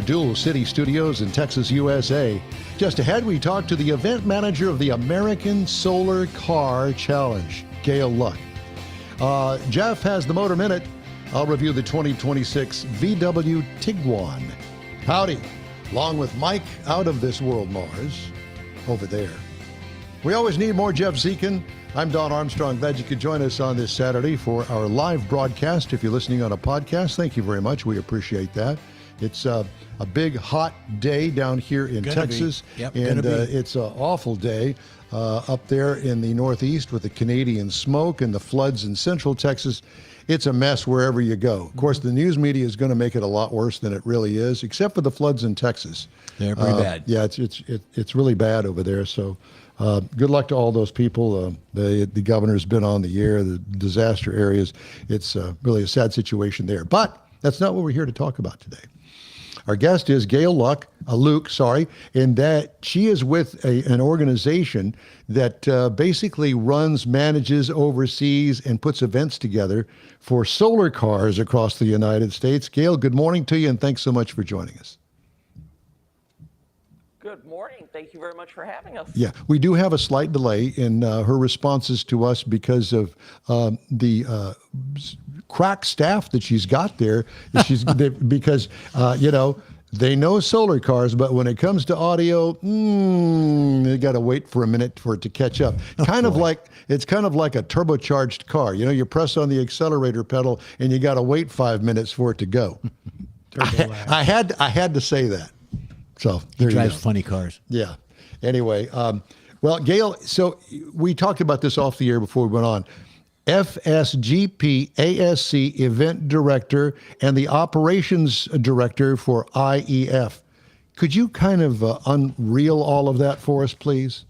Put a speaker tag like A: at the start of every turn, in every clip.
A: Dual City Studios in Texas, USA. Just ahead, we talk to the event manager of the American Solar Car Challenge, Gail Luck. Jeff has the Motor Minute. I'll review the 2026 VW Tiguan. Howdy, along with Mike out of this world Mars, over there. We always need more Jeff Dziekan. I'm Don Armstrong. Glad you could join us on this Saturday for our live broadcast. If you're listening on a podcast, thank you very much. We appreciate that. It's a big, hot day down here in Texas.
B: Yep,
A: and it's an awful day up there in the Northeast with the Canadian smoke and the floods in Central Texas. It's a mess wherever you go. Of course, the news media is going to make it a lot worse than it really is, except for the floods in Texas.
B: They're pretty bad.
A: Yeah, it's really bad over there. So good luck to all those people. The governor's been on the air, the disaster areas. It's really a sad situation there. But that's not what we're here to talk about today. Our guest is Gail Luck, and that she is with an organization that basically runs, manages, oversees, and puts events together for solar cars across the United States. Gail, good morning to you, and thanks so much for joining us.
C: Good morning. Thank you very much for having us.
A: Yeah, we do have a slight delay in her responses to us because of the crack staff that she's got there. Because, they know solar cars, but when it comes to audio, they got to wait for a minute for it to catch up. It's kind of like a turbocharged car. You press on the accelerator pedal and you got to wait 5 minutes for it to go. I had to say that. So
B: he drives funny cars.
A: Yeah. Anyway, well, Gail, so we talked about this off the air before we went on. FSGP ASC Event Director and the Operations Director for IEF. Could you kind of unreel all of that for us, please?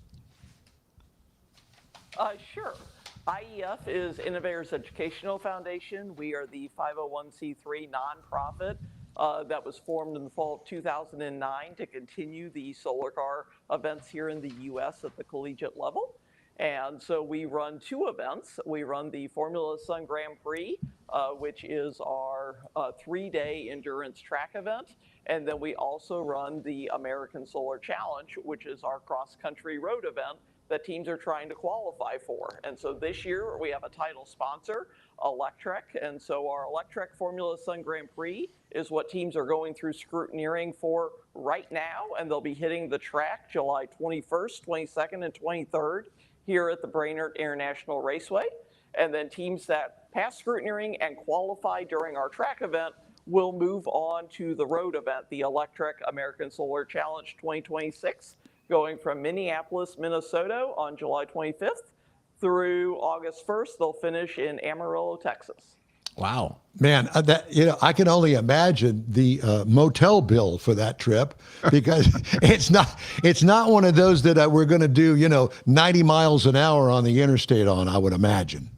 C: Sure. IEF is Innovators Educational Foundation. We are the 501c3 nonprofit that was formed in the fall of 2009 to continue the solar car events here in the U.S. at the collegiate level. And so we run two events. We run the Formula Sun Grand Prix, which is our 3-day endurance track event. And then we also run the American Solar Challenge, which is our cross-country road event that teams are trying to qualify for. And so this year we have a title sponsor, Electrek. And so our Electrek Formula Sun Grand Prix is what teams are going through scrutineering for right now. And they'll be hitting the track July 21st, 22nd, and 23rd here at the Brainerd International Raceway. And then teams that pass scrutineering and qualify during our track event will move on to the road event, the Electrek American Solar Challenge 2026, going from Minneapolis, Minnesota on July 25th through August 1st. They'll finish in Amarillo, Texas.
A: Wow, man! I can only imagine the motel bill for that trip, because it's not one of those that we're going to do 90 miles an hour on the interstate on. I would imagine.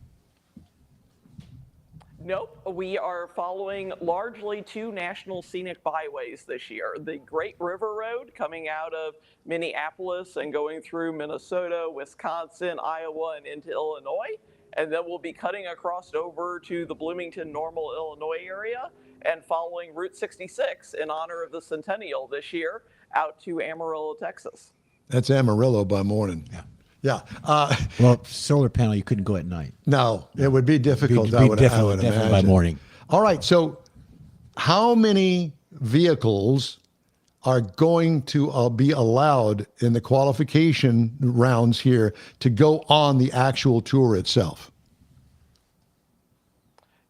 C: Nope, we are following largely two national scenic byways this year. The Great River Road coming out of Minneapolis and going through Minnesota, Wisconsin, Iowa, and into Illinois. And then we'll be cutting across over to the Bloomington, Normal, Illinois area and following Route 66 in honor of the centennial this year out to Amarillo, Texas.
A: That's Amarillo by morning. Yeah.
B: Well, solar panel, you couldn't go at night.
A: No, it would be difficult. I would imagine.
B: By morning.
A: All right. So how many vehicles are going to be allowed in the qualification rounds here to go on the actual tour itself?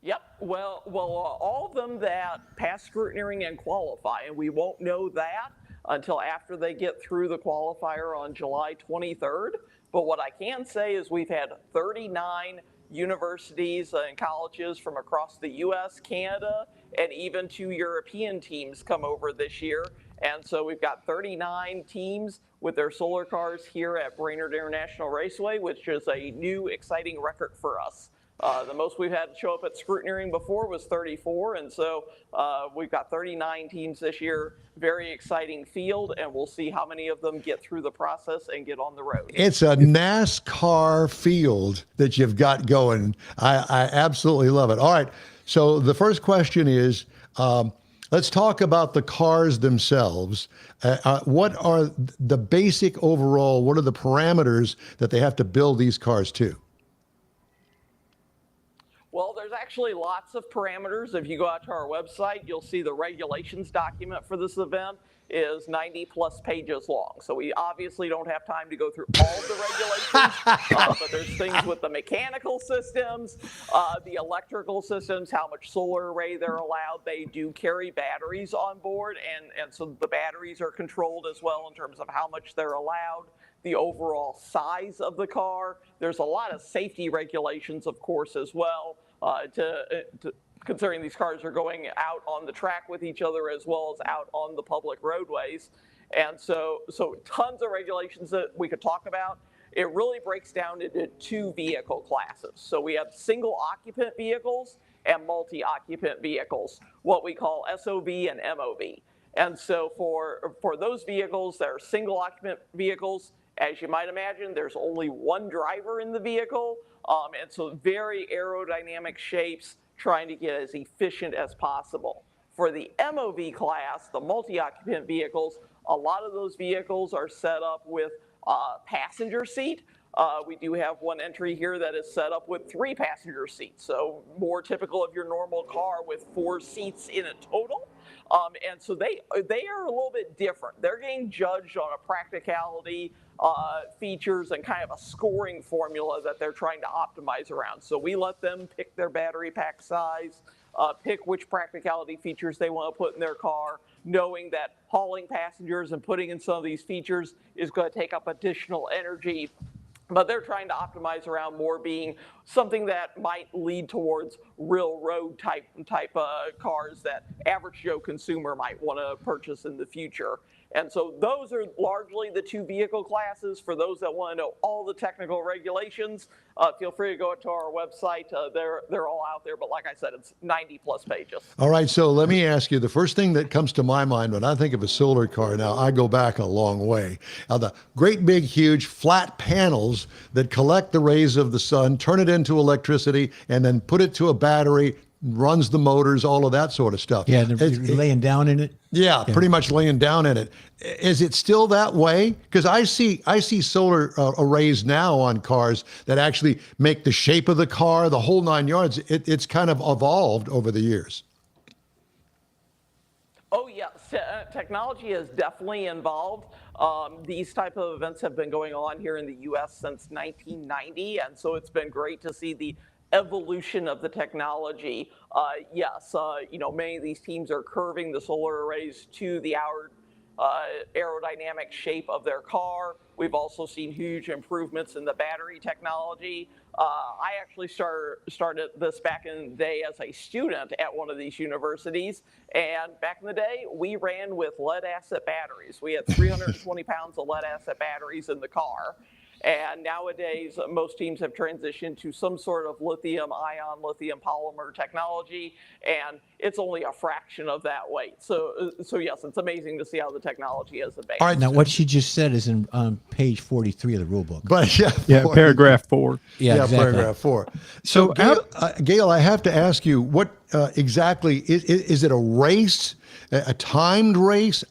C: Yep. Well, all of them that pass scrutineering and qualify, and we won't know that until after they get through the qualifier on July 23rd. But what I can say is we've had 39 universities and colleges from across the U.S., Canada, and even 2 European teams come over this year. And so we've got 39 teams with their solar cars here at Brainerd International Raceway, which is a new, exciting record for us. The most we've had show up at scrutineering before was 34, and so we've got 39 teams this year. Very exciting field, and we'll see how many of them get through the process and get on the road.
A: It's a NASCAR field that you've got going. I absolutely love it. All right, so the first question is, Let's talk about the cars themselves. What are the basic overall, what are the parameters that they have to build these cars to?
C: Well, there's actually lots of parameters. If you go out to our website, you'll see the regulations document for this event is 90 plus pages long. So we obviously don't have time to go through all the regulations, but there's things with the mechanical systems, the electrical systems, how much solar array they're allowed. They do carry batteries on board, and so the batteries are controlled as well in terms of how much they're allowed, the overall size of the car. There's a lot of safety regulations, of course, as well, considering these cars are going out on the track with each other as well as out on the public roadways. And so tons of regulations that we could talk about. It really breaks down into two vehicle classes. So we have single occupant vehicles and multi-occupant vehicles, what we call SOV and MOV. And so for those vehicles that are single occupant vehicles, as you might imagine, there's only one driver in the vehicle. And so very aerodynamic shapes, trying to get as efficient as possible. For the MOV class, the multi-occupant vehicles, a lot of those vehicles are set up with a passenger seat. We do have one entry here that is set up with 3 passenger seats. So more typical of your normal car with 4 seats in a total. And so they are a little bit different. They're getting judged on a practicality, features, and kind of a scoring formula that they're trying to optimize around. So we let them pick their battery pack size, pick which practicality features they want to put in their car, knowing that hauling passengers and putting in some of these features is going to take up additional energy. But they're trying to optimize around more being something that might lead towards real road type cars that average Joe consumer might want to purchase in the future. And so those are largely the 2 vehicle classes. For those that want to know all the technical regulations, feel free to go to our website. They're all out there, but like I said, it's 90 plus pages.
A: All right, so let me ask you, the first thing that comes to my mind when I think of a solar car, now I go back a long way, the great big huge flat panels that collect the rays of the sun, turn it into electricity, and then put it to a battery, runs the motors, all of that sort of stuff.
B: Yeah, they're laying down in it.
A: Yeah, pretty much laying down in it. Is it still that way? Because I see solar arrays now on cars that actually make the shape of the car, the whole 9 yards. It's kind of evolved over the years.
C: Oh, yes. Technology has definitely involved. These type of events have been going on here in the U.S. since 1990, and so it's been great to see the evolution of the technology. Yes, many of these teams are curving the solar arrays to the aerodynamic shape of their car. We've also seen huge improvements in the battery technology. I actually started this back in the day as a student at one of these universities. And back in the day, we ran with lead acid batteries. We had 320 pounds of lead acid batteries in the car. And nowadays, most teams have transitioned to some sort of lithium-ion, lithium polymer technology, and it's only a fraction of that weight. So yes, it's amazing to see how the technology has advanced.
B: All right, now what she just said is on page 43 of the rule book.
A: But
D: paragraph 4.
B: Yeah, exactly.
A: Paragraph 4. So Gail, I have to ask you, what exactly is it a race, a timed race?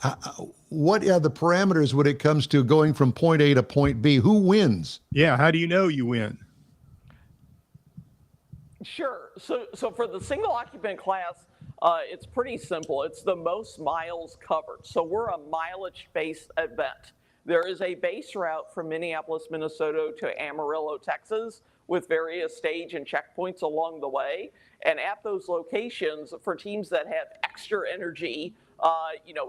A: What are the parameters when it comes to going from point A to point B? Who wins?
D: Yeah, how do you know you win?
C: Sure. So for the single occupant class, it's pretty simple. It's the most miles covered. So we're a mileage-based event. There is a base route from Minneapolis, Minnesota to Amarillo, Texas, with various stage and checkpoints along the way. And at those locations, for teams that have extra energy,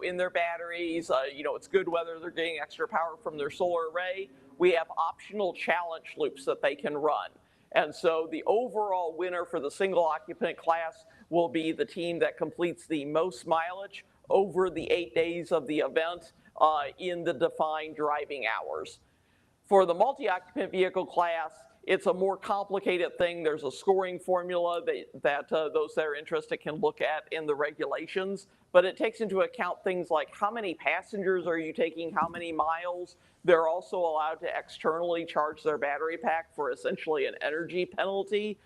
C: in their batteries, it's good weather, they're getting extra power from their solar array, we have optional challenge loops that they can run. And so the overall winner for the single occupant class will be the team that completes the most mileage over the 8 days of the event in the defined driving hours. For the multi-occupant vehicle class, it's a more complicated thing. There's a scoring formula that those that are interested can look at in the regulations. but it takes into account things like how many passengers are you taking, how many miles. They're also allowed to externally charge their battery pack for essentially an energy penalty.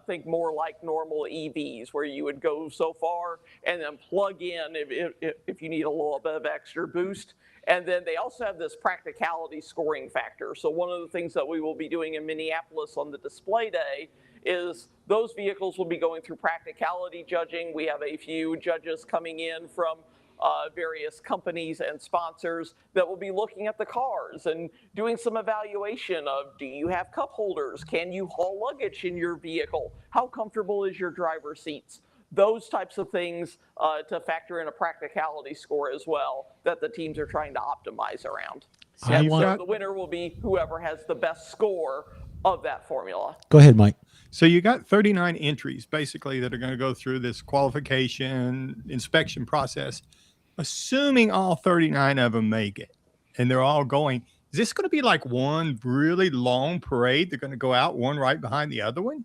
C: Think more like normal EVs, where you would go so far and then plug in if you need a little bit of extra boost. And then they also have this practicality scoring factor. So one of the things that we will be doing in Minneapolis on the display day is those vehicles will be going through practicality judging. We have a few judges coming in from various companies and sponsors that will be looking at the cars and doing some evaluation of, do you have cup holders? Can you haul luggage in your vehicle? How comfortable is your driver's seats? Those types of things to factor in a practicality score as well that the teams are trying to optimize around.
B: So
C: So the winner will be whoever has the best score of that formula.
B: Go ahead, Mike.
D: So you got 39 entries basically that are going to go through this qualification inspection process. Assuming all 39 of them make it and they're all going, is this going to be like one really long parade? They're going to go out one right behind the other one?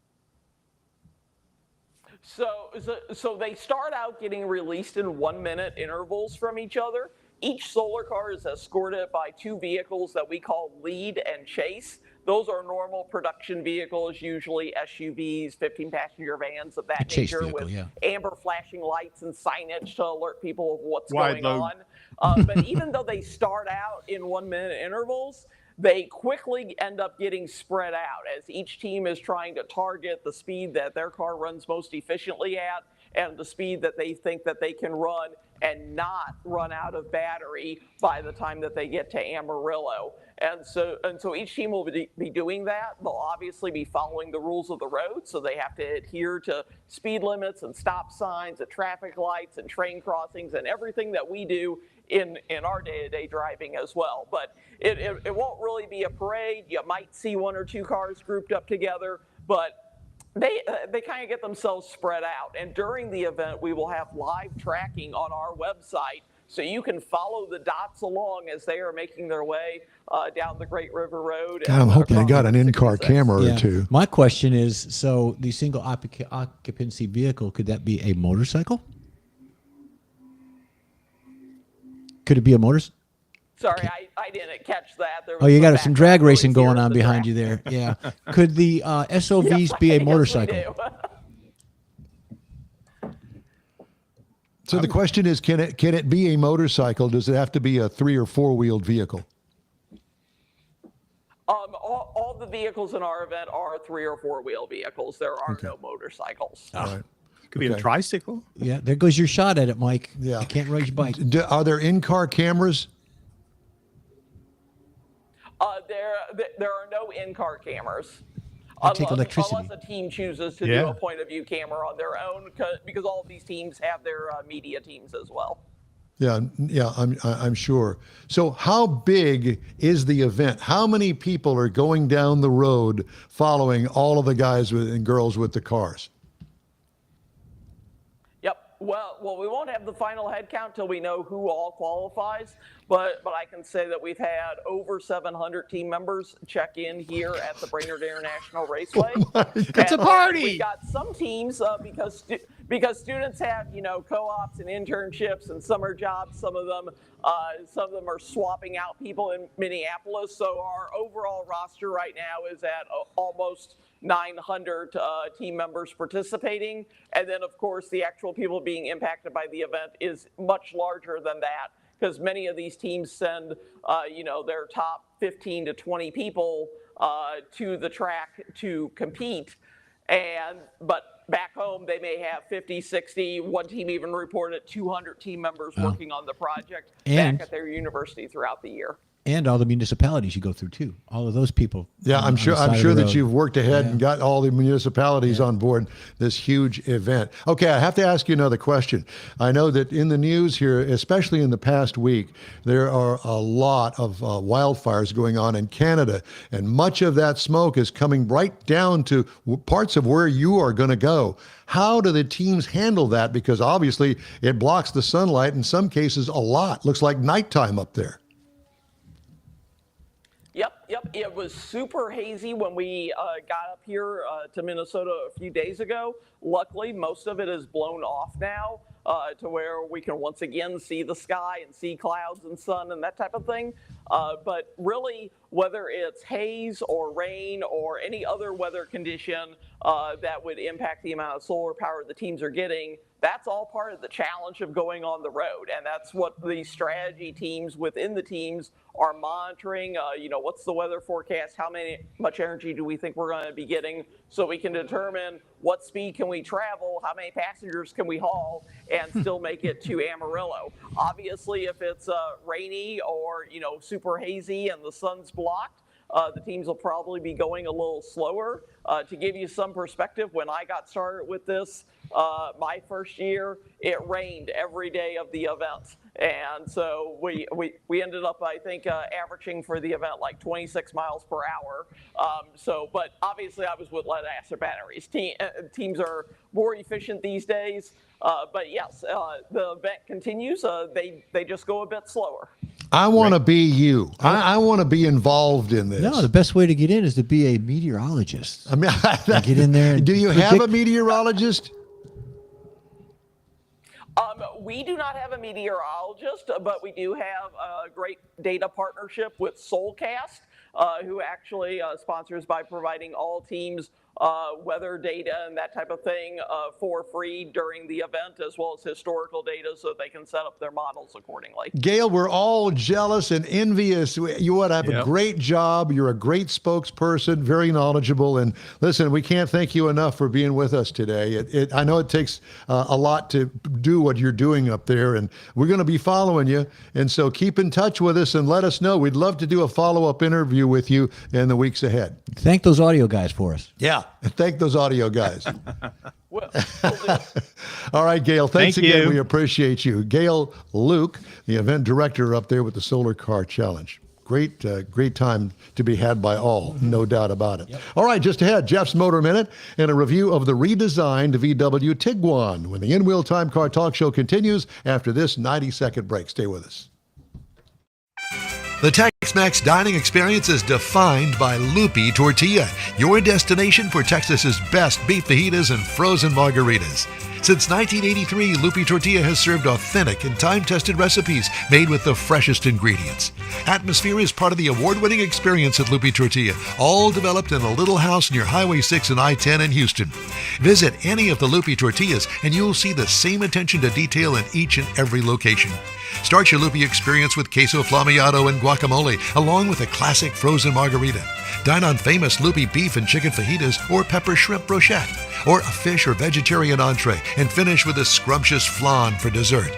C: So they start out getting released in 1 minute intervals from each other. Each solar car is escorted by two vehicles that we call lead and chase. Those are normal production vehicles, usually SUVs, 15-passenger vans of that nature,
B: vehicle,
C: with
B: yeah.
C: amber flashing lights and signage to alert people of what's
D: Wide
C: going
D: load.
C: on. But even though they start out in 1 minute intervals, they quickly end up getting spread out as each team is trying to target the speed that their car runs most efficiently at and the speed that they think that they can run and not run out of battery by the time that they get to Amarillo. And so each team will be doing that. They'll obviously be following the rules of the road, so they have to adhere to speed limits and stop signs and traffic lights and train crossings and everything that we do in our day-to-day driving as well. But it won't really be a parade. You might see one or two cars grouped up together, but they kind of get themselves spread out. And during the event, we will have live tracking on our website, so you can follow the dots along as they are making their way down the Great River Road.
A: God, I'm hoping they got an in-car
C: 66.
A: camera or two.
B: My question is, so the single occupancy vehicle, could that be a motorcycle? Could it be a motorcycle?
C: Sorry, I didn't catch that. There was
B: Oh, you got some drag
C: background
B: racing
C: noise here
B: going
C: at
B: on
C: the
B: behind
C: track.
B: you there. Yeah. Could the SOVs
C: Yes,
B: be a
C: yes, we
B: motorcycle?
C: do.
A: So the question is, can it be a motorcycle? Does it have to be a 3 or 4 wheeled vehicle?
C: All the vehicles in our event are 3 or 4 wheel vehicles. There are no motorcycles.
A: All right.
D: Could be a
A: Okay.
D: tricycle.
B: Yeah, there goes your shot at it, Mike.
A: Yeah.
B: I can't ride your bike.
A: Are there in-car cameras?
C: There are no in-car cameras.
B: They take electricity.
C: Unless a team chooses to
D: Yeah.
C: do a point-of-view camera on their own, because all of these teams have their media teams as well.
A: Yeah, I'm sure. So how big is the event? How many people are going down the road following all of the guys and girls with the cars?
C: Yep. Well, we won't have the final head count till we know who all qualifies, but I can say that we've had over 700 team members check in here at the Brainerd International Raceway.
D: It's a
C: And,
D: party!
C: We've got some teams because students have co-ops and internships and summer jobs. Some of them are swapping out people in Minneapolis. So our overall roster right now is at almost 900 team members participating. And then, of course, the actual people being impacted by the event is much larger than that, because many of these teams send, their top 15 to 20 people to the track to compete. But back home, they may have 50, 60. One team even reported 200 team members working on the project
B: And-
C: back at their university throughout the year.
B: And all the municipalities you go through too. All of those people.
A: Yeah,
B: on
A: I'm
B: the
A: sure.
B: side
A: I'm
B: of
A: sure
B: the
A: that
B: road.
A: you've worked ahead and got all the municipalities on board this huge event. Okay, I have to ask you another question. I know that in the news here, especially in the past week, there are a lot of wildfires going on in Canada, and much of that smoke is coming right down to parts of where you are going to go. How do the teams handle that? Because obviously it blocks the sunlight in some cases a lot. Looks like nighttime up there.
C: Yep. It was super hazy when we got up here to Minnesota a few days ago. Luckily, most of it is blown off now. to where we can once again see the sky and see clouds and sun and that type of thing. But really, whether it's haze or rain or any other weather condition that would impact the amount of solar power the teams are getting, that's all part of the challenge of going on the road. And that's what the strategy teams within the teams are monitoring. What's the weather forecast? How much energy do we think we're going to be getting, so we can determine what speed can we travel, how many passengers can we haul, and still make it to Amarillo. Obviously, if it's rainy or super hazy and the sun's blocked, the teams will probably be going a little slower. To give you some perspective, when I got started with this, my first year, it rained every day of the event. And so we ended up, I think, averaging for the event like 26 miles per hour. But obviously I was with lead acid batteries. Teams are more efficient these days. But yes, the event continues. They just go a bit slower.
A: I want to be you. I want to be involved in this.
B: No, the best way to get in is to be a meteorologist.
A: I mean,
B: get in there.
A: Do you have a meteorologist?
C: We do not have a meteorologist, but we do have a great data partnership with Solcast, who actually sponsors by providing all teams weather data and that type of thing for free during the event, as well as historical data so they can set up their models accordingly.
A: Gail, we're all jealous and envious. You would have a great job. You're a great spokesperson, very knowledgeable. And listen, we can't thank you enough for being with us today. I know it takes a lot to do what you're doing up there, and we're going to be following you. And so keep in touch with us and let us know. We'd love to do a follow-up interview with you in the weeks ahead.
B: Thank those audio guys for us.
A: Yeah. Thank those audio guys.
C: We'll
A: All right, Gail. Thanks
D: Thank
A: again.
D: you.
A: We appreciate you. Gail Luke, the event director up there with the Solar Car Challenge. Great time to be had by all, no doubt about it. Yep. All right, just ahead, Jeff's Motor Minute and a review of the redesigned VW Tiguan when the In-Wheel Time Car Talk Show continues after this 90-second break. Stay with us. The Tex-Mex dining experience is defined by Lupi Tortilla, your destination for Texas's best beef fajitas and frozen margaritas. Since 1983, Lupi Tortilla has served authentic and time-tested recipes made with the freshest ingredients. Atmosphere is part of the award-winning experience at Lupi Tortilla, all developed in a little house near Highway 6 and I-10 in Houston. Visit any of the Lupi Tortillas and you'll see the same attention to detail in each and every location. Start your Lupi experience with queso flamiado and guacamole, along with a classic frozen margarita. Dine on famous Lupi beef and chicken fajitas or pepper shrimp brochette, or a fish or vegetarian entree, and finish with a scrumptious flan for dessert.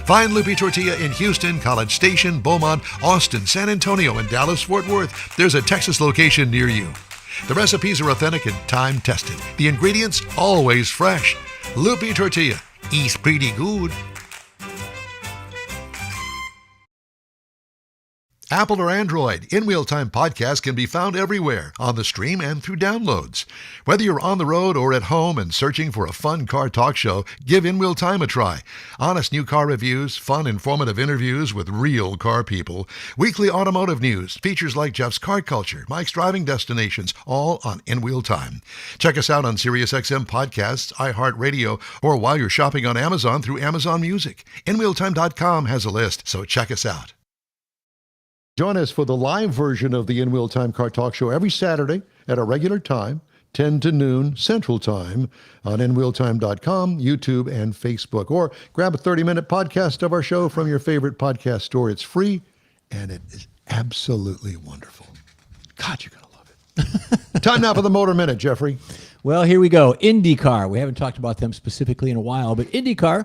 A: Find Lupi Tortilla in Houston, College Station, Beaumont, Austin, San Antonio, and Dallas-Fort Worth. There's a Texas location near you. The recipes are authentic and time-tested. The ingredients always fresh. Lupi Tortilla. Eats pretty good. Apple or Android, In-Wheel Time podcasts can be found everywhere, on the stream and through downloads. Whether you're on the road or at home and searching for a fun car talk show, give In-Wheel Time a try. Honest new car reviews, fun, informative interviews with real car people, weekly automotive news, features like Jeff's Car Culture, Mike's Driving Destinations, all on In-Wheel Time. Check us out on SiriusXM Podcasts, iHeartRadio, or while you're shopping on Amazon through Amazon Music. InWheelTime.com has a list, so check us out. Join us for the live version of the In-Wheel Time Car Talk Show every Saturday at a regular time, 10 to noon Central Time on InWheelTime.com, YouTube, and Facebook. Or grab a 30-minute podcast of our show from your favorite podcast store. It's free, and it is absolutely wonderful. God, you're going to love it. Time now for the Motor Minute, Jeffrey.
B: Well, here we go. IndyCar. We haven't talked about them specifically in a while, but IndyCar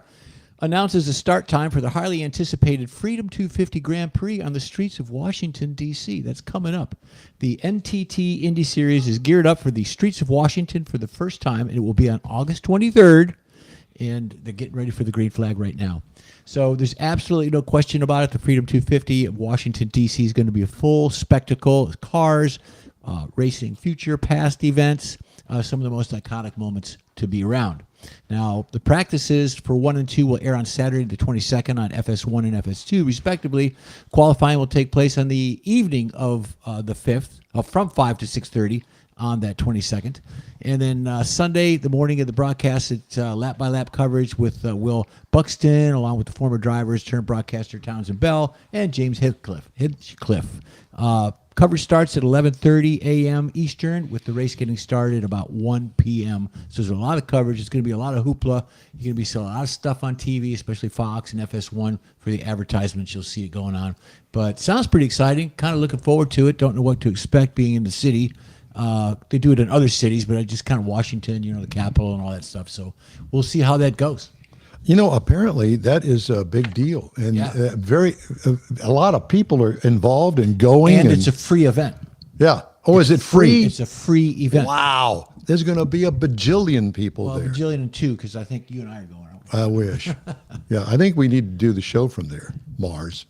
B: announces the start time for the highly anticipated Freedom 250 Grand Prix on the streets of Washington, D.C. That's coming up. The NTT Indy Series is geared up for the streets of Washington for the first time, and it will be on August 23rd, and they're getting ready for the green flag right now. So there's absolutely no question about it. The Freedom 250 of Washington, D.C. is going to be a full spectacle. Cars, racing future, past events, some of the most iconic moments to be around. Now, the practices for 1 and 2 will air on Saturday the 22nd on FS1 and FS2, respectively. Qualifying will take place on the evening of the 5th, from 5 to 6:30 on that 22nd. And then Sunday, the morning of the broadcast, it's lap-by-lap coverage with Will Buxton, along with the former drivers, turned broadcaster Townsend Bell, and James Hinchcliffe. Coverage starts at 11:30 a.m. Eastern, with the race getting started about 1 p.m. So there's a lot of coverage. It's going to be a lot of hoopla. You're going to be seeing a lot of stuff on TV, especially Fox and FS1 for the advertisements. You'll see it going on. But sounds pretty exciting. Kind of looking forward to it. Don't know what to expect being in the city. They do it in other cities, but I just kind of Washington, the capital and all that stuff. So we'll see how that goes.
A: Apparently that is a big deal, and
B: Yeah.
A: a lot of people are involved and going.
B: And it's a free event.
A: Yeah. Oh, is it free?
B: It's a free event.
A: Wow. There's going to be a bajillion people
B: Well,
A: there.
B: Bajillion and two, because I think you and I are going. Aren't we?
A: I wish. Yeah, I think we need to do the show from there, Mars.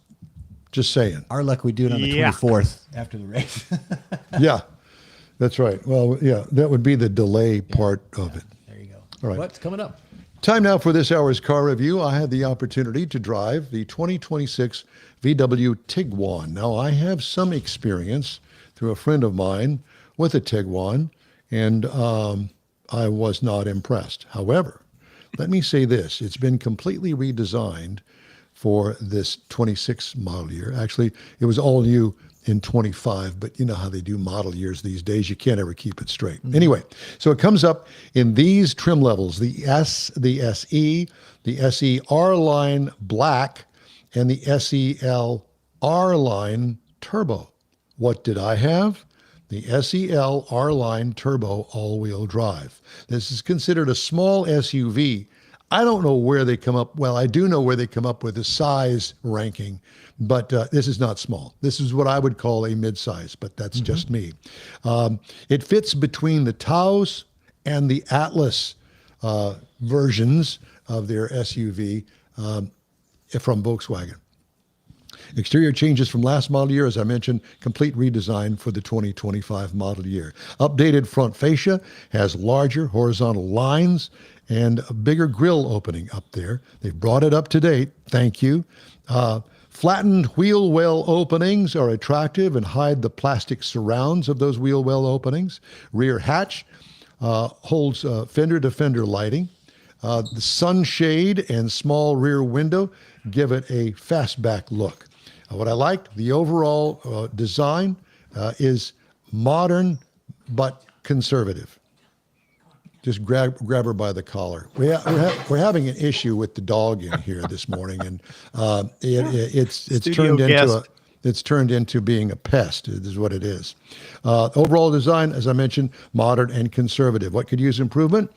A: Just saying.
B: Our luck, we do it on the
D: Yeah.
B: 24th after the race.
A: Yeah, that's right. Well, yeah, that would be the delay part of it.
B: There you go.
A: All right.
B: What's coming up?
A: Time now for this hour's car review. I had the opportunity to drive the 2026 VW Tiguan. Now, I have some experience through a friend of mine with a Tiguan, and I was not impressed. However, let me say this. It's been completely redesigned for this 26 model year. Actually, it was all new in 25, but you know how they do model years these days. You can't ever keep it straight. Anyway, so it comes up in these trim levels: the S, the SE, the SE R-Line Black, and the SEL R-Line Turbo. What did I have? The SEL R-Line Turbo all-wheel drive. This is considered a small SUV. I don't know where they come up. Well, I do know where they come up with the size ranking, but this is not small. This is what I would call a midsize, but that's just me. It fits between the Taos and the Atlas versions of their SUV from Volkswagen. Exterior changes from last model year, as I mentioned, complete redesign for the 2025 model year. Updated front fascia, has larger horizontal lines and a bigger grille opening up there. They've brought it up to date. Thank you. Flattened wheel well openings are attractive and hide the plastic surrounds of those wheel well openings. Rear hatch holds fender-to-fender lighting. The sunshade and small rear window give it a fastback look. What I liked, the overall design is modern but conservative. Just grab her by the collar. We're having an issue with the dog in here this morning, and it's turned into being a pest. Is what it is. Overall design, as I mentioned, modern and conservative. What could use improvement?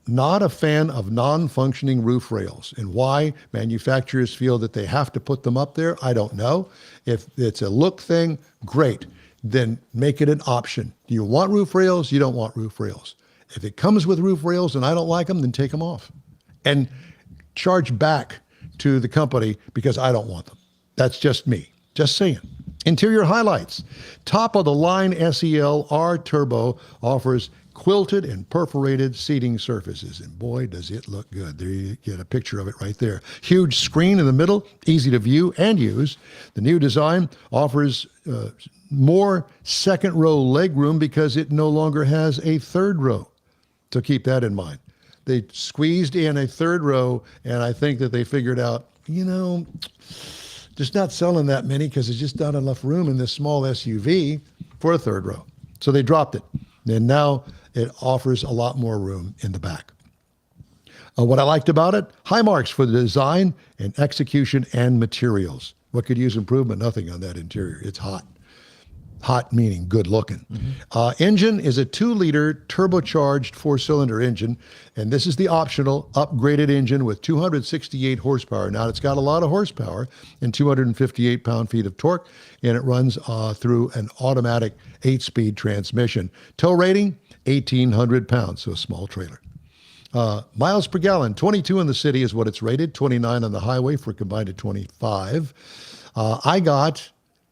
A: Not a fan of non-functioning roof rails. And why manufacturers feel that they have to put them up there, I don't know. If it's a look thing, great. Then make it an option. Do you want roof rails? You don't want roof rails. If it comes with roof rails and I don't like them, then take them off. And charge back to the company because I don't want them. That's just me. Just saying. Interior highlights. Top of the line SEL R Turbo offers quilted and perforated seating surfaces. And boy, does it look good. There you get a picture of it right there. Huge screen in the middle, easy to view and use. The new design offers more second row legroom because it no longer has a third row. So keep that in mind. They squeezed in a third row, and I think that they figured out, just not selling that many because there's just not enough room in this small SUV for a third row. So they dropped it. And now it offers a lot more room in the back. What I liked about it, high marks for the design and execution and materials. What could use improvement? Nothing on that interior. It's hot. Hot meaning good looking. Engine is a 2-liter turbocharged 4-cylinder engine, and this is the optional upgraded engine with 268 horsepower. Now, it's got a lot of horsepower and 258 pound-feet of torque, and it runs through an automatic 8-speed transmission. Tow rating, 1,800 pounds, so a small trailer. Miles per gallon, 22 in the city is what it's rated, 29 on the highway for a combined of 25. I got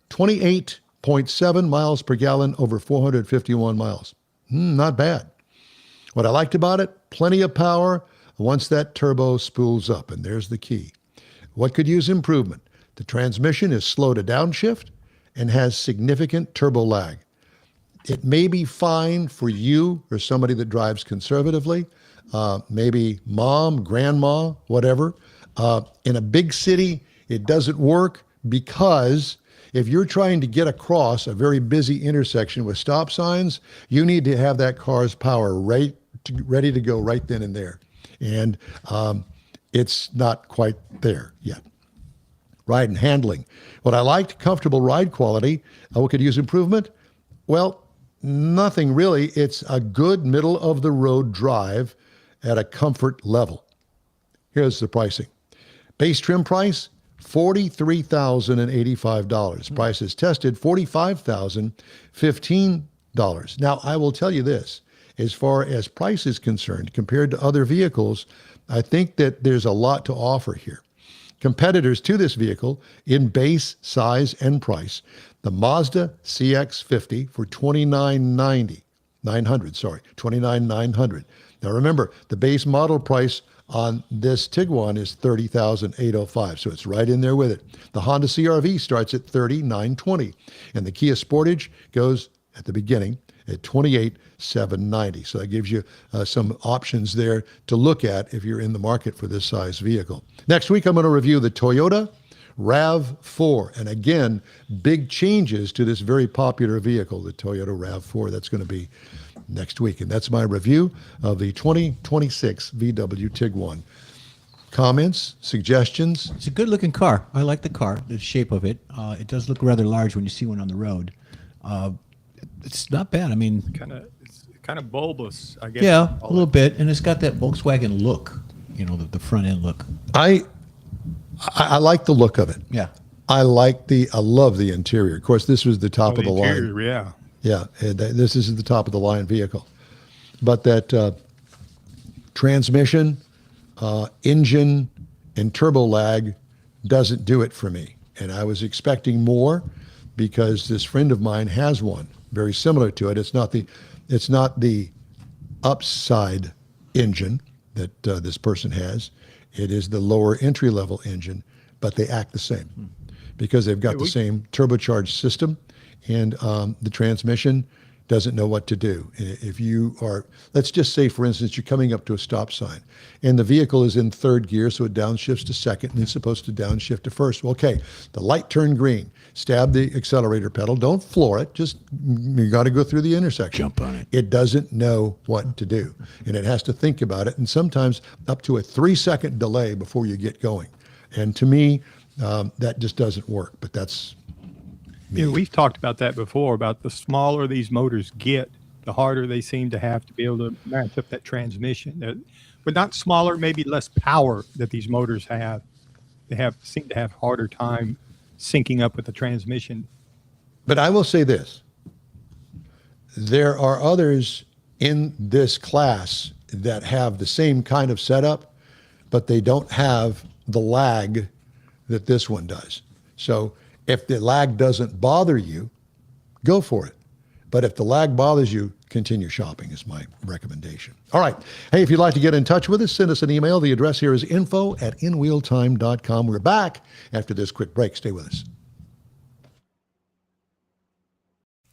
A: 28.7 miles per gallon over 451 miles. Not bad. What I liked about it, plenty of power once that turbo spools up, and there's the key. What could use improvement? The transmission is slow to downshift and has significant turbo lag. It may be fine for you or somebody that drives conservatively, maybe mom, grandma, whatever. In a big city, it doesn't work because if you're trying to get across a very busy intersection with stop signs, you need to have that car's power ready to go right then and there. And it's not quite there yet. Ride and handling. What I liked, comfortable ride quality. What could use improvement? Well, nothing really. It's a good middle of the road drive at a comfort level. Here's the pricing. Base trim price, $43,085. Prices tested, $45,015. Now, I will tell you this. As far as price is concerned, compared to other vehicles, I think that there's a lot to offer here. Competitors to this vehicle in base, size, and price. The Mazda CX-50 for $29,900. Now remember, the base model price on this Tiguan is $30,805, so it's right in there with it. The Honda CR-V starts at $39,920, and the Kia Sportage goes at the beginning at $28,790. So that gives you some options there to look at if you're in the market for this size vehicle. Next week, I'm going to review the Toyota RAV4. And again, big changes to this very popular vehicle, the Toyota RAV4. That's going to be next week. And that's my review of the 2026 VW Tiguan. Comments, suggestions?
B: It's a good-looking car. I like the car, the shape of it. It does look rather large when you see one on the road. It's not bad. I mean,
D: It's kind of bulbous, I guess.
B: yeah, a little bit, and it's got that Volkswagen look. You know, the front end look.
A: I like the look of it.
B: Yeah.
A: I love the interior. Of course, this was the top of the line.
D: Interior, yeah.
A: Yeah, this is the top of the line vehicle. But that transmission, engine, and turbo lag doesn't do it for me. And I was expecting more because this friend of mine has one very similar to it. It's not the upside engine that this person has. It is the lower entry level engine, but they act the same because they've got the same turbocharged system, and the transmission doesn't know what to do. If you are, let's just say, for instance, you're coming up to a stop sign and the vehicle is in third gear, so it downshifts to second and it's supposed to downshift to first. Well, okay, the light turned green. Stab the accelerator pedal. Don't floor it. Just, you got to go through the intersection.
B: Jump on it.
A: It doesn't know what to do, and it has to think about it, and sometimes up to a 3-second delay before you get going. And to me, that just doesn't work, but that's me.
D: Yeah, we've talked about that before, about the smaller these motors get, the harder they seem to have to be able to match up that transmission. But not smaller, maybe less power that these motors have. They seem to have harder time syncing up with the transmission.
A: But I will say this. There are others in this class that have the same kind of setup, but they don't have the lag that this one does. So if the lag doesn't bother you, go for it. But if the lag bothers you, continue shopping is my recommendation. All right. Hey, if you'd like to get in touch with us, send us an email. The address here is info@inwheeltime.com. We're back after this quick break. Stay with us.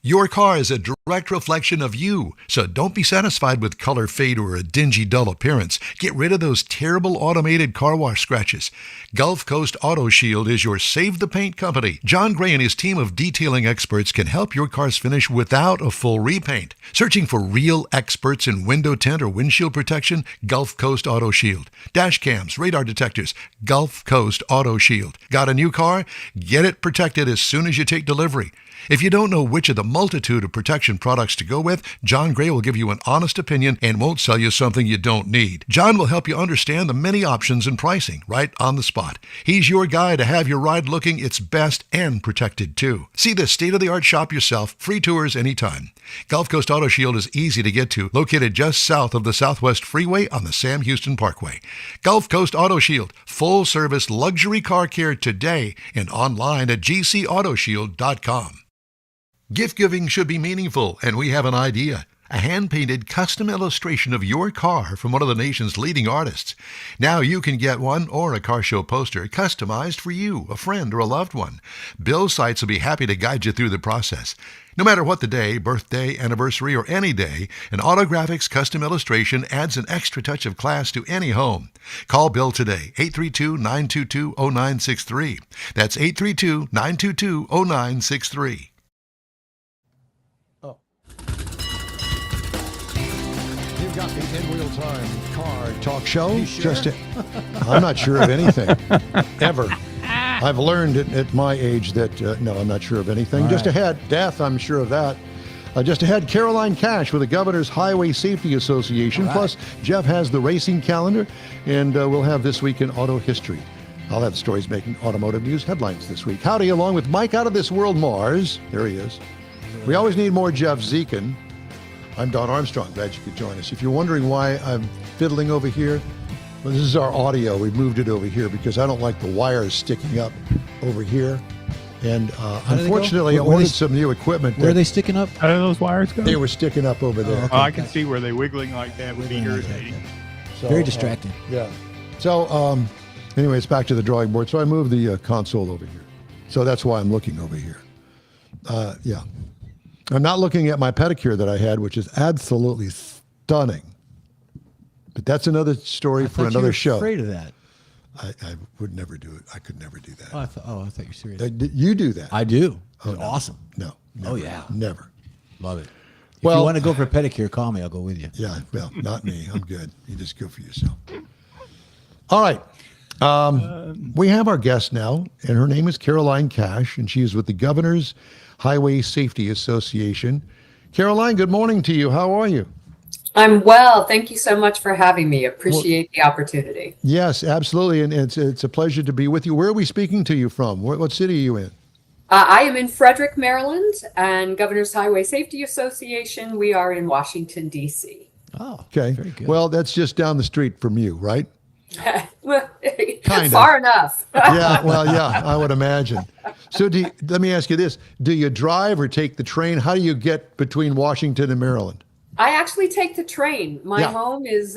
A: Your car is a direct reflection of you, so don't be satisfied with color fade or a dingy, dull appearance. Get rid of those terrible automated car wash scratches. Gulf Coast Auto Shield is your save the paint company. John Gray and his team of detailing experts can help your cars finish without a full repaint. Searching for real experts in window tint or windshield protection? Gulf Coast Auto Shield. Dash cams, radar detectors, Gulf Coast Auto Shield. Got a new car? Get it protected as soon as you take delivery. If you don't know which of the multitude of protection products to go with, John Gray will give you an honest opinion and won't sell you something you don't need. John will help you understand the many options and pricing right on the spot. He's your guy to have your ride looking its best and protected too. See this state-of-the-art shop yourself. Free tours anytime. Gulf Coast Auto Shield is easy to get to, located just south of the Southwest Freeway on the Sam Houston Parkway. Gulf Coast Auto Shield, full-service luxury car care today and online at gcautoshield.com. Gift giving should be meaningful, and we have an idea. a hand-painted custom illustration of your car from one of the nation's leading artists. Now you can get one or a car show poster customized for you, a friend, or a loved one. Bill's sites will be happy to guide you through the process. No matter what the day, birthday, anniversary, or any day, an Autographics custom illustration adds an extra touch of class to any home. Call Bill today, 832-922-0963. That's 832-922-0963. You've got the In Real Time Car Talk Show.
B: Sure?
A: I'm not sure of anything, ever. I've learned at my age that, no, I'm not sure of anything.
B: All
A: Just
B: right.
A: ahead, death, I'm sure of that. Just ahead, Caroline Cash with the Governor's Highway Safety Association.
B: All right.
A: Plus, Jeff has the racing calendar, and we'll have This Week in Auto History. I'll have stories making automotive news headlines this week. Howdy, along with Mike out of this world, Mars. There he is. We always need more Jeff Dziekan. I'm Don Armstrong. Glad you could join us. If you're wondering why I'm fiddling over here, well, this is our audio. We moved it over here because I don't like the wires sticking up over here. And
B: do they go?
A: unfortunately, I
B: Where
A: ordered
B: they-
A: some new equipment.
B: Where are
A: that
B: they sticking up?
D: How do those wires go?
A: they were sticking up over there.
B: okay.
D: Oh, I can see where they wiggling like that would be irritating.
A: So,
B: Very distracting.
A: Yeah. So, anyway, it's back to the drawing board. So I moved the console over here. So that's why I'm looking over here. Yeah. I'm not looking at my pedicure that I had, which is absolutely stunning. But that's another story
B: I
A: for
B: thought you
A: another
B: were
A: show.
B: afraid of that.
A: I would never do it. I could never do that.
B: I thought you were serious.
A: You do that?
B: I do.
A: Oh,
B: It's
A: no.
B: awesome.
A: No. Never,
B: Oh, yeah.
A: Never.
B: Love it. If
A: Well-
B: you want to go for a pedicure, call me. I'll go with you.
A: Yeah. Well, not me. I'm good. You just go for yourself. All right. We have our guest now, and her name is Caroline Cash, and she is with the Governor's Highway Safety Association. Caroline, good morning to you. How are you?
E: I'm well. Thank you so much for having me. Appreciate the opportunity.
A: Yes, absolutely, and it's a pleasure to be with you. Where are we speaking to you from? What city are you in?
E: I am in Frederick, Maryland, and Governor's Highway Safety Association. We are in Washington, D.C.
B: Oh,
A: Okay.
B: very good.
A: Well, that's just down the street from you, right?
E: Well,
A: Kind of.
E: far enough.
A: Yeah, well, yeah, I would imagine. So let me ask you this. Do you drive or take the train? How do you get between Washington and Maryland?
E: I actually take the train. My
A: Yeah.
E: home is,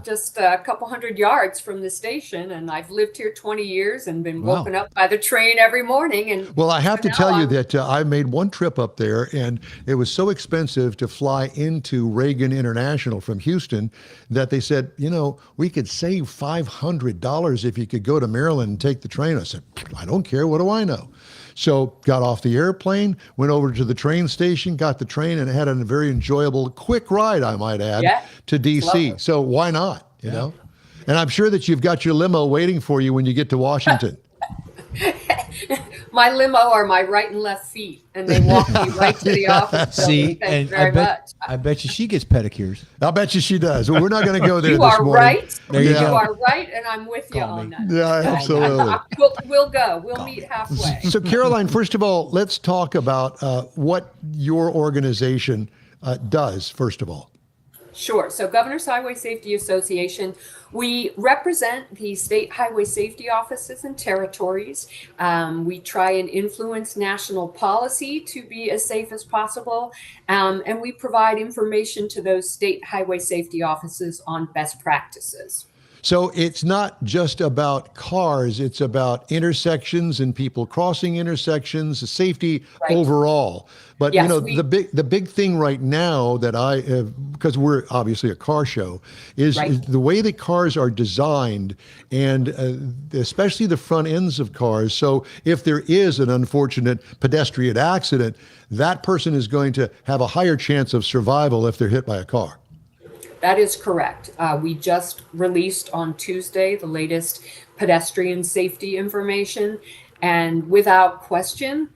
E: just a couple hundred yards from the station, and I've lived here 20 years and been
B: Wow.
E: woken up by the train every morning. And
A: Well, I have to
E: now
A: tell you
E: I'm-
A: that I made one trip up there, and it was so expensive to fly into Reagan International from Houston that they said, we could save $500 if you could go to Maryland and take the train. I said, I don't care. What do I know? So got off the airplane, went over to the train station, got the train, and had a very enjoyable, quick ride, I might add,
E: Yeah,
A: to D.C.
E: lovely.
A: So why not, you know? And I'm sure that you've got your limo waiting for you when you get to Washington.
E: My limo are my right and left feet, and they walk me right to the office. So
B: See,
E: thank you
B: and
E: very much.
B: I bet you she gets pedicures.
A: I'll bet you she does. Well, we're not going to go there
E: You
A: this
E: are
A: morning.
E: right.
B: There you
E: You
B: go.
E: are right, and I'm with you
B: Call
E: on
B: me.
E: that.
A: Yeah, absolutely.
E: We'll go. We'll meet halfway.
A: So, Caroline, first of all, let's talk about what your organization does, first of all.
E: Sure. So Governor's Highway Safety Association, we represent the state highway safety offices and territories. We try and influence national policy to be as safe as possible. And we provide information to those state highway safety offices on best practices.
A: So it's not just about cars, it's about intersections and people crossing intersections, safety
E: Right.
A: overall. But
E: Yes,
A: the big thing right now that I have, because we're obviously a car show, is
E: Right.
A: the way that cars are designed, and especially the front ends of cars. So if there is an unfortunate pedestrian accident, that person is going to have a higher chance of survival if they're hit by a car.
E: That is correct. We just released on Tuesday the latest pedestrian safety information. And without question,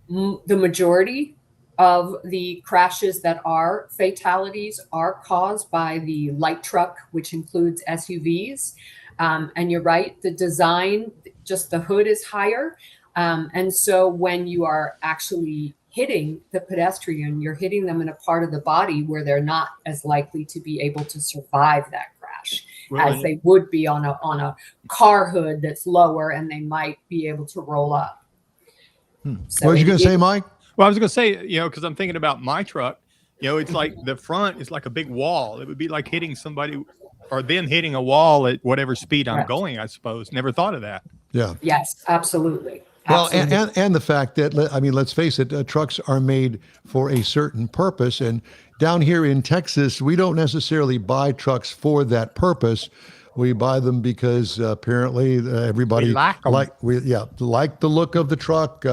E: the majority of the crashes that are fatalities are caused by the light truck, which includes SUVs. And you're right, the design, just the hood is higher. And so when you are actually hitting the pedestrian, you're hitting them in a part of the body where they're not as likely to be able to survive that crash as they would be on a car hood that's lower, and they might be able to roll up. So
A: What was you
E: it-
A: going to say, Mike?
D: Well, I was going to say, because I'm thinking about my truck. You know, it's like the front is like a big wall. It would be like hitting somebody or them hitting a wall at whatever speed I'm
E: Correct.
D: going, I suppose. Never thought of that.
A: Yeah.
E: Yes, absolutely.
A: Well,
E: Absolutely.
A: and the fact that, I mean, let's face it, trucks are made for a certain purpose. And down here in Texas, we don't necessarily buy trucks for that purpose. We buy them because apparently everybody
D: We like 'em.
A: like the look of the truck.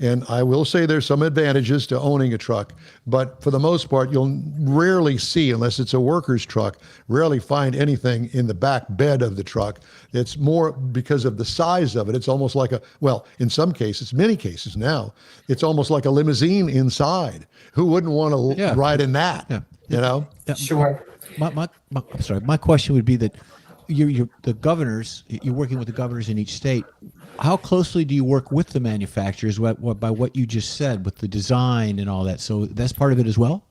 A: And I will say there's some advantages to owning a truck, but for the most part, you'll rarely see, unless it's a worker's truck, rarely find anything in the back bed of the truck. It's more because of the size of it. It's almost like in some cases, many cases now, it's almost like a limousine inside. Who wouldn't want to ride in that?
B: Yeah.
A: You know?
E: Sure.
B: I'm sorry. My question would be that you're the governors. You're working with the governors in each state. How closely do you work with the manufacturers? By what you just said, with the design and all that. So that's part of it as well.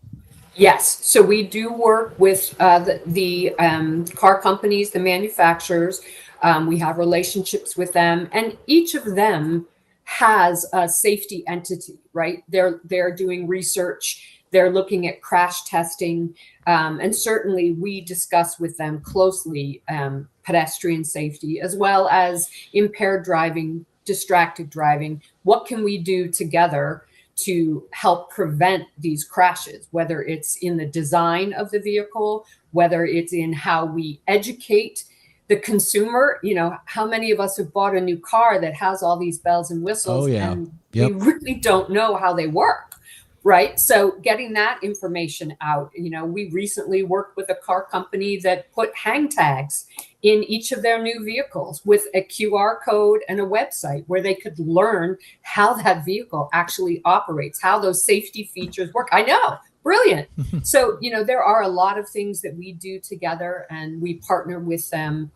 E: Yes. So we do work with the car companies, the manufacturers. We have relationships with them, and each of them has a safety entity, right? They're doing research. They're looking at crash testing. And certainly we discuss with them closely pedestrian safety, as well as impaired driving, distracted driving. What can we do together to help prevent these crashes, whether it's in the design of the vehicle, whether it's in how we educate the consumer? You know, how many of us have bought a new car that has all these bells and whistles, and we really don't know how they work? Right. So getting that information out, you know, we recently worked with a car company that put hang tags in each of their new vehicles with a QR code and a website where they could learn how that vehicle actually operates, how those safety features work. I know. Brilliant. So, you know, there are a lot of things that we do together and we partner with them.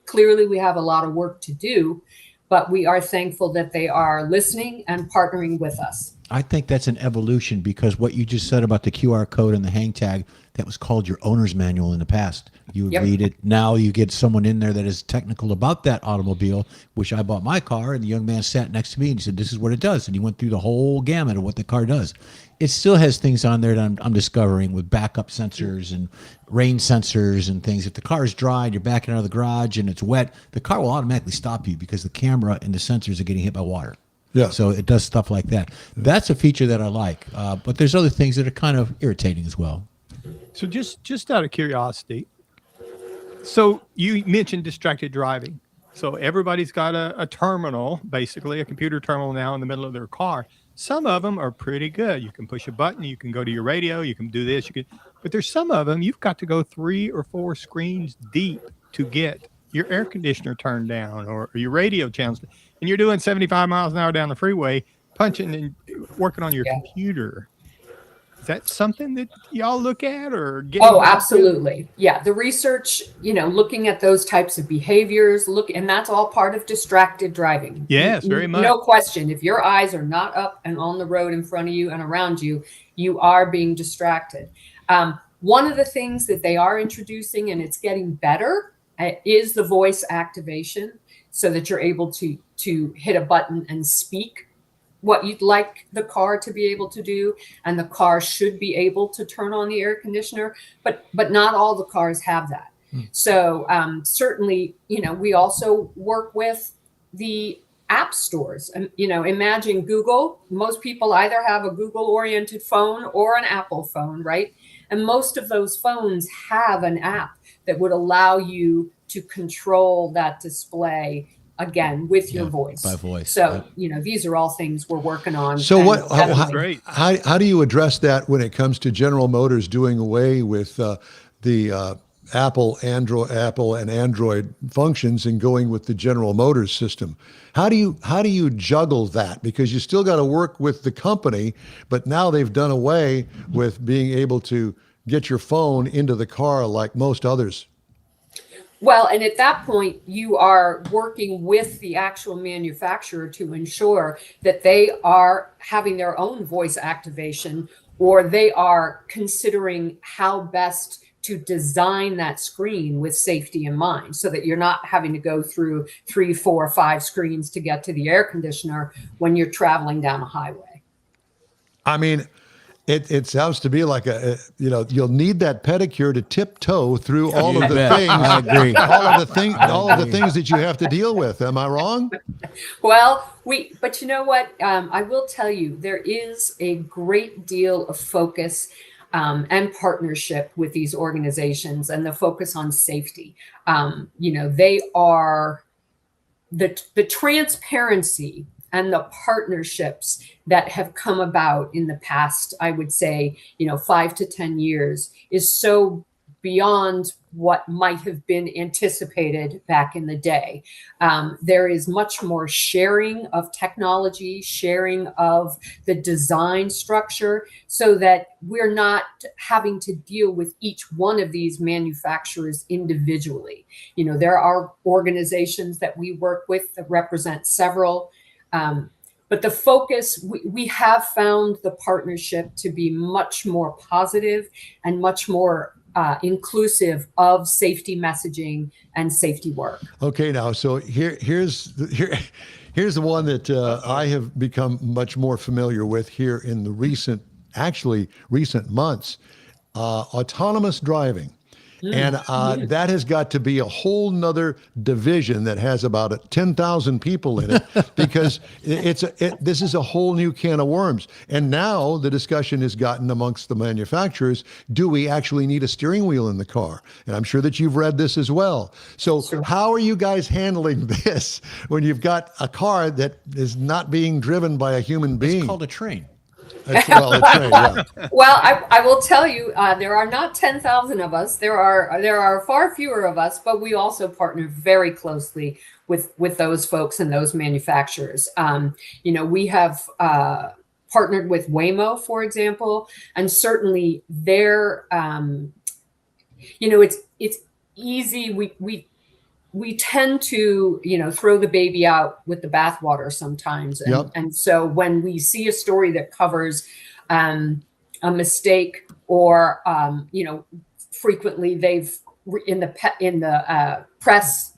E: Clearly, we have a lot of work to do, but we are thankful that they are listening and partnering with us.
B: I think that's an evolution, because what you just said about the QR code and the hang tag, that was called your owner's manual in the past. You would read it. Now you get someone in there that is technical about that automobile, which I bought my car, and the young man sat next to me and he said, this is what it does. And he went through the whole gamut of what the car does. It still has things on there that I'm discovering, with backup sensors and rain sensors and things. If the car is dry and you're backing out of the garage and it's wet, the car will automatically stop you because the camera and the sensors are getting hit by water.
A: Yeah.
B: So it does stuff like that. That's a feature that I like. But there's other things that are kind of irritating as well.
D: So just out of curiosity, so you mentioned distracted driving. So everybody's got a terminal, basically a computer terminal now in the middle of their car. Some of them are pretty good. You can push a button, you can go to your radio, you can do this, but there's some of them you've got to go 3 or 4 screens deep to get your air conditioner turned down or your radio channels. And you're doing 75 miles an hour down the freeway, punching and working on your computer. Is that something that y'all look at or get?
E: Oh, absolutely. Yeah. The research, you know, looking at those types of behaviors, and that's all part of distracted driving.
D: Yes, very much.
E: No question. If your eyes are not up and on the road in front of you and around you, you are being distracted. One of the things that they are introducing, and it's getting better, is the voice activation, so that you're able to hit a button and speak what you'd like the car to be able to do, and the car should be able to turn on the air conditioner, but not all the cars have that. So certainly, you know, we also work with the app stores. And, you know, imagine Google. Most people either have a Google-oriented phone or an Apple phone, right? And most of those phones have an app that would allow you to control that display, again, with your voice.
B: By voice.
E: So, you know, these are all things we're working on.
A: So
E: And
A: how do you address that when it comes to General Motors doing away with the Apple and Android functions and going with the General Motors system? How do you juggle that? Because you still got to work with the company, but now they've done away with being able to get your phone into the car like most others.
E: Well, and at that point, you are working with the actual manufacturer to ensure that they are having their own voice activation, or they are considering how best to design that screen with safety in mind, so that you're not having to go through 3, 4, 5 screens to get to the air conditioner when you're traveling down a highway.
A: I mean, It sounds to me like you'll need that pedicure to tiptoe through all of the
B: bet.
A: things.
B: I agree.
A: All of the things that you have to deal with. Am I wrong?
E: Well, but you know what? I will tell you, there is a great deal of focus and partnership with these organizations, and the focus on safety. They are the transparency and the partnerships that have come about in the past, I would say, 5 to 10 years is so beyond what might have been anticipated back in the day. There is much more sharing of technology, sharing of the design structure, so that we're not having to deal with each one of these manufacturers individually. There are organizations that we work with that represent several. But the focus, we have found the partnership to be much more positive and much more inclusive of safety messaging and safety work.
A: Okay, now, so here's the one that I have become much more familiar with here in the recent months, autonomous driving. And that has got to be a whole nother division that has about 10,000 people in it, because this is a whole new can of worms. And now the discussion has gotten amongst the manufacturers, do we actually need a steering wheel in the car? And I'm sure that you've read this as well. So how are you guys handling this when you've got a car that is not being driven by a human being?
B: It's called a train.
A: Well,
E: I will tell you, there are not 10,000 of us. There are far fewer of us, but we also partner very closely with those folks and those manufacturers. We have partnered with Waymo, for example, and certainly they're, it's easy. We tend to, throw the baby out with the bathwater sometimes. And so when we see a story that covers a mistake, or, frequently they've in the press,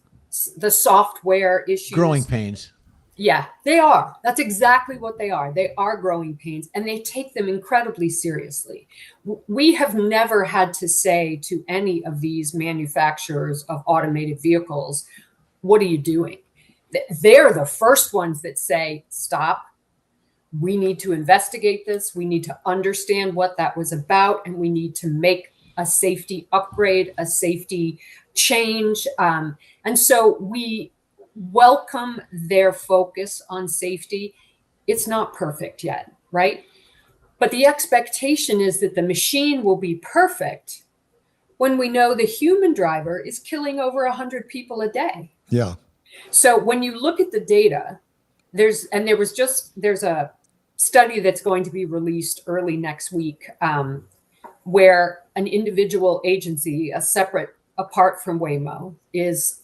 E: the software issues.
B: Growing pains.
E: Yeah, they are. That's exactly what they are. They are growing pains, and they take them incredibly seriously. We have never had to say to any of these manufacturers of automated vehicles, what are you doing? They're the first ones that say, stop. We need to investigate this. We need to understand what that was about, and we need to make a safety upgrade, a safety change. And so we welcome their focus on safety. It's not perfect yet, right? But the expectation is that the machine will be perfect when we know the human driver is killing over 100 people a day.
A: Yeah.
E: So when you look at the data, there's a study that's going to be released early next week, where an individual agency, apart from Waymo, is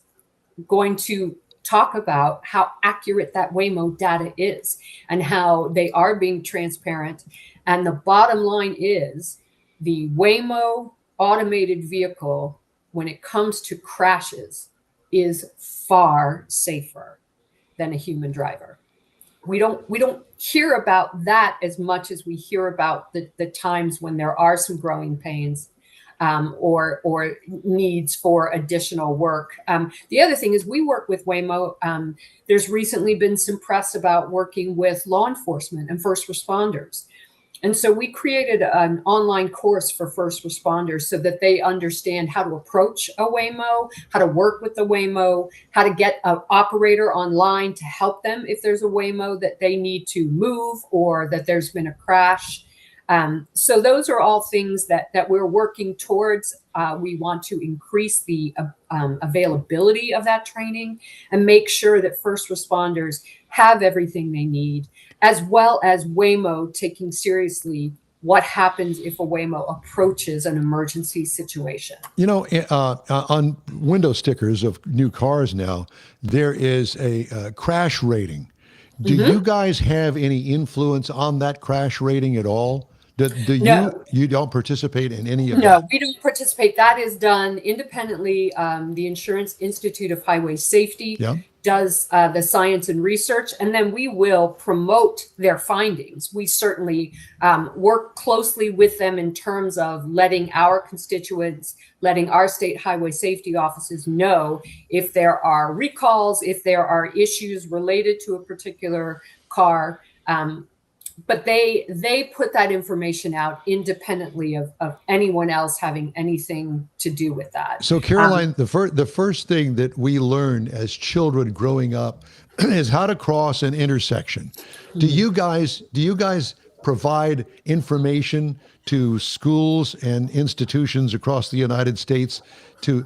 E: going to talk about how accurate that Waymo data is and how they are being transparent. And the bottom line is, the Waymo automated vehicle, when it comes to crashes, is far safer than a human driver. We don't hear about that as much as we hear about the times when there are some growing pains, or needs for additional work. The other thing is, we work with Waymo. There's recently been some press about working with law enforcement and first responders. And so we created an online course for first responders so that they understand how to approach a Waymo, how to work with the Waymo, how to get an operator online to help them if there's a Waymo that they need to move or that there's been a crash. So those are all things that we're working towards. We want to increase the availability of that training and make sure that first responders have everything they need, as well as Waymo taking seriously what happens if a Waymo approaches an emergency situation.
A: On window stickers of new cars now, there is a crash rating. Do you guys have any influence on that crash rating at all?
E: No.
A: You don't participate in any of that?
E: No, we don't participate. That is done independently. The Insurance Institute of Highway Safety does the science and research, and then we will promote their findings. We certainly work closely with them in terms of letting our constituents, letting our state highway safety offices know if there are recalls, if there are issues related to a particular car. But they put that information out independently of anyone else having anything to do with that.
A: So, Caroline, the first thing that we learn as children growing up is how to cross an intersection. Do you guys provide information to schools and institutions across the United States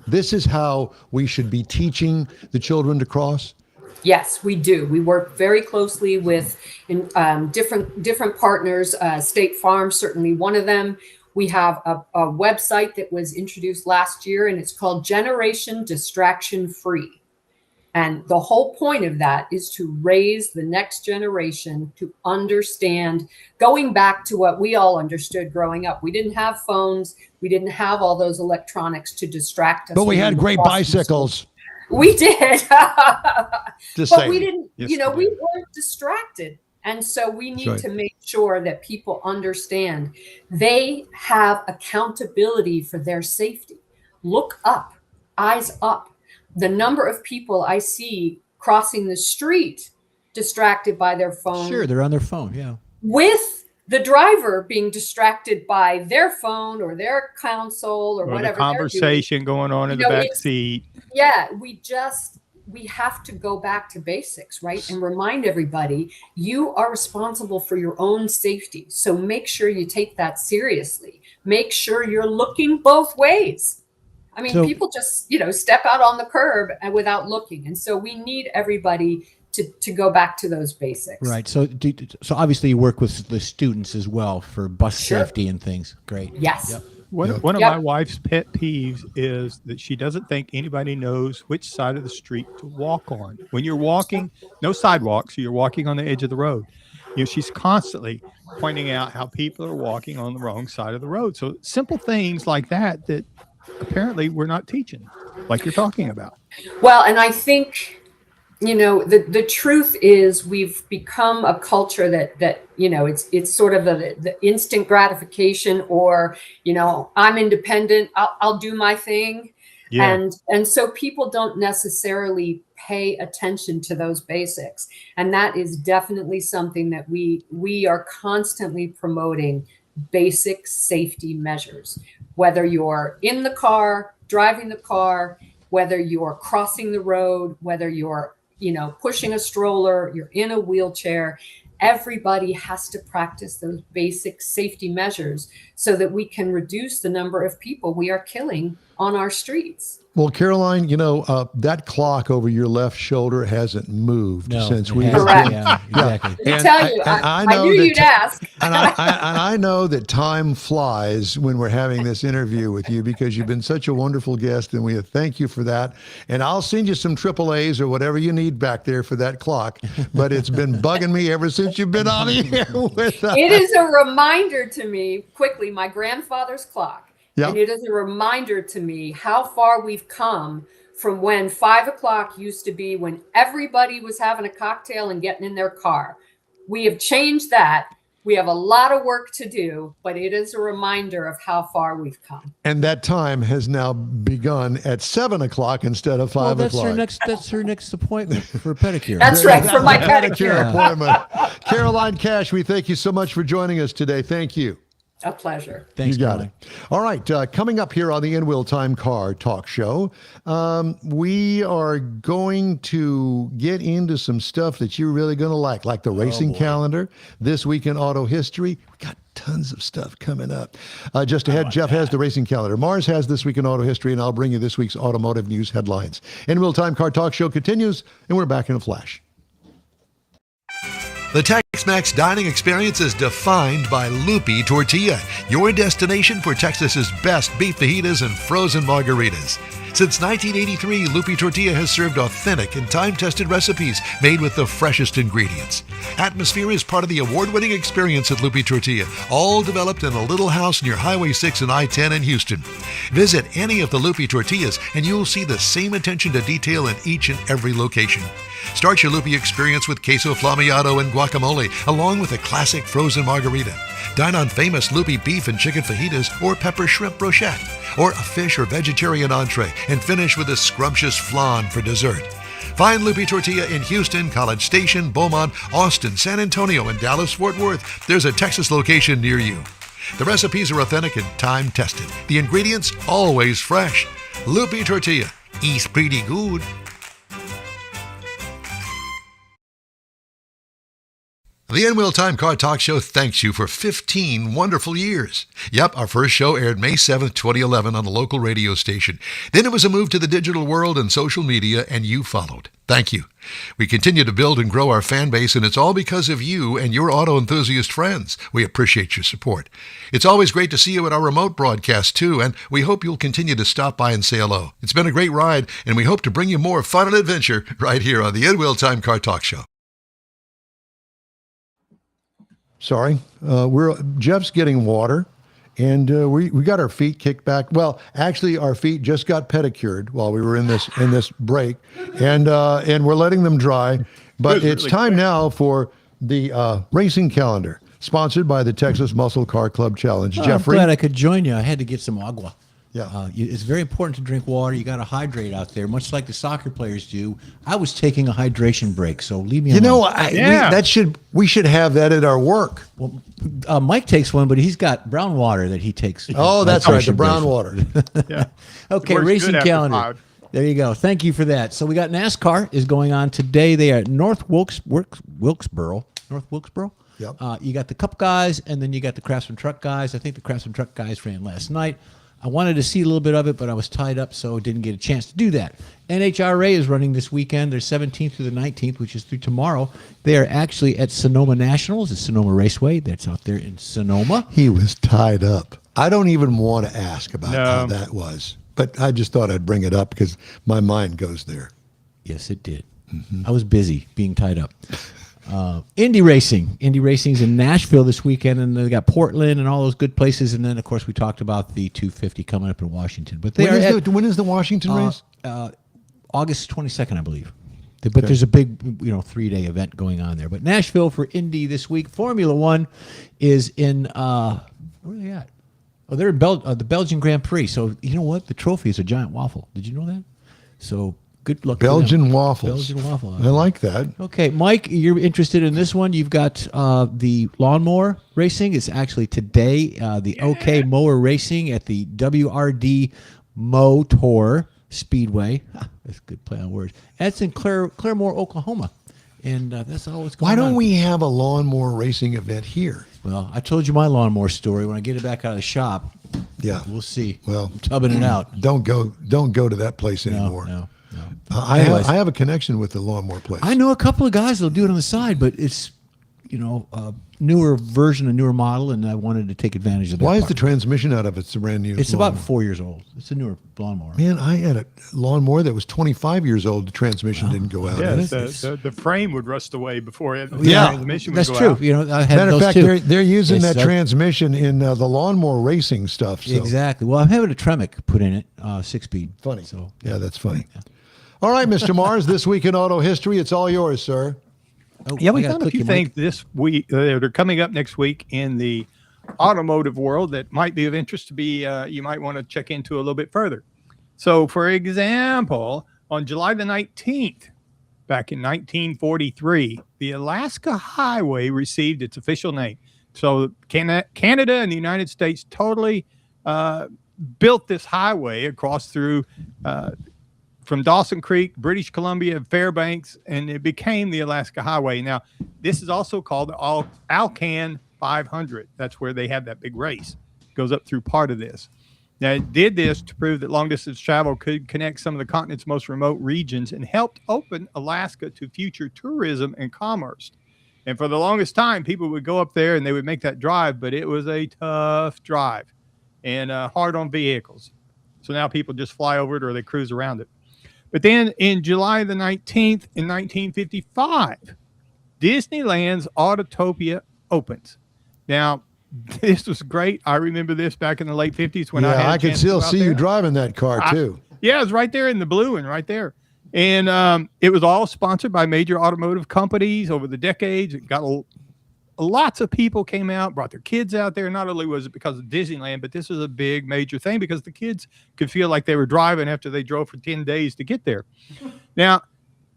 A: this is how we should be teaching the children to cross?
E: Yes, we do. We work very closely with different partners. State Farm, certainly one of them. We have a website that was introduced last year, and it's called Generation Distraction Free. And the whole point of that is to raise the next generation to understand, going back to what we all understood growing up. We didn't have phones. We didn't have all those electronics to distract us.
A: But we had great bicycles.
E: We did.
A: Just
E: but
A: saying.
E: we didn't,
D: Yes,
E: we
D: we did.
E: weren't distracted. And so we need
A: right.
E: to make sure that people understand they have accountability for their safety. Look up, eyes up. The number of people I see crossing the street distracted by their phone.
B: Sure, they're on their phone. Yeah.
E: With the driver being distracted by their phone or their console or
D: Or
E: whatever
D: the conversation going on in the back seat.
E: Yeah, we have to go back to basics, right? And remind everybody, you are responsible for your own safety. So make sure you take that seriously. Make sure you're looking both ways. I mean, people just, step out on the curb and without looking. And so we need everybody to go back to those basics.
B: Right. So obviously you work with the students as well for bus
E: Sure.
B: safety and things. Great.
E: Yes.
B: Yep.
D: One of my wife's pet peeves is that she doesn't think anybody knows which side of the street to walk on. When you're walking, no sidewalk, so you're walking on the edge of the road. She's constantly pointing out how people are walking on the wrong side of the road. So simple things like that apparently we're not teaching, like you're talking about.
E: Well, and I think, the truth is we've become a culture that it's sort of the instant gratification, or, I'm independent, I'll do my thing.
D: Yeah.
E: And so people don't necessarily pay attention to those basics. And that is definitely something that we are constantly promoting, basic safety measures, whether you're in the car, driving the car, whether you're crossing the road, whether you're pushing a stroller, you're in a wheelchair. Everybody has to practice those basic safety measures so that we can reduce the number of people we are killing on our streets.
A: Well, Caroline, that clock over your left shoulder hasn't moved since we
B: have.
E: Correct.
B: Yeah, exactly.
E: Let me tell you, I knew you'd ask.
A: And I know that time flies when we're having this interview with you, because you've been such a wonderful guest, and we thank you for that. And I'll send you some AAAs or whatever you need back there for that clock. But it's been bugging me ever since you've been on the air with us.
E: It is a reminder to me, quickly, my grandfather's clock.
A: Yep.
E: And it is a reminder to me how far we've come from when 5 o'clock used to be when everybody was having a cocktail and getting in their car. We have changed that. We have a lot of work to do, but it is a reminder of how far we've come.
A: And that time has now begun at 7 o'clock instead of 5
B: That's
A: o'clock.
B: That's her next appointment for pedicure.
E: That's right, for my pedicure.
A: Appointment. Caroline Cash, we thank you so much for joining us today. Thank you.
E: A pleasure.
B: Thanks,
A: You got
B: Caroline.
A: it. All right. Coming up here on the In Wheel Time Car Talk Show, we are going to get into some stuff that you're really going to like the racing calendar, This Week in Auto History. We got tons of stuff coming up. Just ahead, Jeff has the racing calendar. Mars has This Week in Auto History, and I'll bring you this week's automotive news headlines. In Wheel Time Car Talk Show continues, and we're back in a flash.
F: The Tex-Mex dining experience is defined by Loopy Tortilla, your destination for Texas's best beef fajitas and frozen margaritas. Since 1983, Lupi Tortilla has served authentic and time-tested recipes made with the freshest ingredients. Atmosphere is part of the award-winning experience at Lupi Tortilla, all developed in a little house near Highway 6 and I-10 in Houston. Visit any of the Lupi Tortillas and you'll see the same attention to detail in each and every location. Start your Lupi experience with queso flamiado and guacamole, along with a classic frozen margarita. Dine on famous Lupi beef and chicken fajitas or pepper shrimp brochette, or a fish or vegetarian entree, and finish with a scrumptious flan for dessert. Find Lupi Tortilla in Houston, College Station, Beaumont, Austin, San Antonio, and Dallas-Fort Worth. There's a Texas location near you. The recipes are authentic and time-tested. The ingredients always fresh. Lupi Tortilla. Eats pretty good. The In Wheel Time Car Talk Show thanks you for 15 wonderful years. Yep, our first show aired May 7th, 2011 on a local radio station. Then it was a move to the digital world and social media, and you followed. Thank you. We continue to build and grow our fan base, and it's all because of you and your auto enthusiast friends. We appreciate your support. It's always great to see you at our remote broadcast, too, and we hope you'll continue to stop by and say hello. It's been a great ride, and we hope to bring you more fun and adventure right here on the In Wheel Time Car Talk Show.
A: Sorry, Jeff's getting water, and we got our feet kicked back. Well, actually, our feet just got pedicured while we were in this break, and we're letting them dry. But it's really time now for the racing calendar, sponsored by the Texas Muscle Car Club Challenge. Jeffrey,
B: I'm glad I could join you. I had to get some agua.
A: Yeah,
B: it's very important to drink water. You got to hydrate out there, much like the soccer players do. I was taking a hydration break, so leave me alone.
A: We should have that at our work.
B: Well, Mike takes one, but he's got brown water that he takes.
A: Oh, that's right, the brown water.
D: Yeah.
B: Okay, racing calendar. There you go. Thank you for that. So we got NASCAR is going on today. They are at North Wilkesboro.
A: Yep.
B: You got the Cup guys, and then you got the Craftsman Truck guys. I think the Craftsman Truck guys ran last night. I wanted to see a little bit of it, but I was tied up, so didn't get a chance to do that. NHRA is running this weekend. They're 17th through the 19th, which is through tomorrow. They are actually at Sonoma Nationals, at Sonoma Raceway. That's out there in Sonoma.
A: He was tied up. I don't even want to ask about how that was, but I just thought I'd bring it up because my mind goes there.
B: Yes, it did. I was busy being tied up. Indy Racing is in Nashville this weekend, and they got Portland and all those good places. And then, of course, we talked about the 250 coming up in Washington. But
A: when is the Washington race?
B: August 22nd, I believe. But there's a big, 3-day event going on there. But Nashville for Indy this week. Formula One is in where are they at? Oh, they're in the Belgian Grand Prix. So you know what? The trophy is a giant waffle. Did you know that? So. Good luck.
A: Belgian waffles.
B: Belgian waffle.
A: I like that.
B: Okay, Mike, you're interested in this one. You've got the lawnmower racing. It's actually today. The OK Mower Racing at the WRD Motor Speedway. That's a good play on words. That's in Claremore, Oklahoma. And that's all it's going on.
A: Why don't we have a lawnmower racing event here?
B: Well, I told you my lawnmower story. When I get it back out of the shop, we'll see.
A: Well,
B: I'm tubbing it out.
A: Don't go to that place anymore.
B: No.
A: I have a connection with the lawnmower place.
B: I know a couple of guys that'll do it on the side, but it's a newer version, a newer model, and I wanted to take advantage of that.
A: Why is the transmission out of it? It's a brand new.
B: It's about 4 years old. It's a newer lawnmower.
A: Man, I had a lawnmower that was 25 years old. The transmission didn't go out.
D: Yeah, the frame would rust away before it.
B: Yeah,
D: transmission would
B: that's
D: go
B: true.
D: out.
B: I had
A: Matter of
B: those
A: fact,
B: too.
A: they're using that transmission in the lawnmower racing stuff. So.
B: Exactly. Well, I'm having a Tremec put in it, 6-speed.
A: Funny.
B: So
A: yeah, that's funny. Yeah. All right, Mr. Mars, this week in auto history, it's all yours, sir.
D: Oh, we found a few things this week that are coming up next week in the automotive world that might be of interest to be you might want to check into a little bit further. So, for example, on July the 19th, back in 1943, the Alaska Highway received its official name. So, Canada and the United States totally built this highway across through from Dawson Creek, British Columbia, Fairbanks, and it became the Alaska Highway. Now, this is also called the Alcan 500. That's where they have that big race. It goes up through part of this. Now, it did this to prove that long-distance travel could connect some of the continent's most remote regions and helped open Alaska to future tourism and commerce. And for the longest time, people would go up there and they would make that drive, but it was a tough drive and hard on vehicles. So now people just fly over it or they cruise around it. But then in July the 19th in 1955, Disneyland's Autotopia opens. Now, this was great. I remember this back in the late 50s when I
A: could still see you driving that car too.
D: Yeah, it's right there in the blue and right there. And it was all sponsored by major automotive companies over the decades. It got lots of people came out, brought their kids out there. Not only was it because of Disneyland, but this was a big major thing because the kids could feel like they were driving after they drove for 10 days to get there. Now,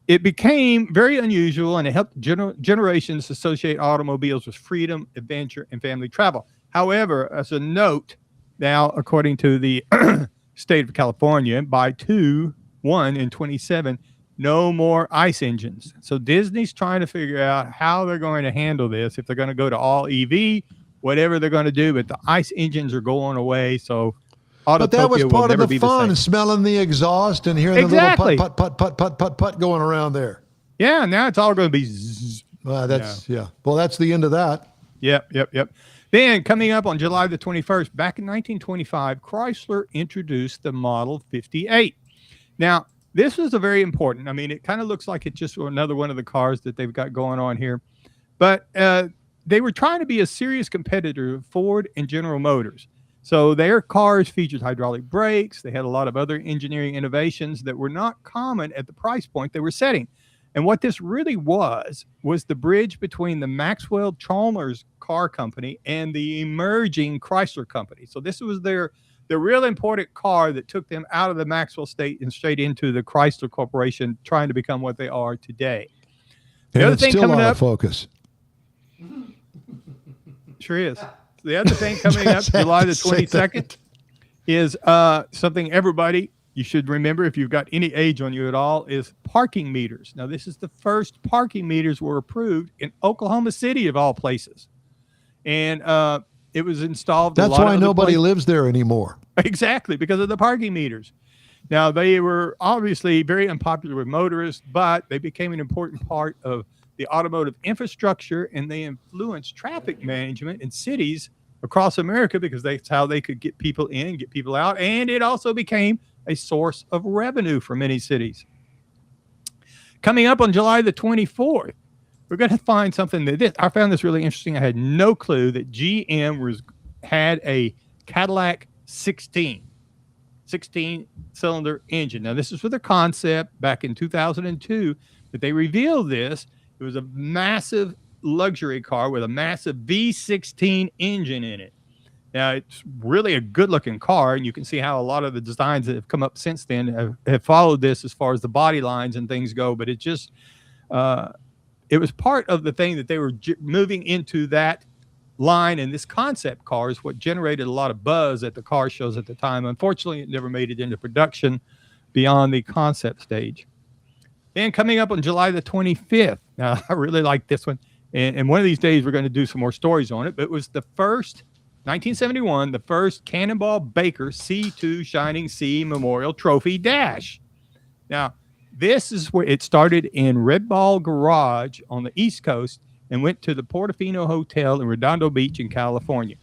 D: it became very unusual, and it helped generations associate automobiles with freedom, adventure, and family travel. However, as a note, now, according to the state of California, by 1/27, no more ICE engines. So Disney's trying to figure out how they're going to handle this, if they're going to go to all EV, whatever they're going to do, but the ICE engines are going away. So
A: but that was part of the fun, smelling the exhaust and hearing the little putt going around there.
D: Yeah, now it's all going to be zzz.
A: Well, that's the end of that.
D: Yep. Then coming up on July the 21st, back in 1925, Chrysler introduced the Model 58. Now, this was a very important. I mean, it kind of looks like it's just another one of the cars that they've got going on here. But they were trying to be a serious competitor of Ford and General Motors. So their cars featured hydraulic brakes. They had a lot of other engineering innovations that were not common at the price point they were setting. And what this really was the bridge between the Maxwell Chalmers car company and the emerging Chrysler company. So this was the real important car that took them out of the Maxwell state and straight into the Chrysler Corporation, trying to become what they are today. The other thing coming up,
A: focus.
D: Sure is. The other thing coming up, July the 22nd, is something everybody, you should remember if you've got any age on you at all, is parking meters. Now, this is the first parking meters were approved in Oklahoma City, of all places. And it was installed.
A: That's why nobody lives there anymore.
D: Exactly, because of the parking meters. Now, they were obviously very unpopular with motorists, but they became an important part of the automotive infrastructure, and they influenced traffic management in cities across America because that's how they could get people in, get people out, and it also became a source of revenue for many cities. Coming up on July the 24th, we're going to find something that I found this really interesting. I had no clue that GM had a Cadillac 16-cylinder engine. Now, this is for the concept back in 2002, but they revealed this. It was a massive luxury car with a massive V16 engine in it. Now, it's really a good-looking car, and you can see how a lot of the designs that have come up since then have followed this as far as the body lines and things go, but it just it was part of the thing that they were moving into that line, and this concept car is what generated a lot of buzz at the car shows at the time. Unfortunately, it never made it into production beyond the concept stage. Then coming up on July the 25th, now I really like this one, and one of these days we're going to do some more stories on it, but it was the first, 1971, the first Cannonball Baker C2 Shining Sea Memorial Trophy Dash. Now, this is where it started in Red Ball Garage on the East Coast and went to the Portofino Hotel in Redondo Beach in California.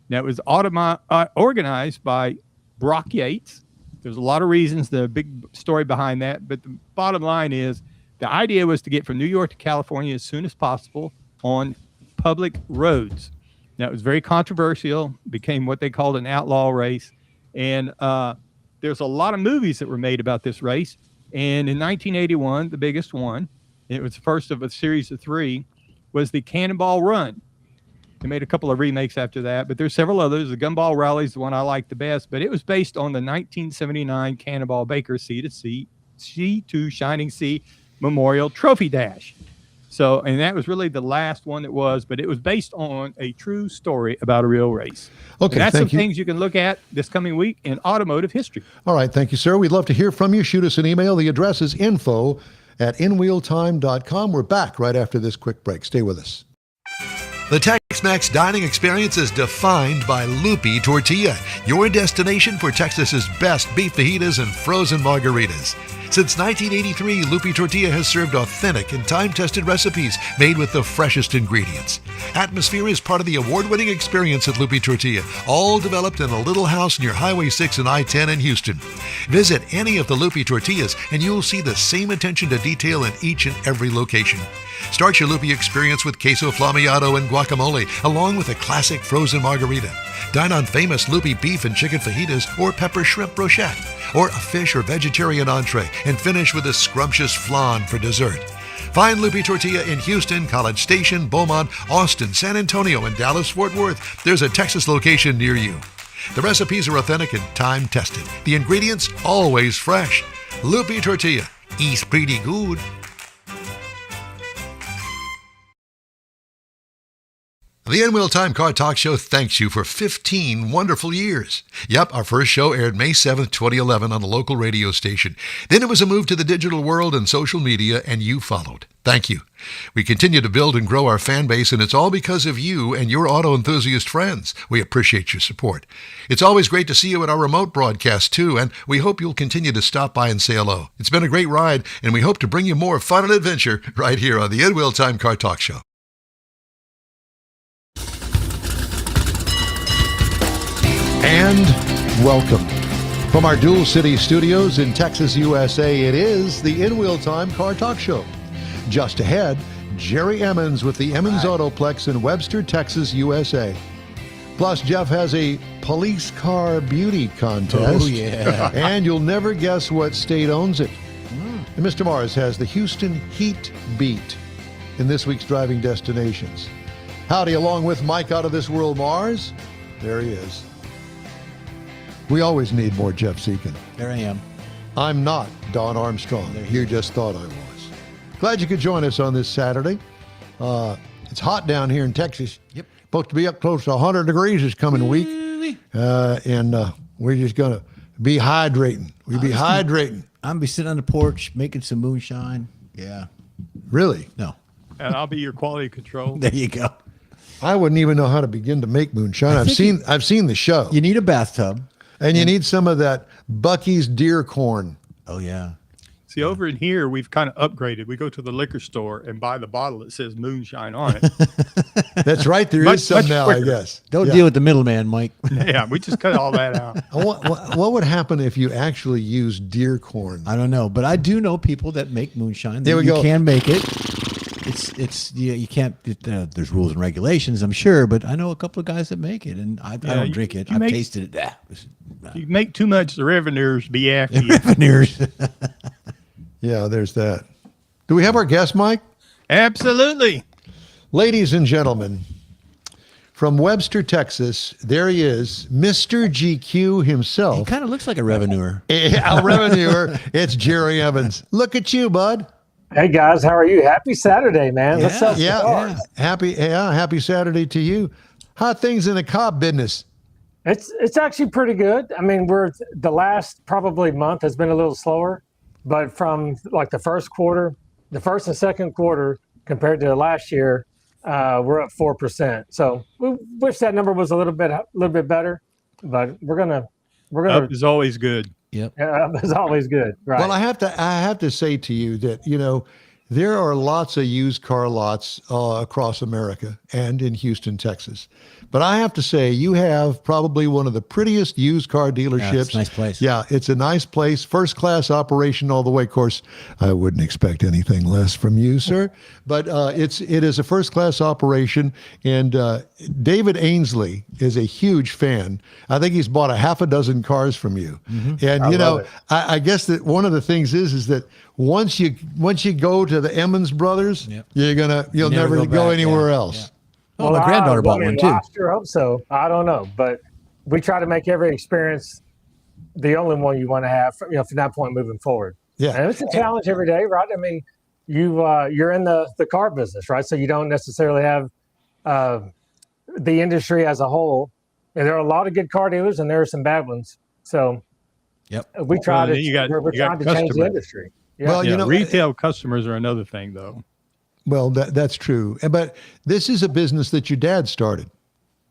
D: Now, it was organized by Brock Yates. There's a lot of reasons, the big story behind that, but the bottom line is the idea was to get from New York to California as soon as possible on public roads. Now, it was very controversial, became what they called an outlaw race, and there's a lot of movies that were made about this race. And in 1981, the biggest one, it was the first of a series of 3, was the Cannonball Run. They made a couple of remakes after that, but there's several others. The Gumball Rally is the one I like the best, but it was based on the 1979 Cannonball Baker C2 Shining Sea Memorial Trophy Dash. So, and that was really the last one that was, but it was based on a true story about a real race.
A: Okay,
D: and that's some things you can look at this coming week in automotive history.
A: All right, thank you, sir. We'd love to hear from you. Shoot us an email. The address is info@inwheeltime.com. We're back right after this quick break. Stay with us.
F: The Tex-Mex dining experience is defined by Lupi Tortilla, your destination for Texas's best beef fajitas and frozen margaritas. Since 1983, Lupi Tortilla has served authentic and time-tested recipes made with the freshest ingredients. Atmosphere is part of the award-winning experience at Lupi Tortilla, all developed in a little house near Highway 6 and I-10 in Houston. Visit any of the Lupi Tortillas and you'll see the same attention to detail in each and every location. Start your Lupi experience with queso flammeado and guacamole, along with a classic frozen margarita. Dine on famous Lupi beef and chicken fajitas or pepper shrimp brochette, or a fish or vegetarian entree, and finish with a scrumptious flan for dessert. Find Lupi Tortilla in Houston, College Station, Beaumont, Austin, San Antonio, and Dallas-Fort Worth. There's a Texas location near you. The recipes are authentic and time-tested. The ingredients always fresh. Lupi Tortilla. Eats pretty good. The In-Wheel Time Car Talk Show thanks you for 15 wonderful years. Yep, our first show aired May 7th, 2011 on a local radio station. Then it was a move to the digital world and social media, and you followed. Thank you. We continue to build and grow our fan base, and it's all because of you and your auto enthusiast friends. We appreciate your support. It's always great to see you at our remote broadcast, too, and we hope you'll continue to stop by and say hello. It's been a great ride, and we hope to bring you more fun and adventure right here on the In-Wheel Time Car Talk Show.
A: And welcome. From our Dual City studios in Texas, USA, it is the In-Wheel Time Car Talk Show. Just ahead, Jerry Emmons with the Emmons Autoplex in Webster, Texas, USA. Plus, Jeff has a police car beauty contest.
B: Oh, yeah.
A: And you'll never guess what state owns it. And Mr. Mars has the Houston Heat Beat in this week's Driving Destinations. Howdy, along with Mike out of this world, Mars. There he is. We always need more Jeff Dziekan.
B: There I am.
A: I'm not Don Armstrong. You just thought I was. Glad you could join us on this Saturday. It's hot down here in Texas.
B: Yep.
A: Supposed to be up close to 100 degrees this coming week. And we're just going to be hydrating. We'll be hydrating.
B: I'm going to be sitting on the porch making some moonshine. Yeah.
A: Really?
B: No.
D: And I'll be your quality control.
B: There you go.
A: I wouldn't even know how to begin to make moonshine. I've seen the show.
B: You need a bathtub.
A: And you need some of that Bucky's deer corn.
B: Oh, yeah.
D: See, over in here, we've kind of upgraded. We go to the liquor store and buy the bottle that says moonshine on it.
A: That's right. There is some now, I guess.
B: Don't deal with the middleman, Mike.
D: Yeah, we just cut all that out.
A: What would happen if you actually used deer corn?
B: I don't know, but I do know people that make moonshine.
A: There we
B: you
A: go.
B: Can make it. You can't. There's rules and regulations, I'm sure, but I know a couple of guys that make it, and I don't drink it. I've tasted it.
D: You make too much, the revenuers be after you.
B: Revenuers.
A: Yeah, there's that. Do we have our guest, Mike?
D: Absolutely.
A: Ladies and gentlemen, from Webster, Texas, there he is, Mr. GQ himself.
B: He kind of looks like a revenuer.
A: A revenuer. It's Jerry Evans. Look at you, bud.
G: Hey guys, how are you? Happy Saturday, man. Let's sell some cars.
A: Happy Saturday to you. How are things in the car business?
G: It's actually pretty good. I mean, the last probably month has been a little slower, but from like the first and second quarter compared to last year, we're up 4%. So we wish that number was a little bit better, but we're gonna.
D: Up is always good.
B: Yep.
G: It's always good. Right.
A: Well, I have to say to you that, there are lots of used car lots across America and in Houston, Texas. But I have to say, you have probably one of the prettiest used car dealerships.
B: Yeah, it's a nice place.
A: Yeah, it's a nice place. First class operation all the way. Of course, I wouldn't expect anything less from you, sir. But it is a first class operation. And David Ainsley is a huge fan. I think he's bought a half a dozen cars from you. Mm-hmm. And I guess that one of the things is that once you go to the Emmons brothers,
B: Yep.
A: you'll never go anywhere else.
B: Yeah. Oh, my granddaughter bought one too.
G: I sure hope so. I don't know, but we try to make every experience the only one you want to have, from that point moving forward.
A: Yeah,
G: and it's a challenge every day, right? I mean, you're in the car business, right? So you don't necessarily have the industry as a whole. And there are a lot of good car dealers, and there are some bad ones. So,
B: yep,
G: we try to.
D: We're
G: trying to change the industry. Yeah.
A: Well,
D: retail customers are another thing, though.
A: Well, that's true. But this is a business that your dad started.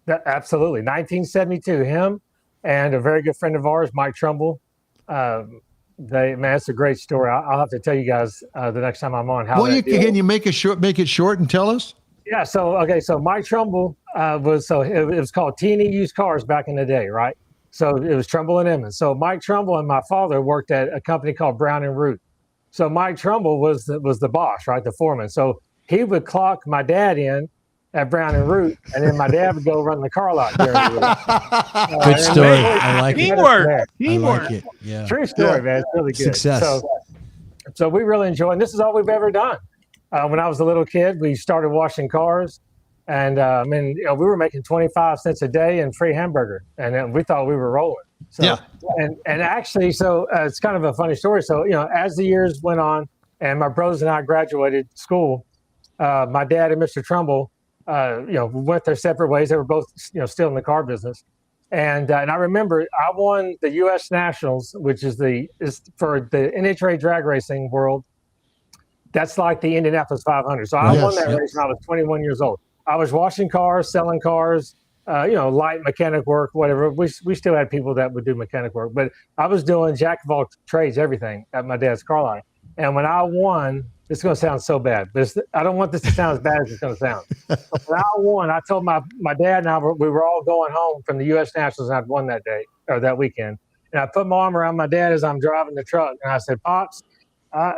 G: Absolutely. 1972, him and a very good friend of ours, Mike Trumbull. It's a great story. I'll have to tell you guys the next time I'm on how.
A: Well, can you make it short and tell us?
G: Yeah. So okay. So Mike Trumbull it was called T&E Used Cars back in the day, right? So it was Trumbull and Emmons. So Mike Trumbull and my father worked at a company called Brown and Root. So Mike Trumbull was the boss, right? The foreman. So he would clock my dad in at Brown and Root, and then my dad would go run the car lot during the week.
B: Good story. I like it.
D: Teamwork.
B: I
D: Teamwork.
B: like it. Yeah.
G: True story, man. It's really good.
B: Success.
G: So we really enjoy, and this is all we've ever done. When I was a little kid, we started washing cars, and we were making 25 cents a day and free hamburger, and then we thought we were rolling. So,
A: Yeah.
G: And actually, it's kind of a funny story. So, as the years went on, and my brothers and I graduated school, my dad and Mr. Trumbull, went their separate ways. They were both, still in the car business. And I remember I won the U.S. Nationals, which is for the NHRA drag racing world. That's like the Indianapolis 500. So I won that race when I was 21 years old. I was washing cars, selling cars, light mechanic work, whatever. We still had people that would do mechanic work, but I was doing jack of all trades, everything at my dad's car line. And when I won, it's going to sound so bad, but I don't want this to sound as bad as it's going to sound. But when I won, I told my dad and I, we were all going home from the U.S. Nationals, and I'd won that day or that weekend. And I put my arm around my dad as I'm driving the truck, and I said, "Pops,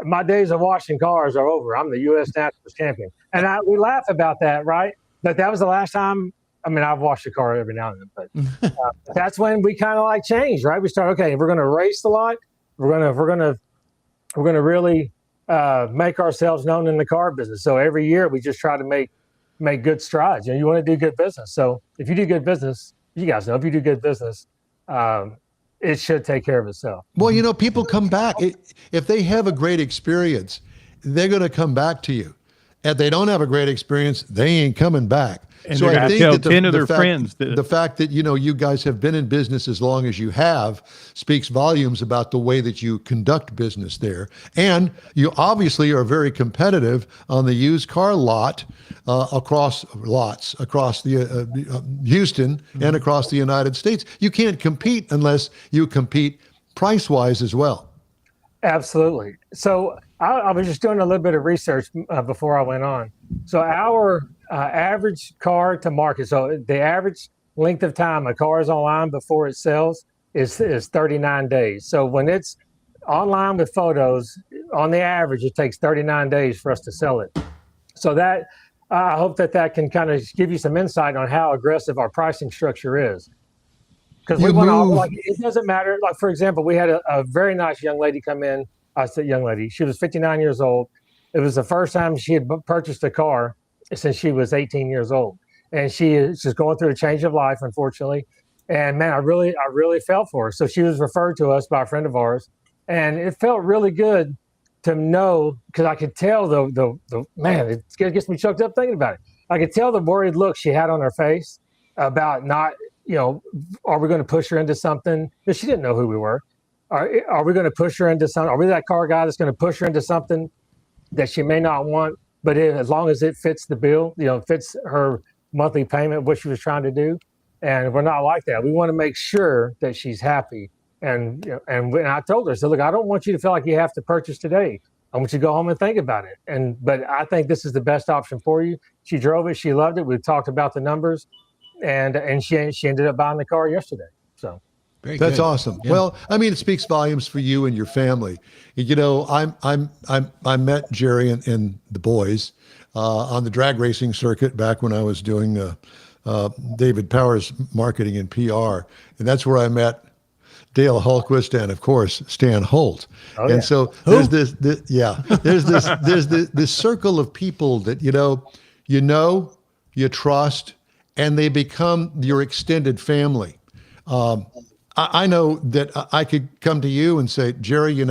G: my days of washing cars are over. I'm the U.S. Nationals champion." And we laugh about that, right? But that was the last time. I mean, I've washed a car every now and then, but that's when we kind of like changed, right? We started, okay, we're going to race a lot. We're going to really make ourselves known in the car business. So every year we just try to make good strides. You want to do good business. So if you do good business, you guys know, if you do good business, it should take care of itself.
A: Well, people come back. If they have a great experience, they're going to come back to you. If they don't have a great experience, they ain't coming back.
D: And so I think tell 10 of their friends.
A: The fact that, you guys have been in business as long as you have speaks volumes about the way that you conduct business there. And you obviously are very competitive on the used car lot across the Houston and across the United States. You can't compete unless you compete price-wise as well.
G: Absolutely. So I was just doing a little bit of research before I went on. So our average car to market, so the average length of time a car is online before it sells is 39 days. So when it's online with photos, on the average, it takes 39 days for us to sell it. So that I hope that can kind of give you some insight on how aggressive our pricing structure is. Because it doesn't matter. Like, for example, we had a very nice young lady come in. I said young lady. She was 59 years old. It was the first time she had purchased a car since she was 18 years old. And she's going through a change of life, unfortunately. And man, I really felt for her. So she was referred to us by a friend of ours. And it felt really good to know, because I could tell the man, it gets me choked up thinking about it. I could tell the worried look she had on her face about not, are we going to push her into something? Because she didn't know who we were. Are we going to push her into something? Are we that car guy that's going to push her into something that she may not want, but as long as it fits the bill, fits her monthly payment, what she was trying to do? And we're not like that. We want to make sure that she's happy. And I told her, I said, look, I don't want you to feel like you have to purchase today. I want you to go home and think about it. But I think this is the best option for you. She drove it. She loved it. We talked about the numbers, and she ended up buying the car yesterday. So.
A: That's awesome. Yeah. Well, I mean, it speaks volumes for you and your family. I met Jerry and the boys on the drag racing circuit back when I was doing David Powers marketing and PR, and that's where I met Dale Hultquist and, of course, Stan Holt. Oh, and so there's this circle of people that you trust, and they become your extended family. I know that I could come to you and say, Jerry,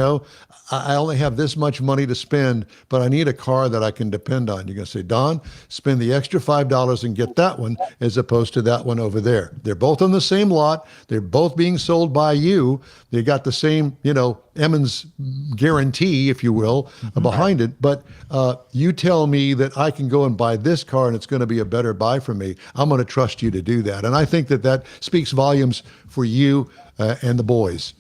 A: I only have this much money to spend, but I need a car that I can depend on. You're going to say, Don, spend the extra $5 and get that one as opposed to that one over there. They're both on the same lot. They're both being sold by you. They got the same, Emmons guarantee, if you will, behind it. But you tell me that I can go and buy this car and it's going to be a better buy for me. I'm going to trust you to do that. And I think that speaks volumes for you and the boys.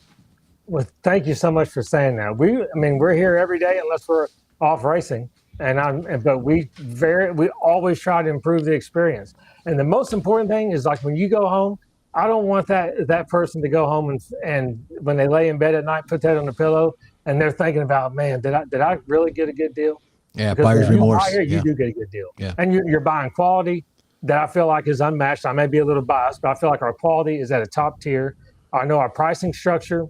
G: Well, thank you so much for saying that. We're here every day unless we're off racing. but we always try to improve the experience. And the most important thing is, like, when you go home, I don't want that person to go home and when they lay in bed at night, put that on the pillow and they're thinking about, man, did I really get a good deal?
B: Yeah,
G: Because
B: buyer's
G: when you
B: remorse.
G: buy here, you
B: Yeah.
G: do get a good deal.
B: Yeah.
G: And you're buying quality that I feel like is unmatched. I may be a little biased, but I feel like our quality is at a top tier. I know our pricing structure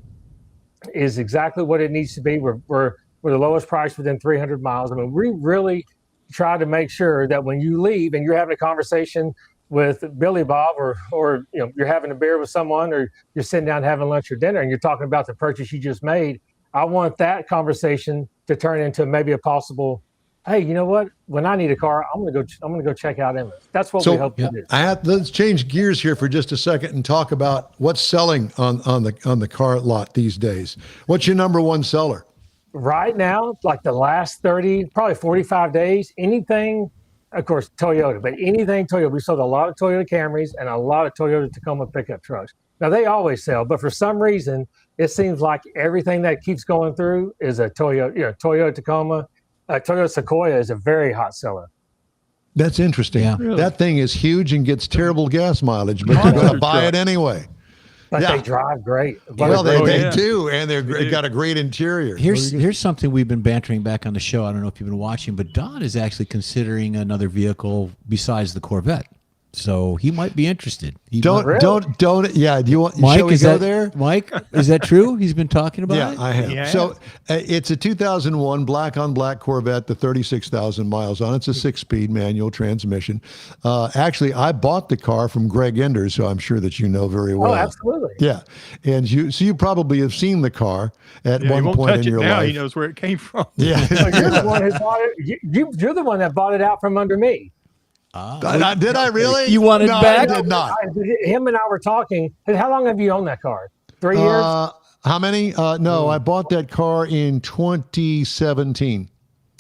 G: is exactly what it needs to be. We're the lowest price within 300 miles. I mean, we really try to make sure that when you leave and you're having a conversation with Billy Bob or you're having a beer with someone or you're sitting down having lunch or dinner and you're talking about the purchase you just made, I want that conversation to turn into maybe a possible, hey, you know what? When I need a car, I'm gonna go check out Emma's. That's what we hope to do.
A: Let's change gears here for just a second and talk about what's selling on the car lot these days. What's your number one seller?
G: Right now, like the last 30, probably 45 days, anything, of course, Toyota, but anything Toyota. We sold a lot of Toyota Camrys and a lot of Toyota Tacoma pickup trucks. Now, they always sell, but for some reason, it seems like everything that keeps going through is a Toyota Tacoma. Toyota Sequoia is a very hot seller.
A: That's interesting.
B: Yeah.
D: Really?
A: That thing is huge and gets terrible gas mileage, but you're going to buy it anyway.
G: But
A: Yeah.
G: they drive great.
A: Well, they
D: yeah.
A: do, and they've got a great interior.
B: Here's something we've been bantering back on the show. I don't know if you've been watching, but Don is actually considering another vehicle besides the Corvette. So he might be interested.
A: Don't. Yeah. Do you want?
B: Mike,
A: shall we
B: is
A: go
B: that
A: there?
B: Mike, is that true? He's been talking about
A: Yeah,
B: it?
A: I have.
D: Yeah.
A: So it's a 2001 black on black Corvette, the 36,000 miles on. It's a 6-speed manual transmission. Actually, I bought the car from Greg Enders, who I'm sure that you know very well.
G: Oh, absolutely.
A: Yeah, and you probably have seen the car at
D: Yeah, he
A: one
D: won't
A: point
D: touch
A: in
D: it
A: your
D: now.
A: life.
D: He knows where it came from.
A: Yeah,
G: So you're the one who bought it. You're the one that bought it out from under me.
A: Did I really?
B: You want it
A: no,
B: back?
A: I did not.
G: Him and I were talking. How long have you owned that car? 3 years?
A: How many? No, I bought that car in 2017.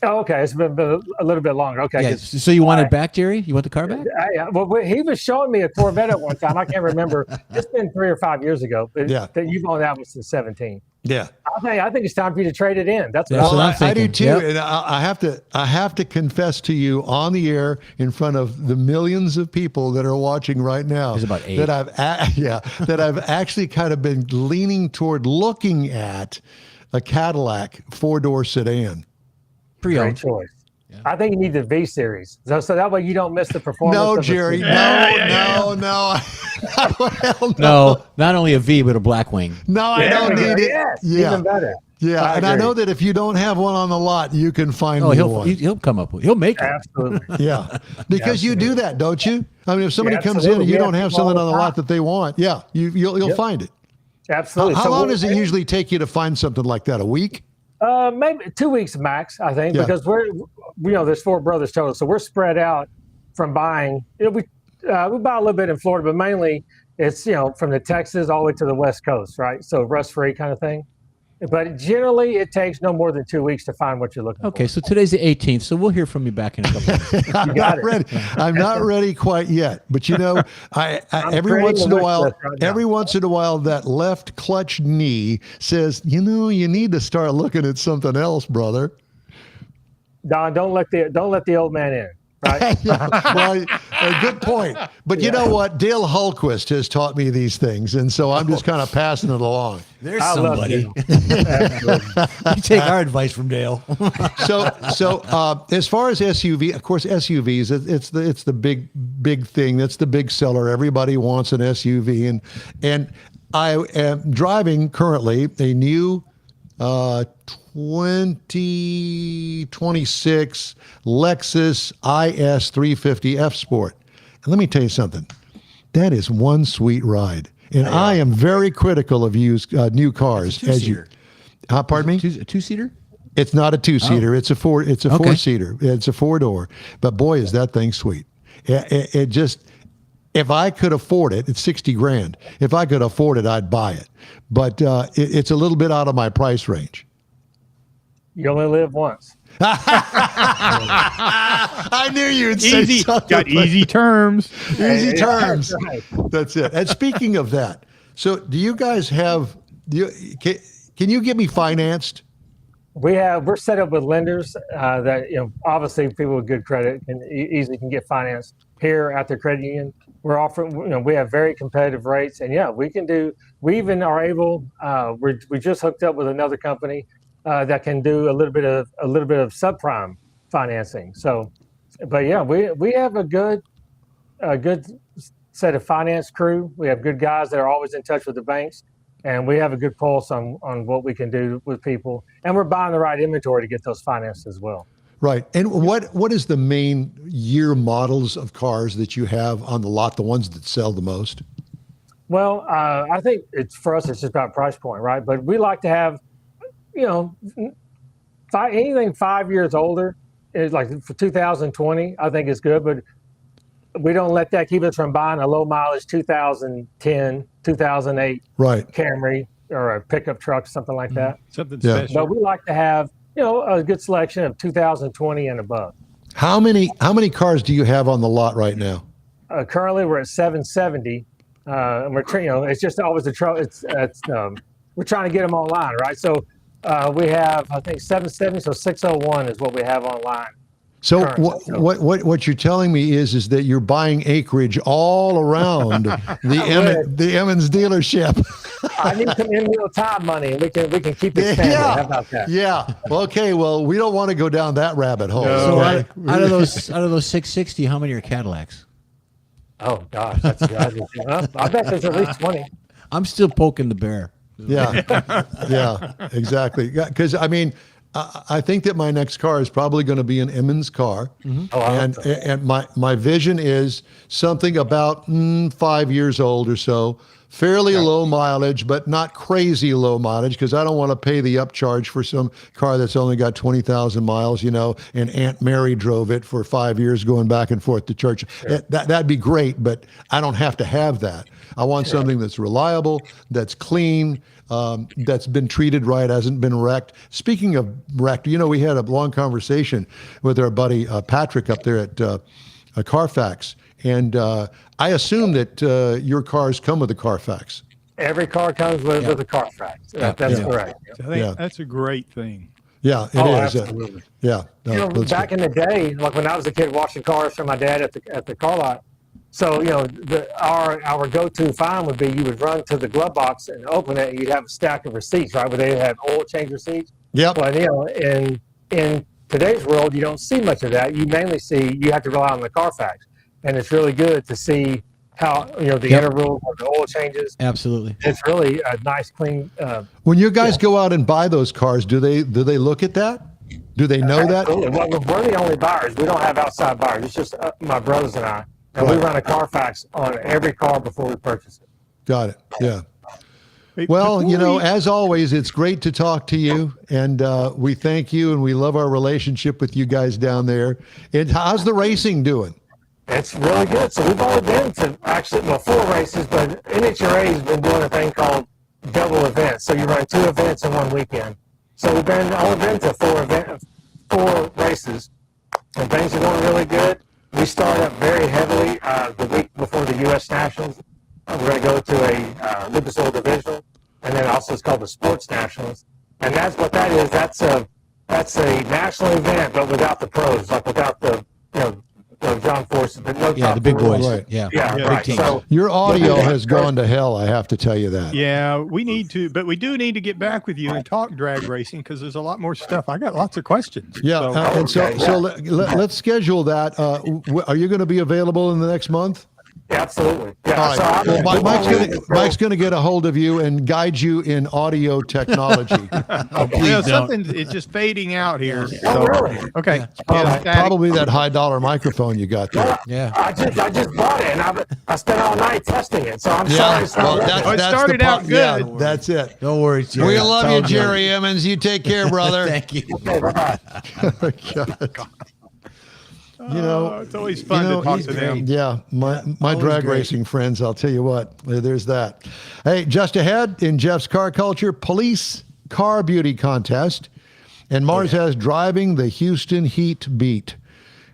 G: Oh, okay. It's been a little bit longer. Okay.
B: Yeah.
G: 'cause
B: So you want it back, Jerry? You want the car back?
G: well, he was showing me a Corvette at one time. I can't remember. It's been 3 or 5 years ago. But
A: Yeah.
G: that you've owned that was since 17.
A: Yeah.
G: I think it's time for you to trade it in. That's
B: That's
G: what
B: what I'm
A: I do
B: thinking.
A: too,
B: Yep.
A: and I have to confess to you on the air in front of the millions of people that are watching right now.
B: There's about 8.
A: that I've actually kind of been leaning toward looking at a Cadillac 4-door sedan.
G: great
B: Pre-owned.
G: choice. I think you need the V series, so that way you don't miss the performance.
A: No,
G: of the
A: Jerry,
G: two.
A: no. Hell no.
B: No, not only a V, but a black wing.
A: No, I don't need it.
G: Yes,
A: Yeah.
G: even better.
A: Yeah, and I
G: agree.
A: know that if you don't have one on the lot, you can find
B: Oh,
A: me
B: he'll
A: one.
B: he'll come up with. He'll make it.
G: Absolutely.
A: Yeah, because you do that, don't you? I mean, if somebody
G: Yeah,
A: comes in and
G: absolutely.
A: you
G: Yeah,
A: don't have
G: people all
A: something on
G: the
A: the lot
G: time.
A: that they want, yeah, you'll find it.
G: Absolutely.
A: How
G: So
A: long
G: we'll-
A: does it usually take you to find something like that? A week?
G: Maybe 2 weeks max, I think,
A: Yeah.
G: because there's 4 brothers total, so we're spread out from buying. We buy a little bit in Florida, but mainly it's from the Texas all the way to the West Coast, right? So rust free kind of thing. But generally, it takes no more than 2 weeks to find what you're looking
B: Okay,
G: for.
B: so today's the 18th, so we'll hear from you back in a couple of months.
A: I'm
G: got
A: not
G: it.
A: ready. I'm not ready quite yet. But I every
G: creating
A: once
G: a
A: in a
G: wish
A: while,
G: list right now.
A: that left clutch knee says, you need to start looking at something else, brother.
G: Don, don't let the old man in, right?
A: Well, good point. But you know what? Dale Hultquist has taught me these things, and so I'm just kind of passing it along.
B: There's
G: I love
B: somebody.
G: Absolutely.
B: You take our advice from Dale.
A: So as far as SUV, of course, SUVs, it's the big thing. That's the big seller. Everybody wants an SUV, and I am driving currently a new 2026 Lexus IS 350 F Sport. And let me tell you something. That is one sweet ride. And I am very critical of used new cars.
B: two-seater.
A: Pardon me?
B: Two-seater?
A: It's not a 2-seater. It's a
B: Okay.
A: 4-seater. It's a 4-door. But boy, is that thing sweet. It just, if I could afford it, it's $60,000. If I could afford it, I'd buy it. But it's a little bit out of my price range.
G: You only live once.
A: I knew you'd say
D: Easy.
A: something.
D: Got easy terms.
A: Easy terms.
G: That's right.
A: That's it. And speaking of that, so do you guys have? Can you get me financed?
G: we're set up with lenders that obviously people with good credit can easily can get financed here at the credit union. We're offering, we have very competitive rates, and we can do. We even are able. We just hooked up with another company that can do a little bit of subprime financing. So, but we have a good set of finance crew. We have good guys that are always in touch with the banks, and we have a good pulse on what we can do with people. And we're buying the right inventory to get those financed as well.
A: Right. And what is the main year models of cars that you have on the lot, the ones that sell the most?
G: Well, I think for us, it's just about price point, right? But we like to have, anything 5 years older is like for 2020, I think is good, but we don't let that keep us from buying a low mileage 2010, 2008 Camry or a pickup truck, something like that.
D: Something special.
G: But we like to have, a good selection of 2020 and above.
A: How many cars do you have on the lot right now?
G: Currently, we're at 770. And we're it's just always the trouble. We're trying to get them online, right? So we have, I think, 770. So 601 is what we have online.
A: So what you're telling me is that you're buying acreage all around the Emmons dealership.
G: I need some in real time money, and we can keep expanding. How about that?
A: Yeah. Okay. Well, we don't want to go down that rabbit hole.
B: No. So out of those 660, how many are Cadillacs?
G: Oh gosh, that's good. I bet there's at least 20.
B: I'm still poking the bear.
A: Yeah. Yeah. Exactly. Because I think that my next car is probably going to be an Emmons car, and my vision is something about 5 years old or so, fairly low mileage, but not crazy low mileage, because I don't want to pay the upcharge for some car that's only got 20,000 miles, and Aunt Mary drove it for 5 years going back and forth to church. Sure. That'd be great, but I don't have to have that. I want something that's reliable, that's clean, that's been treated right, hasn't been wrecked. Speaking of wrecked, we had a long conversation with our buddy Patrick up there at Carfax, and I assume that your cars come with a Carfax.
G: Every car comes with a Carfax. That's correct.
D: I think that's a great thing.
A: Yeah, it is.
G: Absolutely.
A: Back
G: in the day, like when I was a kid washing cars for my dad at the car lot. So, our go-to find would be you would run to the glove box and open it, and you'd have a stack of receipts, right, where they have oil change receipts.
A: Yep.
G: But, in today's world, you don't see much of that. You mainly see, you have to rely on the Carfax. And it's really good to see how, the interval of the oil changes.
B: Absolutely.
G: It's really a nice, clean.
A: When you guys go out and buy those cars, do they look at that? Do they know
G: absolutely.
A: that?
G: Well, we're the only buyers. We don't have outside buyers. It's just my brothers and I. And we run a Carfax on every car before we purchase it.
A: Got it. Yeah. Well, as always, it's great to talk to you, and we thank you, and we love our relationship with you guys down there. And how's the racing doing?
G: It's really good. So we've only been to 4 races, but NHRA has been doing a thing called double events. So you run 2 events in one weekend. So we've only been to 4 races, and things are going really good. We start up very heavily the week before the U.S. Nationals. We're going to go to a Lucas Oil Divisional, and then also it's called the Sports Nationals. And that's what that is. That's a national event, but without the pros, like without the John Force,
B: the big boys.
A: Right.
B: Yeah,
G: right. So
A: your audio has gone to hell, I have to tell you that.
D: Yeah, we need to, but we do need to get back with you and talk drag racing, because there's a lot more stuff. I got lots of questions.
A: Yeah, so let's schedule that. Are you going to be available in the next month?
G: Yeah, absolutely. Yeah.
A: All right. Well, Mike's going to get a hold of you and guide you in audio technology.
D: It's just fading out here.
G: Really?
D: Okay.
A: Probably that $high microphone you got there.
B: Yeah.
G: I just bought it, and I spent all night testing it. So I'm sorry.
D: It started out good.
A: Yeah, that's it.
B: Don't worry, Jerry.
A: We love you, Jerry Emmons. You take care, brother.
B: Thank you.
G: Okay, bye-bye.
A: God.
D: It's always fun to talk to them.
A: Yeah, my drag racing friends, I'll tell you what, there's that. Hey, just ahead in Jeff's Car Culture, Police Car Beauty Contest, and Mars has Driving the Houston Heat Beat.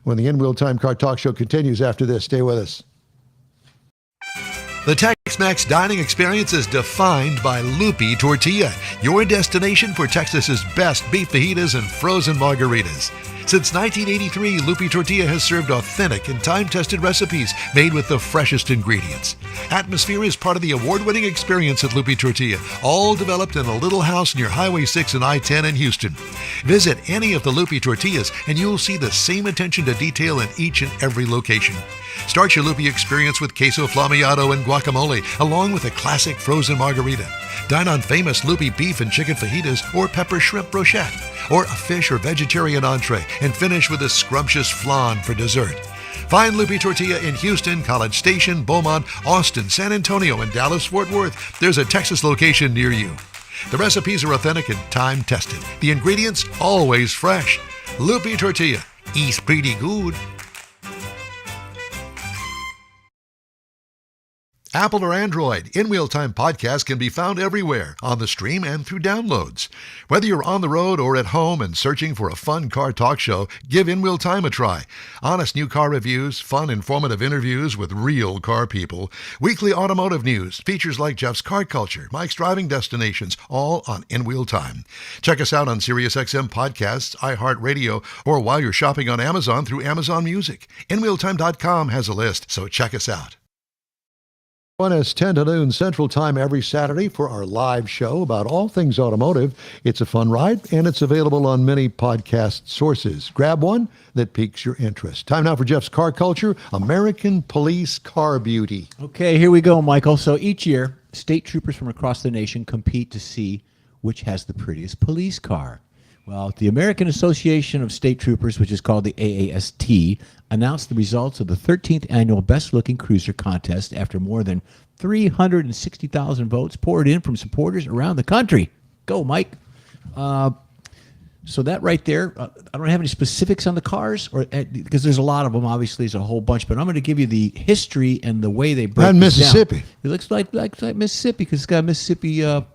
A: When the In Wheel Time Car Talk Show continues after this, stay with us.
F: The text Tex-Mex dining experience is defined by Lupi Tortilla, your destination for Texas's best beef fajitas and frozen margaritas. Since 1983, Lupi Tortilla has served authentic and time-tested recipes made with the freshest ingredients. Atmosphere is part of the award-winning experience at Lupi Tortilla, all developed in a little house near Highway 6 and I-10 in Houston. Visit any of the Lupi Tortillas and you'll see the same attention to detail in each and every location. Start your Lupi experience with queso flamiado and guacamole, along with a classic frozen margarita. Dine on famous Lupi beef and chicken fajitas or pepper shrimp brochette, or a fish or vegetarian entree, and finish with a scrumptious flan for dessert. Find Lupi Tortilla in Houston, College Station, Beaumont, Austin, San Antonio, and Dallas-Fort Worth. There's a Texas location near you. The recipes are authentic and time-tested. The ingredients always fresh. Lupi Tortilla. Eats pretty good. Apple or Android, In Wheel Time podcast can be found everywhere, on the stream and through downloads. Whether you're on the road or at home and searching for a fun car talk show, give In Wheel Time a try. Honest new car reviews, fun, informative interviews with real car people, weekly automotive news, features like Jeff's Car Culture, Mike's Driving Destinations, all on In Wheel Time. Check us out on SiriusXM Podcasts, iHeartRadio, or while you're shopping on Amazon through Amazon Music. InWheelTime.com has a list, so check us out.
A: Join us 10 to noon Central Time every Saturday for our live show about all things automotive. It's a fun ride, and it's available on many podcast sources. Grab one that piques your interest. Time now for Jeff's Car Culture, American Police Car Beauty.
B: Okay, here we go, Michael. So each year, state troopers from across the nation compete to see which has the prettiest police car. Well, the American Association of State Troopers, which is called the AAST, announced the results of the 13th annual Best Looking Cruiser contest after more than 360,000 votes poured in from supporters around the country. Go, Mike. So that right there, I don't have any specifics on the cars, or because there's a lot of them. Obviously, there's a whole bunch, but I'm going to give you the history and the way they break
A: And
B: this
A: Mississippi.
B: down. It looks like Mississippi because it's got a Mississippi map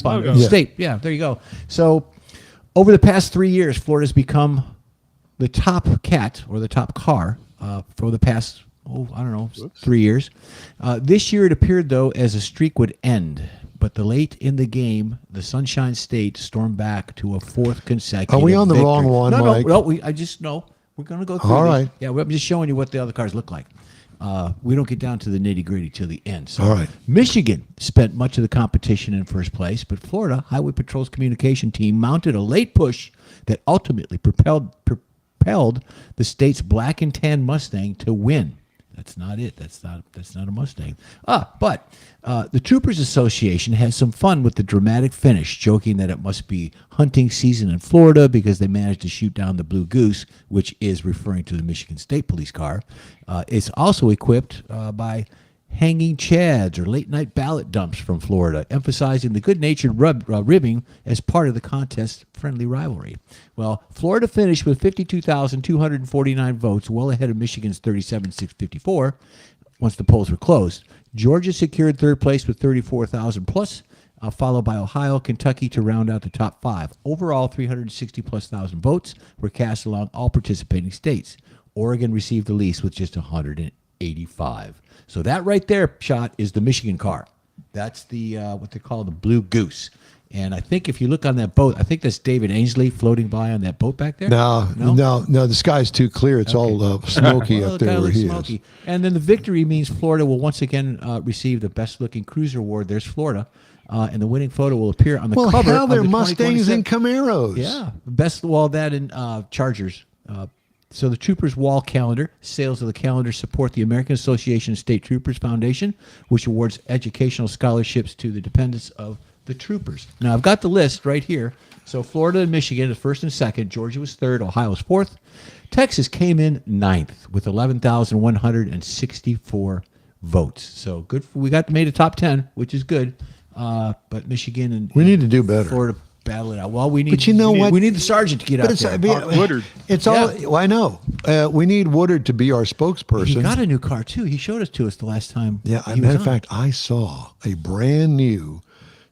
B: on it.
A: Yeah.
B: State. Yeah, there you go. So over the past 3 years, Florida's become the top cat or the top car for the past, 3 years. This year it appeared, though, as a streak would end. But the late in the game, the Sunshine State stormed back to a fourth consecutive
A: Are we on the
B: victory.
A: wrong one,
B: No,
A: Mike?
B: I just know. We're going to go through
A: All
B: these.
A: right.
B: Yeah, I'm just showing you what the other cars look like. We don't get down to the nitty-gritty till the end. So
A: All right.
B: Michigan spent much of the competition in first place, but Florida Highway Patrol's communication team mounted a late push that ultimately propelled the state's black and tan Mustang to win. That's not it. That's not a Mustang. But the Troopers Association has some fun with the dramatic finish, joking that it must be hunting season in Florida because they managed to shoot down the Blue Goose, which is referring to the Michigan State Police car. It's also equipped by hanging chads or late-night ballot dumps from Florida, emphasizing the good-natured ribbing as part of the contest's friendly rivalry. Well, Florida finished with 52,249 votes, well ahead of Michigan's 37,654 once the polls were closed. Georgia secured third place with 34,000 plus, followed by Ohio, Kentucky to round out the top five. Overall, 360-plus thousand votes were cast along all participating states. Oregon received the least with just 185. So that right there, shot, is the Michigan car. That's the what they call the Blue Goose. And I think if you look on that boat, I think that's David Ainsley floating by on that boat back there.
A: No, the sky's too clear. It's all smoky
B: Well,
A: up
B: it kinda
A: there where
B: looks
A: he
B: smoky.
A: is.
B: And then the victory means Florida will once again receive the Best Looking Cruiser Award. There's Florida. And the winning photo will appear on the
A: Well,
B: cover
A: hell,
B: of
A: they're
B: the
A: Mustangs
B: 2027
A: and Camaros.
B: Yeah, best wall that and Chargers. So the Troopers Wall Calendar, sales of the calendar support the American Association of State Troopers Foundation, which awards educational scholarships to the dependents of the troopers. Now, I've got the list right here. So Florida and Michigan is first and second. Georgia was third. Ohio was fourth. Texas came in ninth with 11,164 votes. So good. We made a top 10, which is good. But Michigan and
A: We need to do better.
B: Florida battle it out. Well, we need.
A: But you know what?
B: We need the sergeant to get out there.
D: Woodard.
A: It's all. Well, I know. We need Woodard to be our spokesperson.
B: He got a new car too. He showed it to us the last time.
A: Yeah,
B: he
A: as a
B: was
A: matter of
B: on.
A: fact, I saw a brand new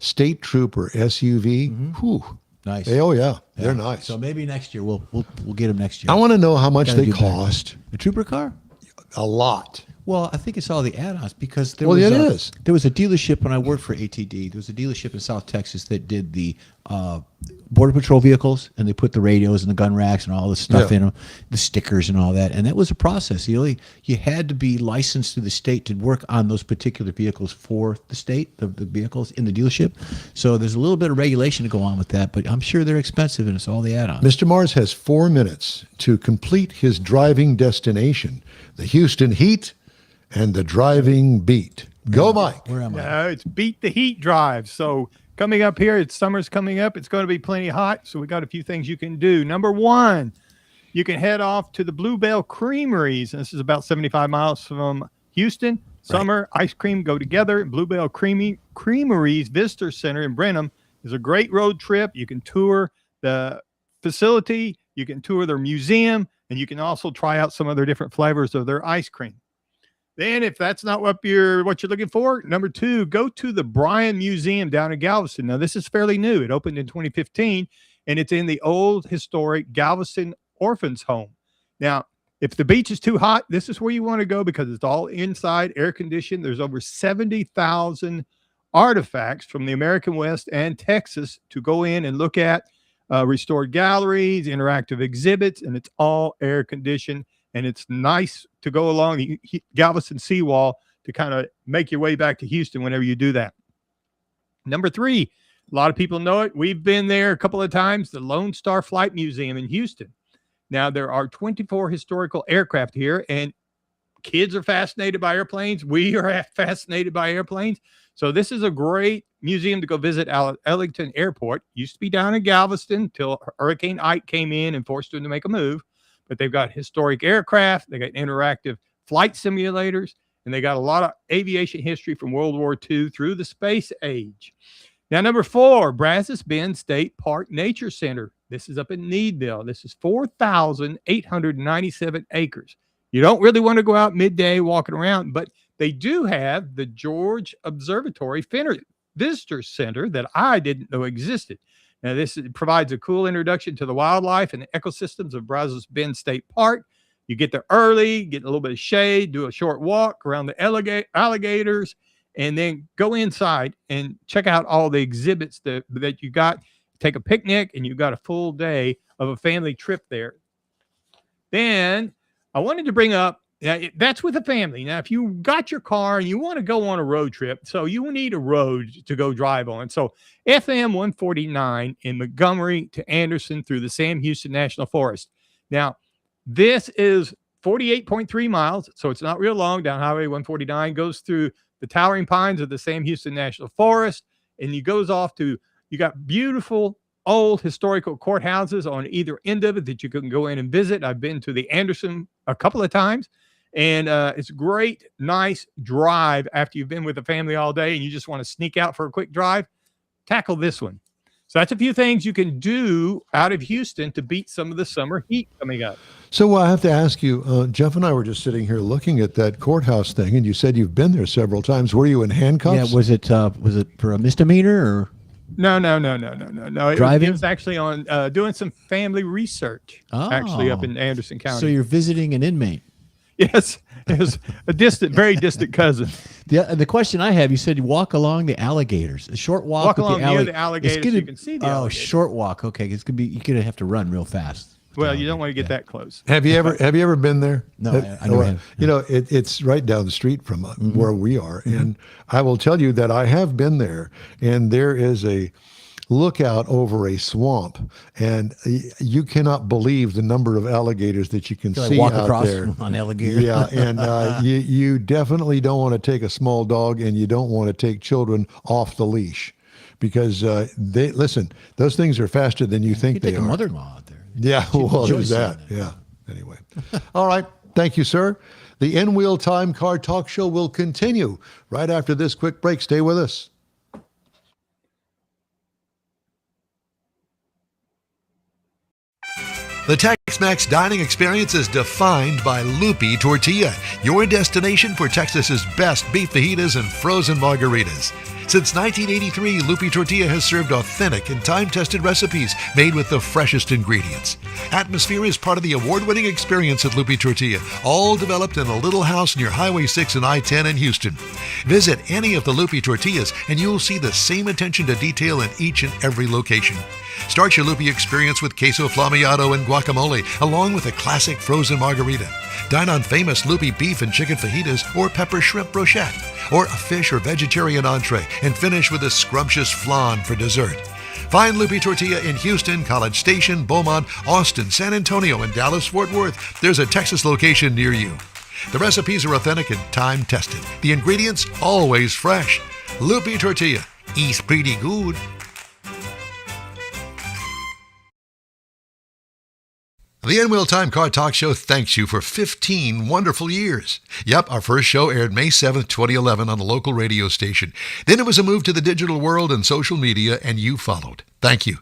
A: State Trooper SUV. Whew.
B: Nice.
A: Oh yeah, they're nice.
B: So maybe next year we'll get him next year.
A: I want to know how much
B: Gotta
A: they
B: do better.
A: cost.
B: A trooper car?
A: A lot.
B: Well, I think it's all the add-ons because there
A: Well,
B: was
A: it
B: a,
A: is.
B: there was a dealership when I worked for ATD. There was a dealership in South Texas that did the Border Patrol vehicles, and they put the radios and the gun racks and all the stuff
A: Yeah.
B: in them, the stickers and all that. And that was a process. You had to be licensed through the state to work on those particular vehicles for the state, the vehicles in the dealership. So there's a little bit of regulation to go on with that, but I'm sure they're expensive, and it's all the add-ons.
A: Mr. Mars has 4 minutes to complete his driving destination, the Houston Heat and the driving beat. Go, Mike.
B: Where am I?
D: No, it's Beat the Heat Drive. So coming up here, summer's coming up. It's going to be plenty hot. So we got a few things you can do. Number one, you can head off to the Bluebell Creameries. And this is about 75 miles from Houston. Summer, ice cream go together. Bluebell Creameries Visitor Center in Brenham is a great road trip. You can tour the facility. You can tour their museum. And you can also try out some of their different flavors of their ice cream. Then, if that's not what you're looking for, number two, go to the Bryan Museum down in Galveston. Now, this is fairly new. It opened in 2015, and it's in the old historic Galveston Orphans Home. Now, if the beach is too hot, this is where you want to go because it's all inside, air conditioned. There's over 70,000 artifacts from the American West and Texas to go in and look at, restored galleries, interactive exhibits, and it's all air conditioned. And it's nice to go along the Galveston seawall to kind of make your way back to Houston whenever you do that. Number three, a lot of people know it. We've been there a couple of times, the Lone Star Flight Museum in Houston. Now, there are 24 historical aircraft here, and kids are fascinated by airplanes. We are fascinated by airplanes. So this is a great museum to go visit. Ellington Airport used to be down in Galveston until Hurricane Ike came in and forced them to make a move. But they've got historic aircraft, they got interactive flight simulators, and they got a lot of aviation history from World War II through the space age. Now, number four, Brazos Bend State Park Nature Center. This is up in Needville. This is 4,897 acres. You don't really want to go out midday walking around, but they do have the George Observatory Visitor Center that I didn't know existed. Now, this provides a cool introduction to the wildlife and the ecosystems of Brazos Bend State Park. You get there early, get a little bit of shade, do a short walk around the alligators, and then go inside and check out all the exhibits that you got. Take a picnic, and you got a full day of a family trip there. Then I wanted to bring up, that's with a family. Now, if you got your car and you want to go on a road trip, so you need a road to go drive on. So FM 149 in Montgomery to Anderson through the Sam Houston National Forest. Now, this is 48.3 miles, so it's not real long. Down Highway 149 goes through the towering pines of the Sam Houston National Forest, and you goes off to, you got beautiful old historical courthouses on either end of it that you can go in and visit. I've been to the Anderson a couple of times. And it's a great, nice drive after you've been with the family all day and you just want to sneak out for a quick drive. Tackle this one. So that's a few things you can do out of Houston to beat some of the summer heat coming up.
A: So I have to ask you, Jeff and I were just sitting here looking at that courthouse thing, and you said you've been there several times. Were you in handcuffs?
B: Yeah, was it for a misdemeanor or?
D: No.
B: Driving?
D: It was actually on doing some family research, actually up in Anderson County.
B: So you're visiting an inmate.
D: Yes, it was a very distant cousin.
B: The question I have, you said you walk along the alligators. A short walk with
D: along
B: the
D: near the alligators, you can see the alligators.
B: Short walk. Okay, it's gonna be, you're gonna have to run real fast.
D: Well, you don't want to get that close.
A: Have you ever been there?
B: No, I don't have.
A: You know, it's right down the street from where we are, and I will tell you that I have been there, and there is a lookout over a swamp, and you cannot believe the number of alligators that you can see
B: walk
A: out
B: across
A: there.
B: on alligator.
A: Yeah, and you definitely don't want to take a small dog, and you don't want to take children off the leash, because those things are faster than you think
B: You
A: they
B: take
A: are.
B: a mother-in-law out there.
A: Yeah, well, there's that. Yeah. Anyway. All right. Thank you, sir. The In-Wheel Time Car Talk Show will continue right after this quick break. Stay with us.
F: The Tex-Mex dining experience is defined by Loopy Tortilla, your destination for Texas's best beef fajitas and frozen margaritas. Since 1983, Lupi Tortilla has served authentic and time-tested recipes made with the freshest ingredients. Atmosphere is part of the award-winning experience at Lupi Tortilla, all developed in a little house near Highway 6 and I-10 in Houston. Visit any of the Lupi Tortillas and you'll see the same attention to detail in each and every location. Start your Lupi experience with queso flamiado and guacamole, along with a classic frozen margarita. Dine on famous Lupi beef and chicken fajitas or pepper shrimp brochette, or a fish or vegetarian entree, and finish with a scrumptious flan for dessert. Find Lupi Tortilla in Houston, College Station, Beaumont, Austin, San Antonio, and Dallas-Fort Worth. There's a Texas location near you. The recipes are authentic and time-tested. The ingredients always fresh. Lupi Tortilla. Eats pretty good. The N-Wheel Time Car Talk Show thanks you for 15 wonderful years. Yep, our first show aired May 7th, 2011 on a local radio station. Then it was a move to the digital world and social media, and you followed. Thank you.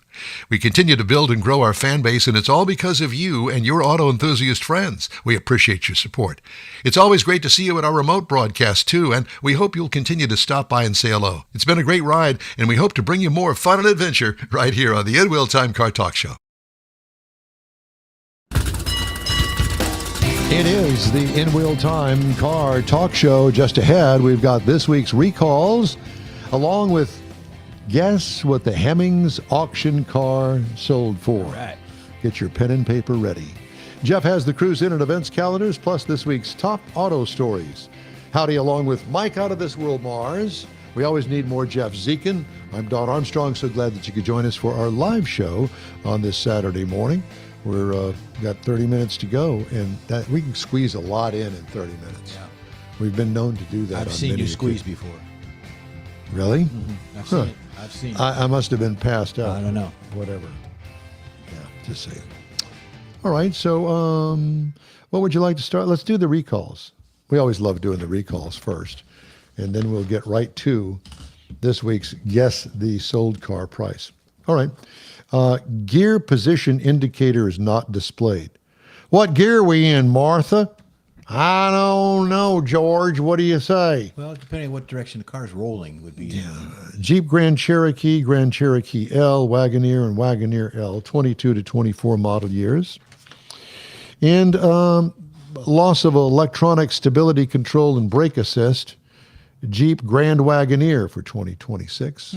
F: We continue to build and grow our fan base, and it's all because of you and your auto enthusiast friends. We appreciate your support. It's always great to see you at our remote broadcast, too, and we hope you'll continue to stop by and say hello. It's been a great ride, and we hope to bring you more fun and adventure right here on the N-Wheel Time Car Talk Show.
A: It is the In-Wheel Time Car Talk Show. Just ahead, we've got this week's recalls, along with guess what the Hemmings auction car sold for.
B: All right.
A: Get your pen and paper ready. Jeff has the cruise in and events calendars, plus this week's top auto stories. Howdy, along with Mike out of this world, Mars. We always need more Jeff Dziekan. I'm Don Armstrong. So glad that you could join us for our live show on this Saturday morning. We're got 30 minutes to go, and that we can squeeze a lot in 30 minutes.
B: Yeah.
A: We've been known to do that.
B: I've
A: on
B: seen
A: many
B: you squeeze
A: occasions.
B: before.
A: Really?
B: Mm-hmm. I've seen it. I've seen it.
A: I must have been passed out.
B: I don't know.
A: Whatever. Yeah, just saying. All right, so what would you like to start? Let's do the recalls. We always love doing the recalls first, and then we'll get right to this week's Guess the Sold Car Price. All right. Gear position indicator is not displayed. What gear are we in, Martha? I don't know, George. What do you say?
B: Well, depending on what direction the car's rolling would be.
A: Yeah. Jeep Grand Cherokee L, Wagoneer, and Wagoneer L, 22 to 24 model years. And loss of electronic stability control and brake assist, Jeep Grand Wagoneer for 2026.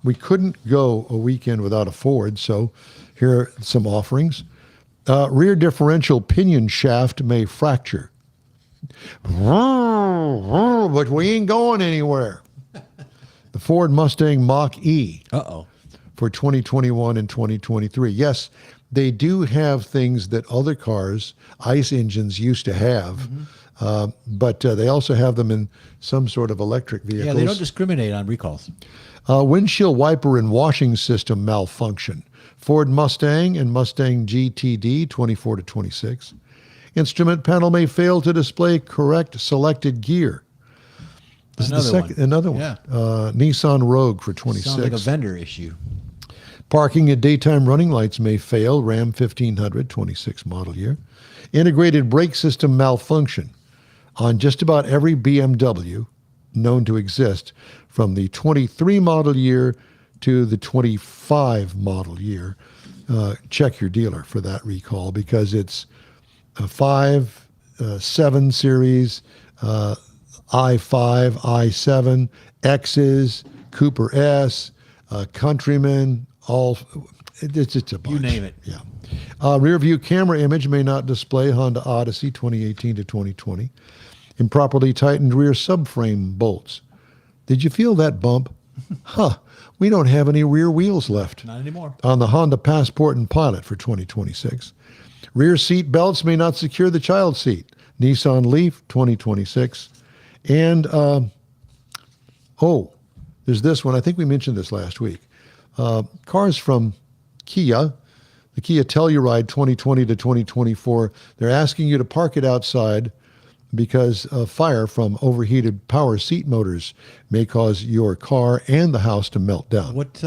A: We couldn't go a weekend without a Ford, so here are some offerings. Rear differential pinion shaft may fracture. But we ain't going anywhere. The Ford Mustang Mach-E for 2021 and 2023. Yes, they do have things that other cars, ICE engines, used to have, but they also have them in some sort of electric vehicles.
B: Yeah, they don't discriminate on recalls.
A: Windshield wiper and washing system malfunction. Ford Mustang and Mustang GTD 24 to 26. Instrument panel may fail to display correct selected gear. This is another one.
B: Yeah.
A: Nissan Rogue for 26.
B: Sounds like a vendor issue.
A: Parking and daytime running lights may fail. Ram 1500 26 model year. Integrated brake system malfunction on just about every BMW known to exist, from the 23 model year to the 25 model year. Check your dealer for that recall, because it's a 5, 7 series, i5, i7, X's, Cooper S, Countryman, all, it's just a bunch.
B: You name it.
A: Yeah. Rear view camera image may not display Honda Odyssey 2018 to 2020. Improperly tightened rear subframe bolts. Did you feel that bump? We don't have any rear wheels left.
B: Not anymore.
A: On the Honda Passport and Pilot for 2026. Rear seat belts may not secure the child seat. Nissan Leaf 2026. And, there's this one. I think we mentioned this last week. Cars from Kia, the Kia Telluride 2020 to 2024, they're asking you to park it outside because of fire from overheated power seat motors may cause your car and the house to melt down.
B: What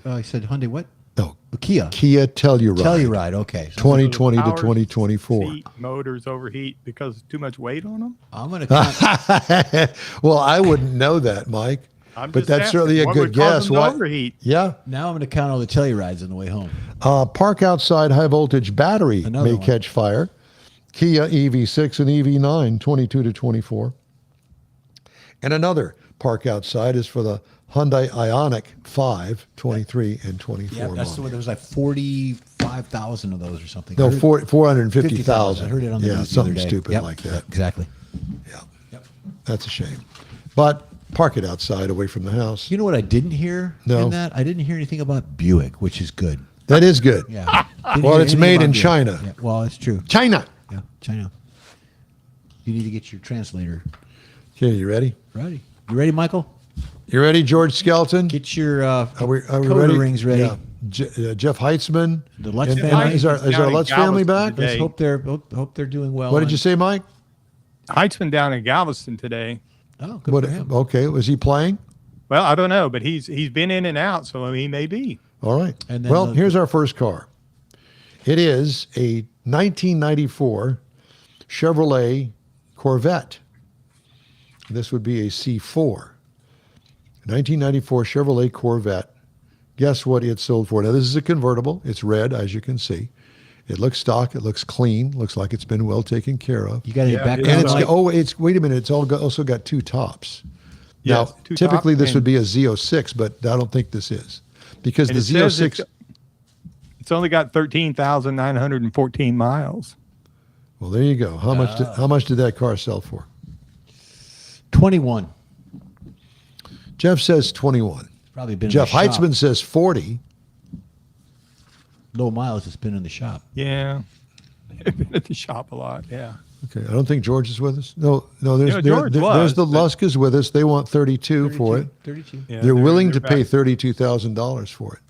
B: I said Hyundai what?
A: No,
B: Kia.
A: Kia Telluride.
B: Telluride. Okay. So
A: 2020 to
D: Power
A: 2024.
D: seat motors overheat because of too much weight on them.
B: I'm going to count.
A: Well, I wouldn't know that, Mike.
D: I'm
A: But
D: just
A: that's
D: asking,
A: certainly a
D: what
A: good
D: would cause
A: guess.
D: them to
A: Why-
D: overheat?
A: Yeah.
B: Now I'm going to count all the Tellurides on the way home.
A: Park outside high voltage battery
B: Another
A: may
B: one.
A: catch fire. Kia EV6 and EV9, 22 to 24. And another park outside is for the Hyundai Ioniq 5, 23 and 24
B: Yeah, that's the
A: model.
B: one. There was like 45,000 of those or something.
A: No,
B: I heard-
A: 450,000.
B: I heard it on the
A: Yeah,
B: news the
A: something
B: other day.
A: stupid
B: Yep,
A: like that.
B: Exactly.
A: Yeah,
B: Yep.
A: that's a shame. But park it outside away from the house.
B: You know what I didn't hear
A: No.
B: in that? I didn't hear anything about Buick, which is good.
A: That is good.
B: Yeah. Didn't
A: Well,
B: hear
A: it's
B: anything
A: made
B: about
A: in
B: Buick.
A: China.
B: Yeah, well, it's true.
A: China.
B: Yeah, China. You need to get your translator
A: Okay, you ready?
B: ready. You ready, Michael?
A: You ready, George Skelton?
B: Get your
A: Are we
B: coda
A: ready?
B: rings ready.
A: Yeah. Jeff Heitzman.
B: The Lutz
A: And
B: family.
A: is our Lutz family back?
D: today.
B: Let's hope they're doing well.
A: What did you say, Mike?
D: Heitzman down in Galveston today.
B: Oh, good
A: What?
B: for him.
A: Okay, was he playing?
D: Well, I don't know, but he's been in and out, so he may be.
A: All right.
B: And then
A: Well,
B: the-
A: here's our first car. It is a 1994 Chevrolet Corvette. This would be a C4. 1994 Chevrolet Corvette. Guess what it sold for? Now, this is a convertible. It's red, as you can see. It looks stock. It looks clean. Looks like it's been well taken care of.
B: You got any
D: Yeah,
B: background?
A: And it's
B: Mike?
A: wait a minute. It's also got two tops.
D: Yes,
A: Now,
D: two
A: typically
D: tops
A: this would
D: and-
A: be a Z06, but I don't think this is because
D: And
A: the
D: it says
A: Z06.
D: It's only got 13,914 miles.
A: Well, there you go. How much did that car sell for?
B: 21.
A: Jeff says 21.
B: Probably been
A: Jeff
B: in the shop.
A: Heitzman says 40.
B: Low miles. It's been in the shop.
D: Yeah. I've been at the shop a lot. Yeah.
A: Okay, I don't think George is with us. No. There's
D: Yeah, George was,
A: there's the
D: but-
A: Lusk is with us. They want 32 for it.
B: 32.
D: Yeah,
A: They're willing to pay
D: back.
A: $32,000 for it.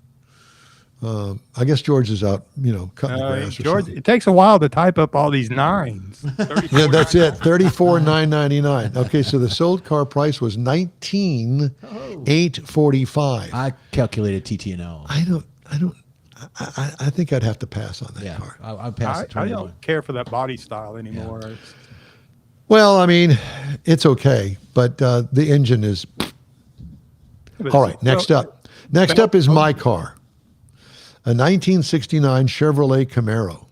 A: I guess George is out, cutting the grass or
D: George,
A: something.
D: it takes a while to type up all these nines.
A: Yeah, that's it. $34,999. Okay, so the sold car price was $19,845.
B: I calculated TT&L.
A: I think I'd have to pass on that
B: Yeah,
A: car.
B: I'll pass
D: I
B: it 21.
D: don't care for that body style anymore. It's-
A: Well, I mean, it's okay, but the engine is. All right, next up. Next up is my car, a 1969 Chevrolet Camaro.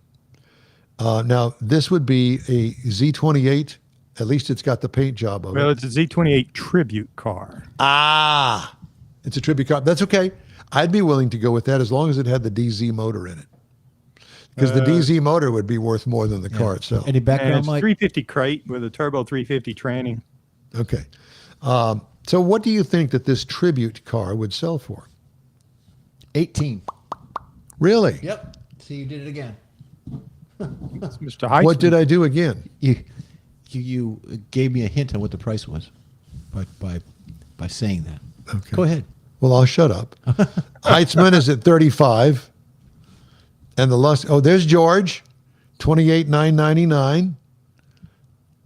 A: Now, this would be a Z28. At least it's got the paint job of
D: Well,
A: it.
D: it's a Z28 tribute car.
A: It's a tribute car. That's okay. I'd be willing to go with that as long as it had the DZ motor in it. Because the DZ motor would be worth more than the car itself.
B: Any
D: And
B: background,
D: it's
B: Mike?
D: 350 crate with a turbo 350 tranny.
A: Okay. So what do you think that this tribute car would sell for?
B: 18.
A: Really?
B: Yep. See, you did it again.
D: It's Mr. Heitzman.
A: What did I do again?
B: You gave me a hint on what the price was by saying that.
A: Okay.
B: Go ahead.
A: Well, I'll shut up. Heitzman is at 35. And the Lusk, there's George, 28,999.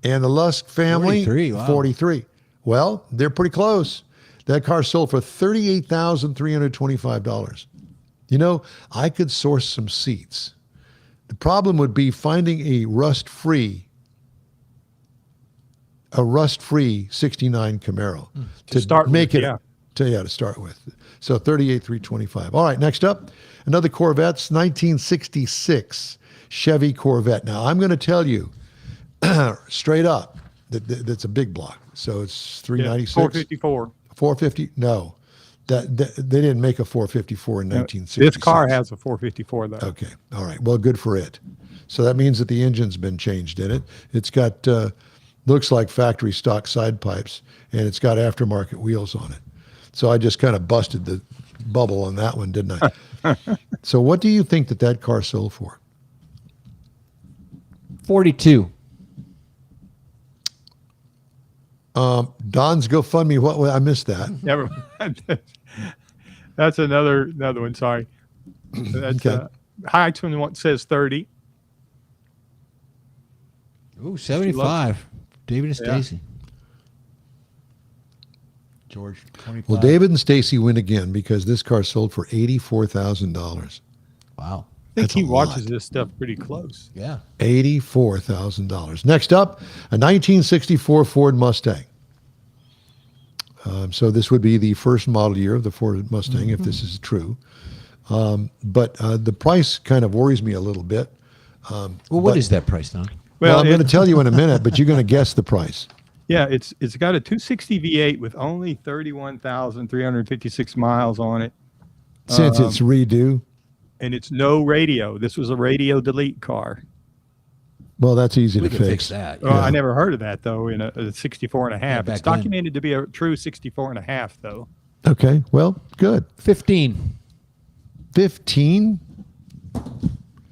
A: And the Lusk family,
B: 43, wow.
A: 43. Well, they're pretty close. That car sold for $38,325. I could source some seats. The problem would be finding a rust-free 69 Camaro
D: To start
A: make
D: with,
A: it
D: yeah.
A: to start with. So 38,325. All right, next up, another Corvette's 1966 Chevy Corvette. Now I'm going to tell you straight up that that's a big block. So it's 396.
D: 454.
A: 450? No, that they didn't make a 454 in 1966.
D: This car has a 454 though.
A: Okay. All right. Well, good for it. So that means that the engine's been changed in it. It's got, looks like factory stock side pipes, and it's got aftermarket wheels on it. So I just kind of busted the bubble on that one, didn't I? So what do you think that car sold for?
B: 42.
A: Don's GoFundMe. What? I missed that.
D: Never mind. That's another one. Sorry. That's
A: Okay.
D: Heitzman says 30.
B: Ooh, 75. David and
D: Yeah.
B: Stacy. George. 25.
A: Well, David and Stacy win again because this car sold for $84,000.
B: Wow.
D: I think
A: That's
D: he
A: a
D: watches
A: lot.
D: this stuff pretty close.
B: Yeah.
A: $84,000. Next up, a 1964 Ford Mustang. So this would be the first model year of the Ford Mustang, if this is true. But the price kind of worries me a little bit.
B: Well, what is that price, Don?
A: Well, I'm going to tell you in a minute, but you're going to guess the price.
D: Yeah, it's got a 260 V8 with only 31,356 miles on it.
A: Since it's redo.
D: And it's no radio. This was a radio delete car.
A: Well, that's easy
B: We
A: to
B: can
A: fix.
B: fix that.
D: Well,
A: Yeah.
D: I never heard of that, though, in a 64 and a half.
B: back
D: It's
B: then.
D: documented to be a true 64 and a half, though.
A: Okay, well, good.
B: 15.
A: 15?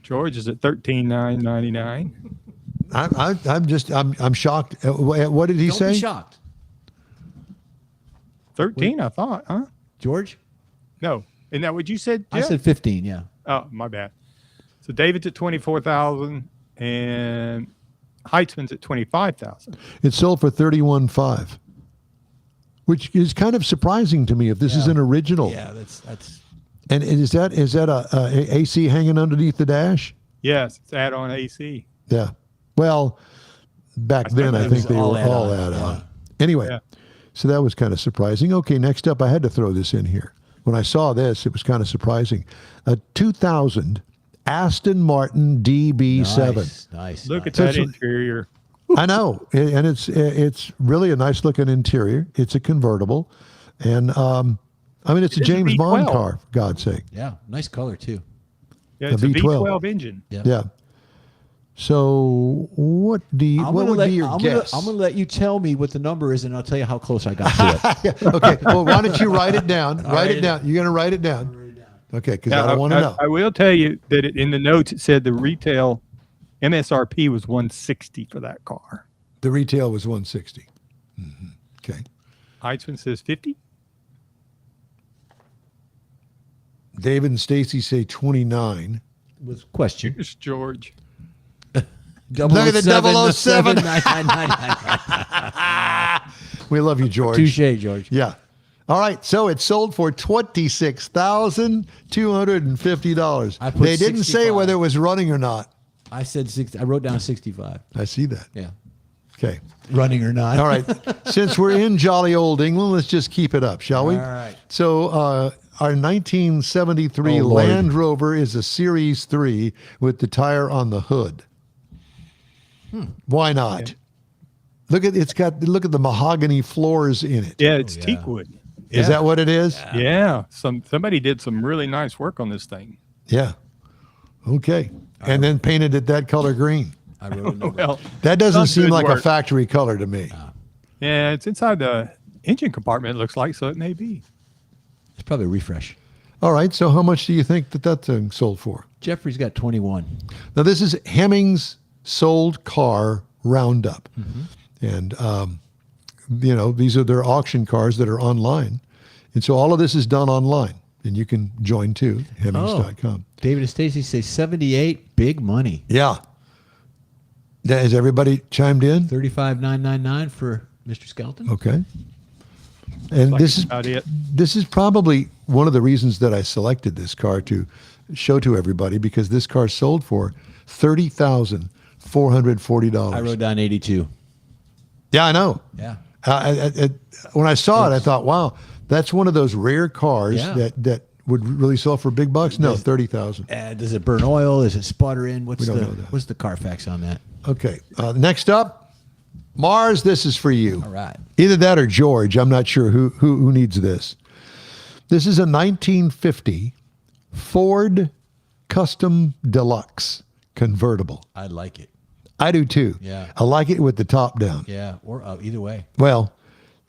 D: George is at 13,999.
A: I'm shocked. What did he
B: Don't
A: say?
B: be shocked.
D: 13, I thought, huh?
B: George?
D: No. Isn't that what you said,
B: I
D: Jeff?
B: said 15, yeah.
D: Oh, my bad. So David's at 24,000 and Heitzman's at 25,000.
A: It sold for 31.5, which is kind of surprising to me if this is an original.
B: Yeah, that's
A: And is that a AC hanging underneath the dash?
D: Yes, it's add-on AC.
A: Yeah. Well, back then I
B: it
A: think
B: was
A: they were
B: all
A: all
B: add-on,
A: add-on. Anyway,
D: Yeah.
A: so that was kind of surprising. Okay, next up, I had to throw this in here. When I saw this, it was kind of surprising. A 2000 Aston Martin DB7.
B: nice.
D: Look at
A: So
D: that
A: it's-
D: interior.
A: I know, and it's really a nice looking interior. It's a convertible, and I mean it's a
D: It is a
A: James Bond
D: V12.
A: car, for God's sake.
B: Yeah, nice color too.
D: Yeah,
A: The
D: it's a
A: V12.
D: V12 engine.
A: Yeah. So what would be your guess?
B: I'm gonna let you tell me what the number is, and I'll tell you how close I got to it.
A: Okay. Well, why don't you write it down? Write it down. You're going to write it down. Okay, because I don't want to know.
D: I will tell you that in the notes it said the retail MSRP was 160 for that car.
A: The retail was 160. Okay.
D: Heitzman says 50.
A: David and Stacy say 29.
B: With question.
D: Here's George.
A: Look at the 007.
B: 007.
A: We love you, George.
B: Touche, George.
A: Yeah. All right. So it sold for $26,250.
B: I put
A: They didn't say
B: 65.
A: whether it was running or not.
B: I said 60. I wrote down 65.
A: I see that.
B: Yeah.
A: Okay.
B: Running or not.
A: All right. Since we're in jolly old England, let's just keep it up, shall we?
B: All right.
A: So our 1973
B: Oh, Lord.
A: Land Rover is a Series 3 with the tire on the hood. Why not?
D: Okay.
A: Look at look at the mahogany floors in it.
D: Yeah, it's
B: yeah.
D: teak wood.
A: Is that what it is?
D: Yeah. Somebody did some really nice work on this thing.
A: Yeah. Okay. And then painted it that color green.
B: I wrote a number.
D: Well,
A: That doesn't
D: Done
A: seem
D: good
A: like a
D: work.
A: factory color to me.
D: yeah, it's inside the engine compartment, it looks like, so it may be.
B: It's probably a refresh.
A: All right. So how much do you think that thing sold for?
B: Jeffrey's got 21.
A: Now this is Hemmings sold car roundup, and these are their auction cars that are online, and so all of this is done online, and you can join too. Hemmings.com.
B: David and Stacy say 78. Big money.
A: Yeah. Has everybody chimed in?
B: 35,999 for Mr. Skelton.
A: Okay. And
D: Like
A: this is
D: about it.
A: this is probably one of the reasons that I selected this car to show to everybody, because this car sold for $30,440.
B: I wrote down 82.
A: Yeah, I know.
B: Yeah.
A: When I saw it, I thought, wow, that's one of those rare cars
B: Yeah.
A: that would really sell for big bucks. No, 30,000.
B: Does it burn oil? Does it sputter in?
A: We don't know that.
B: What's the Carfax on that?
A: Okay. Next up, Mars. This is for you.
B: All right.
A: Either that or George. I'm not sure who needs this. This is a 1950 Ford Custom Deluxe convertible.
B: I like it.
A: I do too.
B: Yeah.
A: I like it with the top down.
B: Yeah. Or either way.
A: Well,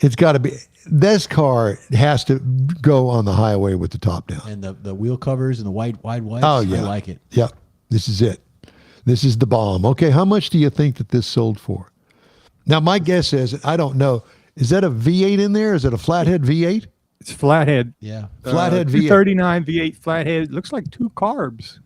A: it's got to be. This car has to go on the highway with the top down.
B: And the wheel covers and the wide wipes.
A: Oh, yeah.
B: I like it.
A: Yep. This is it. This is the bomb. Okay, how much do you think that this sold for? Now, my guess is, I don't know, is that a V8 in there? Is it a flathead V8?
D: It's flathead.
B: Yeah.
A: Flathead V8.
D: 239 V8 flathead. Looks like 2 carbs.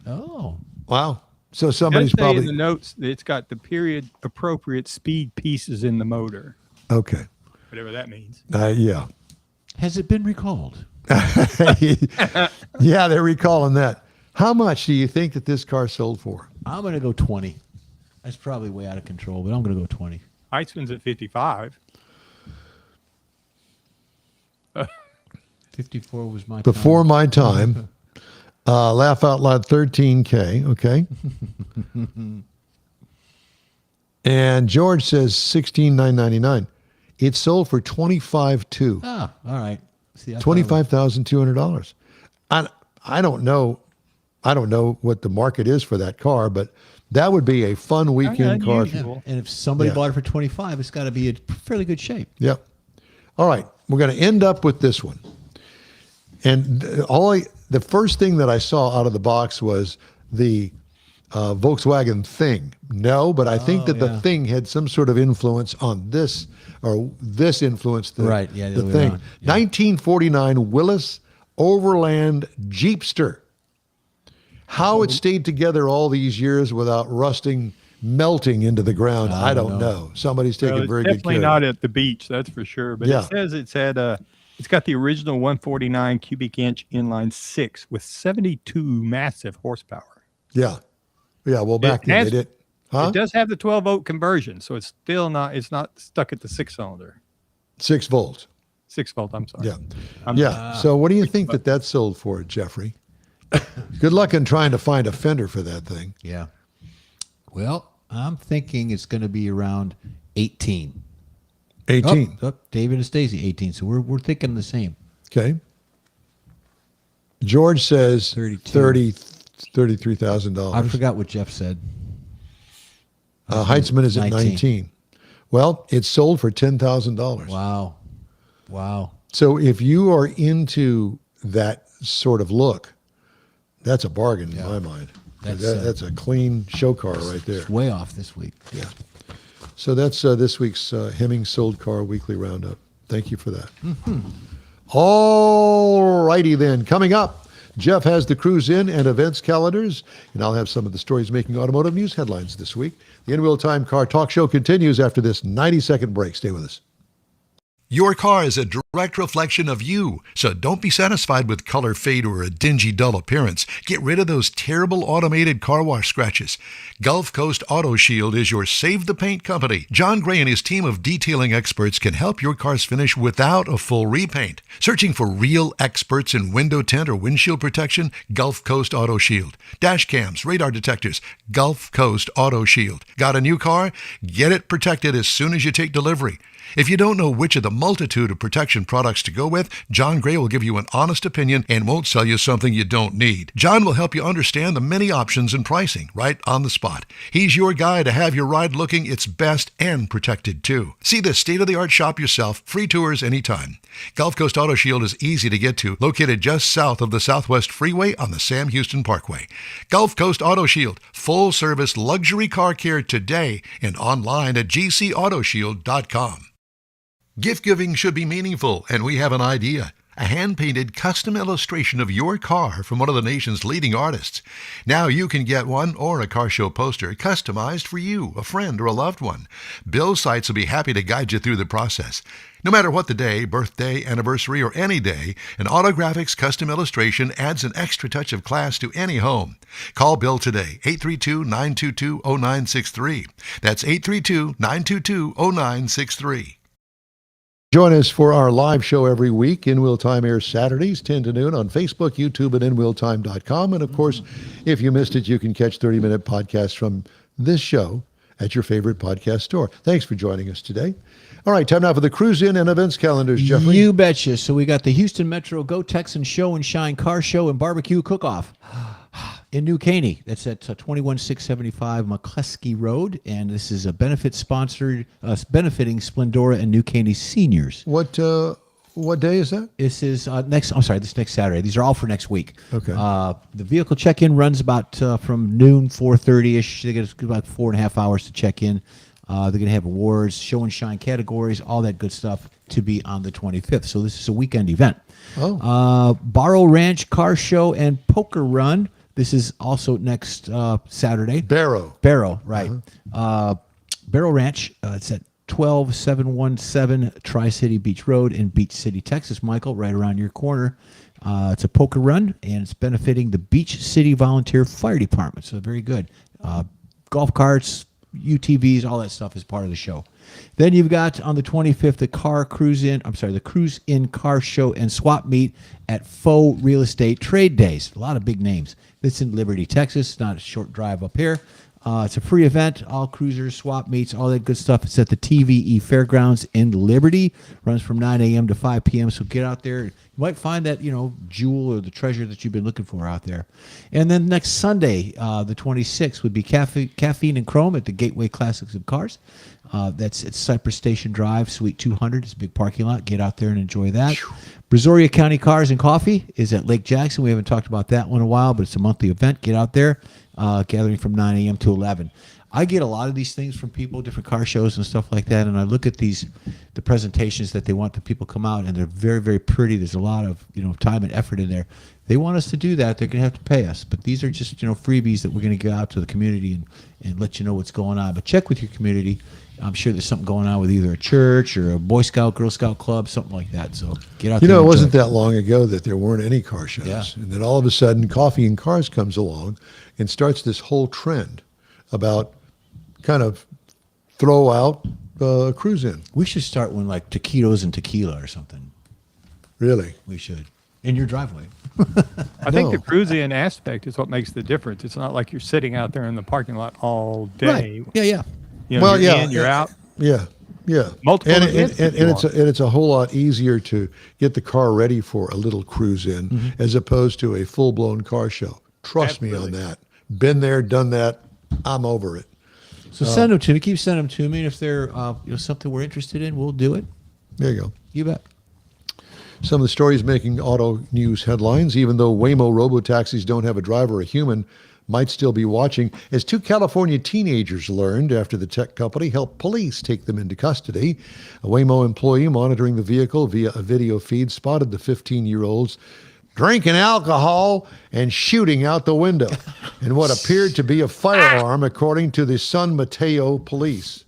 B: Oh.
A: Wow. So
D: It does
A: somebody's
D: say in
A: probably
D: the notes that it's got the period appropriate speed pieces in the motor.
A: okay.
D: whatever that means.
A: Yeah.
B: Has it been recalled?
A: Yeah, they're recalling that. How much do you think that this car sold for?
B: I'm going to go 20. That's probably way out of control, but I'm going to go 20.
D: Heitzman's at 55.
B: 54 was my
A: Before
B: time.
A: my time. Laugh out loud, 13K. Okay. And George says 16,999. It sold for 25,200.
B: Ah, all right. See, I thought it was-
A: $25,200. I don't know. I don't know what the market is for that car, but that would be a fun weekend car.
D: unusual.
B: And if somebody
A: Yeah.
B: bought it for 25, it's got to be in fairly good shape.
A: Yep. All right. We're going to end up with this one. And the first thing that I saw out of the box was the Volkswagen Thing. No, but I think that the Thing had some sort of influence on this, or this influenced the,
B: Right, yeah, the
A: the
B: other way
A: Thing.
B: around. Yeah.
A: 1949 Willis Overland Jeepster. How it stayed together all these years without rusting, melting into the ground, I don't know. Somebody's taking
D: Well, it's
A: very good
D: definitely
A: care.
D: not at the beach, that's for sure. But
A: Yeah.
D: it says it's at it's got the original 149 cubic inch inline six with 72 massive horsepower.
A: Yeah. Yeah, well, back
D: It
A: then
D: has-
A: they did. Huh?
D: It does have the 12-volt conversion, so it's still not. It's not stuck at the 6-cylinder.
A: 6 volts.
D: 6-volt. I'm sorry.
A: Yeah.
D: I'm-
A: Yeah. So what do you think that sold for, Jeffrey? Good luck in trying to find a fender for that thing.
B: Yeah. Well, I'm thinking it's going to be around 18.
A: 18.
B: Oh, David and Stacy, 18. So we're thinking the same.
A: Okay. George says
B: 32.
A: $33,000.
B: I forgot what Jeff said.
A: Heitzman is at 19. Well, it sold for $10,000.
B: Wow. Wow.
A: So if you are into that sort of look, that's a bargain in my mind. That's a clean show car right there.
B: It's way off this week.
A: Yeah. So that's this week's Hemming Sold Car Weekly Roundup. Thank you for that. All righty then. Coming up, Jeff has the cruise in and events calendars, and I'll have some of the stories making automotive news headlines this week. The In Real Time Car Talk Show continues after this 90-second break. Stay with us.
F: Your car is a direct reflection of you, so don't be satisfied with color fade or a dingy, dull appearance. Get rid of those terrible automated car wash scratches. Gulf Coast Auto Shield is your Save the Paint company. John Gray and his team of detailing experts can help your car's finish without a full repaint. Searching for real experts in window tint or windshield protection? Gulf Coast Auto Shield. Dash cams, radar detectors, Gulf Coast Auto Shield. Got a new car? Get it protected as soon as you take delivery. If you don't know which of the multitude of protection products to go with, John Gray will give you an honest opinion and won't sell you something you don't need. John will help you understand the many options and pricing right on the spot. He's your guy to have your ride looking its best and protected too. See the state-of-the-art shop yourself. Free tours anytime. Gulf Coast Auto Shield is easy to get to, located just south of the Southwest Freeway on the Sam Houston Parkway. Gulf Coast Auto Shield, full-service luxury car care today and online at gcautoshield.com. Gift giving should be meaningful, and we have an idea. A hand-painted custom illustration of your car from one of the nation's leading artists. Now you can get one or a car show poster customized for you, a friend, or a loved one. Bill Sites will be happy to guide you through the process. No matter what the day, birthday, anniversary, or any day, an Autographics custom illustration adds an extra touch of class to any home. Call Bill today, 832-922-0963. That's 832-922-0963.
A: Join us for our live show every week. In Wheel Time airs Saturdays, 10 to noon on Facebook, YouTube, and InWheelTime.com. And of course, if you missed it, you can catch 30-minute podcasts from this show at your favorite podcast store. Thanks for joining us today. All right, time now for the cruise in and events calendars, Jeffrey.
B: You betcha. So we got the Houston Metro Go Texan Show and Shine Car Show and Barbecue Cook-Off in New Caney. That's at 21675 McCluskey Road, and this is a benefit-sponsored, benefiting Splendora and New Caney seniors.
A: What day is that?
B: This is this next Saturday. These are all for next week.
A: Okay.
B: The vehicle check-in runs about from noon, 4:30-ish. They get about 4.5 hours to check in. They're going to have awards, show and shine categories, all that good stuff to be on the 25th. So this is a weekend event.
A: Oh.
B: Barrow Ranch Car Show and Poker Run. This is also next Saturday.
A: Barrow.
B: Barrow, right. Barrow Ranch. It's at 12717 Tri-City Beach Road in Beach City, Texas, Michael, right around your corner. It's a poker run, and it's benefiting the Beach City Volunteer Fire Department, so very good. Golf carts, UTVs, all that stuff is part of the show. Then you've got on the 25th the Cruise In Car Show and Swap Meet at Faux Real Estate Trade Days. A lot of big names. It's in Liberty, Texas. Not a short drive up here. It's a free event, all cruisers, swap meets, all that good stuff. It's at the TVE Fairgrounds in Liberty. Runs from 9 a.m. to 5 p.m. So get out there. You might find that, jewel or the treasure that you've been looking for out there. And then next Sunday, the 26th, would be Caffeine and Chrome at the Gateway Classics of Cars. That's at Cypress Station Drive, Suite 200. It's a big parking lot. Get out there and enjoy that. Brazoria County Cars and Coffee is at Lake Jackson. We haven't talked about that one in a while, but it's a monthly event. Get out there. Gathering from 9 a.m. to 11. I get a lot of these things from people, different car shows and stuff like that, and I look at the presentations that they want the people to come out, and they're very, very pretty. There's a lot of time and effort in there. They want us to do that. They're going to have to pay us, but these are just freebies that we're going to get out to the community and let you know what's going on. But check with your community. I'm sure there's something going on with either a church or a Boy Scout, Girl Scout club, something like that. So get out there.
A: It wasn't that long ago that there weren't any car shows.
B: Yeah.
A: And then all of a sudden, Coffee and Cars comes along and starts this whole trend about kind of throw out cruise in.
B: We should start one like taquitos and tequila or something.
A: Really?
B: We should. In your driveway.
D: I think the cruise-in aspect is what makes the difference. It's not like you're sitting out there in the parking lot all day.
B: Right. Yeah.
D: You're in, you're out.
A: Yeah.
D: Multiple
A: and
D: events
A: it's a whole lot easier to get the car ready for a little cruise in as opposed to a full-blown car show. Trust me on that. Been there, done that. I'm over it.
B: So send them to me. Keep sending them to me. And if they're something we're interested in, we'll do it.
A: There you go.
B: You bet.
A: Some of the stories making auto news headlines, even though Waymo robotaxis don't have a driver, a human might still be watching, as 2 California teenagers learned after the tech company helped police take them into custody. A Waymo employee monitoring the vehicle via a video feed spotted the 15-year-olds drinking alcohol and shooting out the window in what appeared to be a firearm, according to the San Mateo police.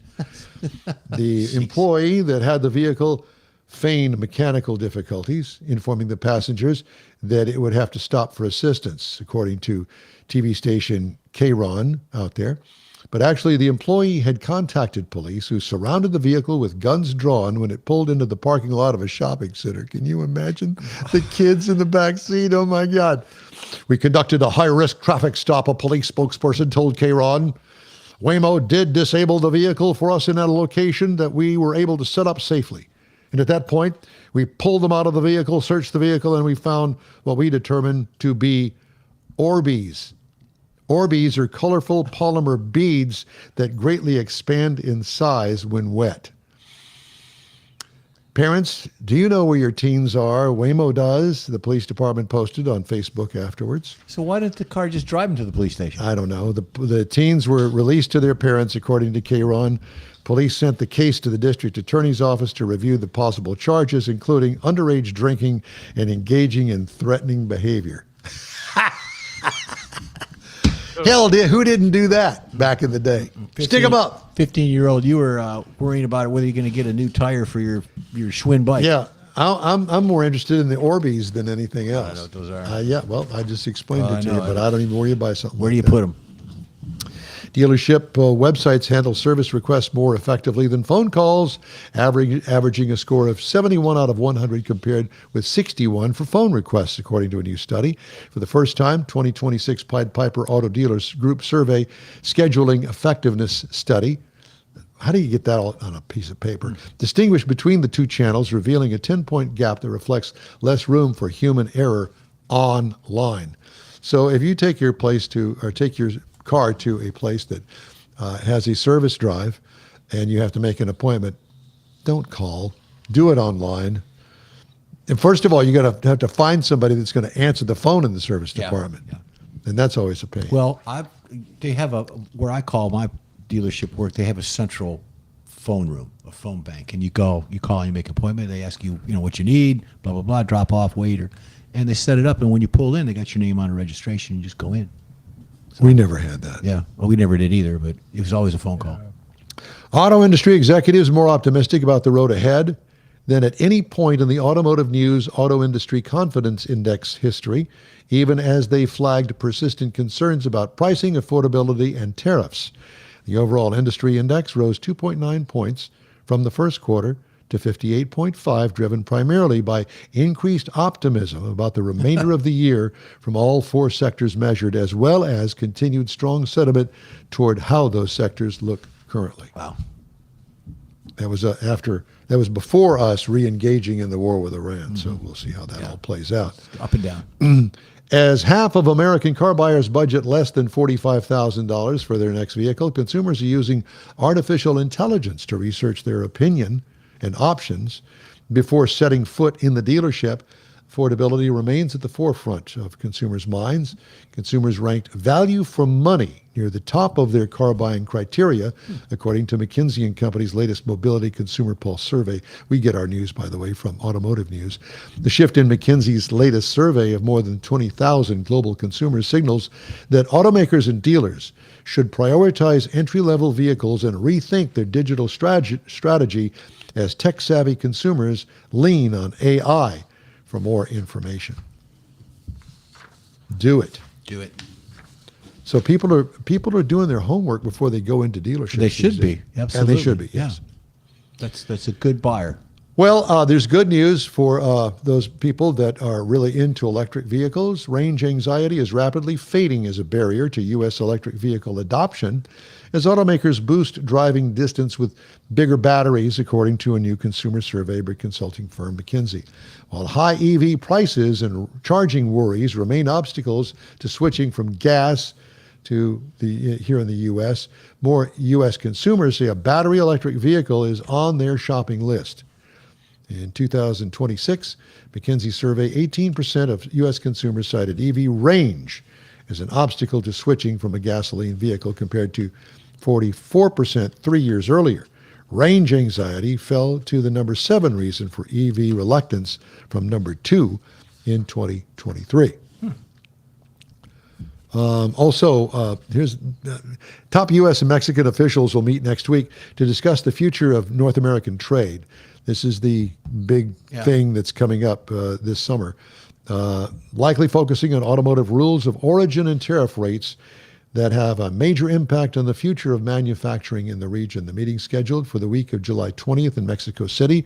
A: The employee that had the vehicle feigned mechanical difficulties, informing the passengers that it would have to stop for assistance, according to TV station K-Ron out there. But actually, the employee had contacted police, who surrounded the vehicle with guns drawn when it pulled into the parking lot of a shopping center. Can you imagine the kids in the back seat? Oh, my God. We conducted a high-risk traffic stop, a police spokesperson told K-Ron. Waymo did disable the vehicle for us in a location that we were able to set up safely. And at that point, we pulled them out of the vehicle, searched the vehicle, and we found what we determined to be Orbeez. Orbeez are colorful polymer beads that greatly expand in size when wet. Parents, do you know where your teens are? Waymo does. The police department posted on Facebook afterwards.
B: So why didn't the car just drive them to the police station?
A: I don't know. The teens were released to their parents, according to K-Ron. Police sent the case to the district attorney's office to review the possible charges, including underage drinking and engaging in threatening behavior. Hell, who didn't do that back in the day? Stick them up.
B: 15-year-old, you were worrying about whether you're going to get a new tire for your Schwinn bike.
A: Yeah, I'm more interested in the Orbeez than anything else.
B: I know what those are.
A: Yeah, well, I just explained it to you, but I don't even worry about something.
B: Where do you
A: like
B: put them?
A: Dealership websites handle service requests more effectively than phone calls, averaging a score of 71 out of 100 compared with 61 for phone requests, according to a new study. For the first time, 2026 Pied Piper Auto Dealers Group Survey Scheduling Effectiveness Study. How do you get that all on a piece of paper? Distinguish between the two channels, revealing a 10-point gap that reflects less room for human error online. So if you take your car to a place that has a service drive and you have to make an appointment, don't call. Do it online. And first of all, you're going to have to find somebody that's going to answer the phone in the service department. Yeah. And that's always a pain.
B: Well, they have where I call my dealership work, they have a central phone room, a phone bank. And you call and you make an appointment. They ask you, what you need, blah, blah, blah, drop off, waiter. And they set it up. And when you pull in, they got your name on a registration. You just go in.
A: We never had that.
B: Yeah. Well, we never did either, but it was always a phone call.
A: Auto industry executives more optimistic about the road ahead than at any point in the Automotive News Auto Industry Confidence Index history, even as they flagged persistent concerns about pricing, affordability, and tariffs. The overall industry index rose 2.9 points from the first quarter to 58.5, driven primarily by increased optimism about the remainder of the year from all four sectors measured, as well as continued strong sentiment toward how those sectors look currently.
B: Wow.
A: That was before us re-engaging in the war with Iran, so we'll see how that all plays out.
B: Up and down.
A: As half of American car buyers budget less than $45,000 for their next vehicle, consumers are using artificial intelligence to research their opinion and options before setting foot in the dealership. Affordability remains at the forefront of consumers' minds. Consumers ranked value for money near the top of their car buying criteria, according to McKinsey & Company's latest Mobility Consumer Pulse survey. We get our news, by the way, from Automotive News. The shift in McKinsey's latest survey of more than 20,000 global consumers signals that automakers and dealers should prioritize entry-level vehicles and rethink their digital strategy as tech-savvy consumers lean on AI for more information. Do it.
B: Do it.
A: So people are doing their homework before they go into dealerships.
B: They should be. Absolutely.
A: And they should be, yes.
B: Yeah. That's a good buyer.
A: Well, there's good news for those people that are really into electric vehicles. Range anxiety is rapidly fading as a barrier to U.S. electric vehicle adoption as automakers boost driving distance with bigger batteries, according to a new consumer survey by consulting firm McKinsey. While high EV prices and charging worries remain obstacles to switching from gas to here in the U.S., more U.S. consumers say a battery electric vehicle is on their shopping list. In 2026, McKinsey survey, 18% of U.S. consumers cited EV range as an obstacle to switching from a gasoline vehicle compared to 44% 3 years earlier. Range anxiety fell to the number 7 reason for EV reluctance from number 2 in 2023. Here's top U.S. and Mexican officials will meet next week to discuss the future of North American trade. This is the big thing that's coming up this summer, likely focusing on automotive rules of origin and tariff rates that have a major impact on the future of manufacturing in the region. The meeting scheduled for the week of July 20th in Mexico City,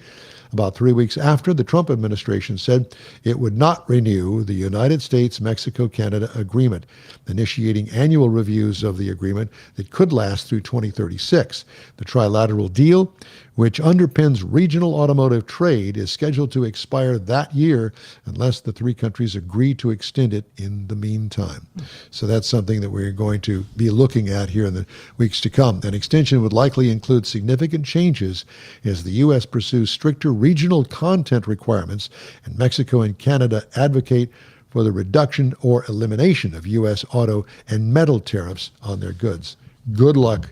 A: about 3 weeks after the Trump administration said it would not renew the United States-Mexico-Canada agreement, initiating annual reviews of the agreement that could last through 2036. The trilateral deal, which underpins regional automotive trade, is scheduled to expire that year unless the three countries agree to extend it in the meantime. So that's something that we're going to be looking at here in the weeks to come. An extension would likely include significant changes as the U.S. pursues stricter regional content requirements, and Mexico and Canada advocate for the reduction or elimination of U.S. auto and metal tariffs on their goods. Good luck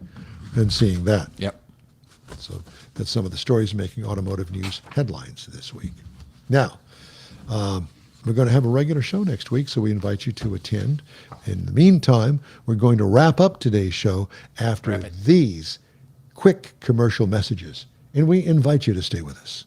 A: in seeing that.
B: Yep.
A: So that's some of the stories making automotive news headlines this week. Now, we're going to have a regular show next week, so we invite you to attend. In the meantime, we're going to wrap up today's show after these quick commercial messages, and we invite you to stay with us.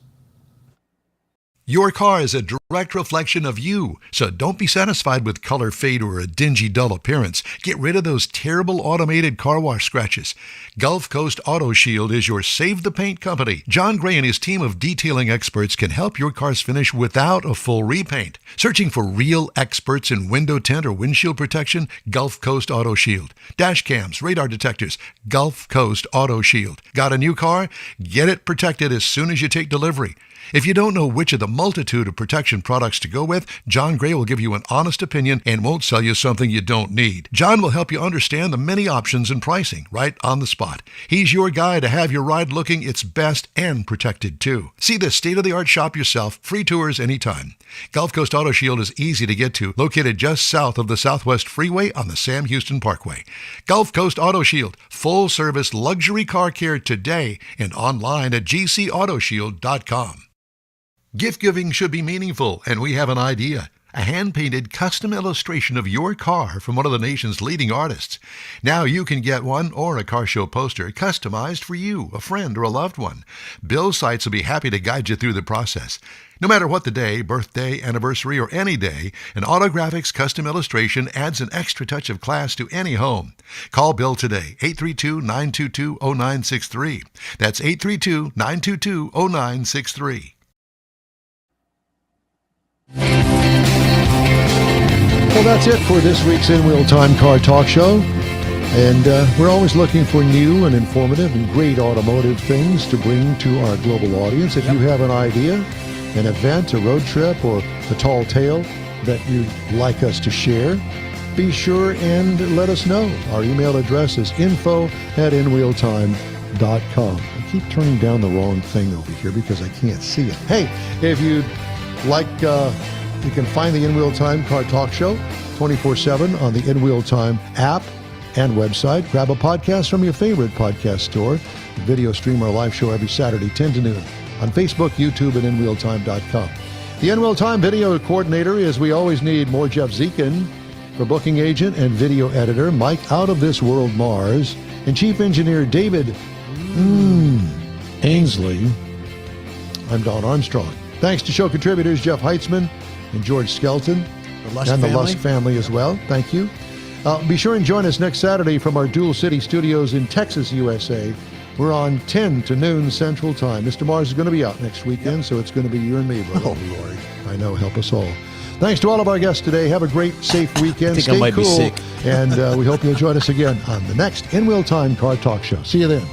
F: Your car is a direct reflection of you, so don't be satisfied with color fade or a dingy, dull appearance. Get rid of those terrible automated car wash scratches. Gulf Coast Auto Shield is your Save the Paint company. John Gray and his team of detailing experts can help your car's finish without a full repaint. Searching for real experts in window tint or windshield protection? Gulf Coast Auto Shield. Dash cams, radar detectors, Gulf Coast Auto Shield. Got a new car? Get it protected as soon as you take delivery. If you don't know which of the multitude of protection products to go with, John Gray will give you an honest opinion and won't sell you something you don't need. John will help you understand the many options and pricing right on the spot. He's your guy to have your ride looking its best and protected too. See the state-of-the-art shop yourself. Free tours anytime. Gulf Coast Auto Shield is easy to get to, located just south of the Southwest Freeway on the Sam Houston Parkway. Gulf Coast Auto Shield, full-service luxury car care today and online at gcautoshield.com. Gift giving should be meaningful, and we have an idea. a hand-painted custom illustration of your car from one of the nation's leading artists. Now you can get one or a car show poster customized for you, a friend, or a loved one. Bill's sites will be happy to guide you through the process. No matter what the day, birthday, anniversary, or any day, an Autographics custom illustration adds an extra touch of class to any home. Call Bill today, 832-922-0963. That's 832-922-0963.
A: Well, that's it for this week's In Wheel Time Car Talk Show. And we're always looking for new and informative and great automotive things to bring to our global audience. If you have an idea, an event, a road trip, or a tall tale that you'd like us to share, be sure and let us know. Our email address is info@inwheeltime.com. I keep turning down the wrong thing over here because I can't see it. Hey, if you'd like, you can find the In Wheel Time Car Talk Show 24/7 on the In Wheel Time app and website. Grab a podcast from your favorite podcast store. Video stream our live show every Saturday, 10 to noon, on Facebook, YouTube, and InWheelTime.com. The In Wheel Time video coordinator is, we always need more Jeff Dziekan, for booking agent and video editor Mike Out of This World Mars, and chief engineer David Ainsley. I'm Don Armstrong. Thanks to show contributors Jeff Heitzman and George Skelton, and the Lusk family as well. Thank you. Be sure and join us next Saturday from our Dual City studios in Texas, USA. We're on 10 to noon Central Time. Mr. Mars is going to be out next weekend, so it's going to be you and me, brother.
B: Oh, Lord.
A: I know. Help us all. Thanks to all of our guests today. Have a great, safe weekend.
B: I think
A: Stay
B: I might
A: cool.
B: be sick.
A: And we hope you'll join us again on the next In Wheel Time Car Talk Show. See you then.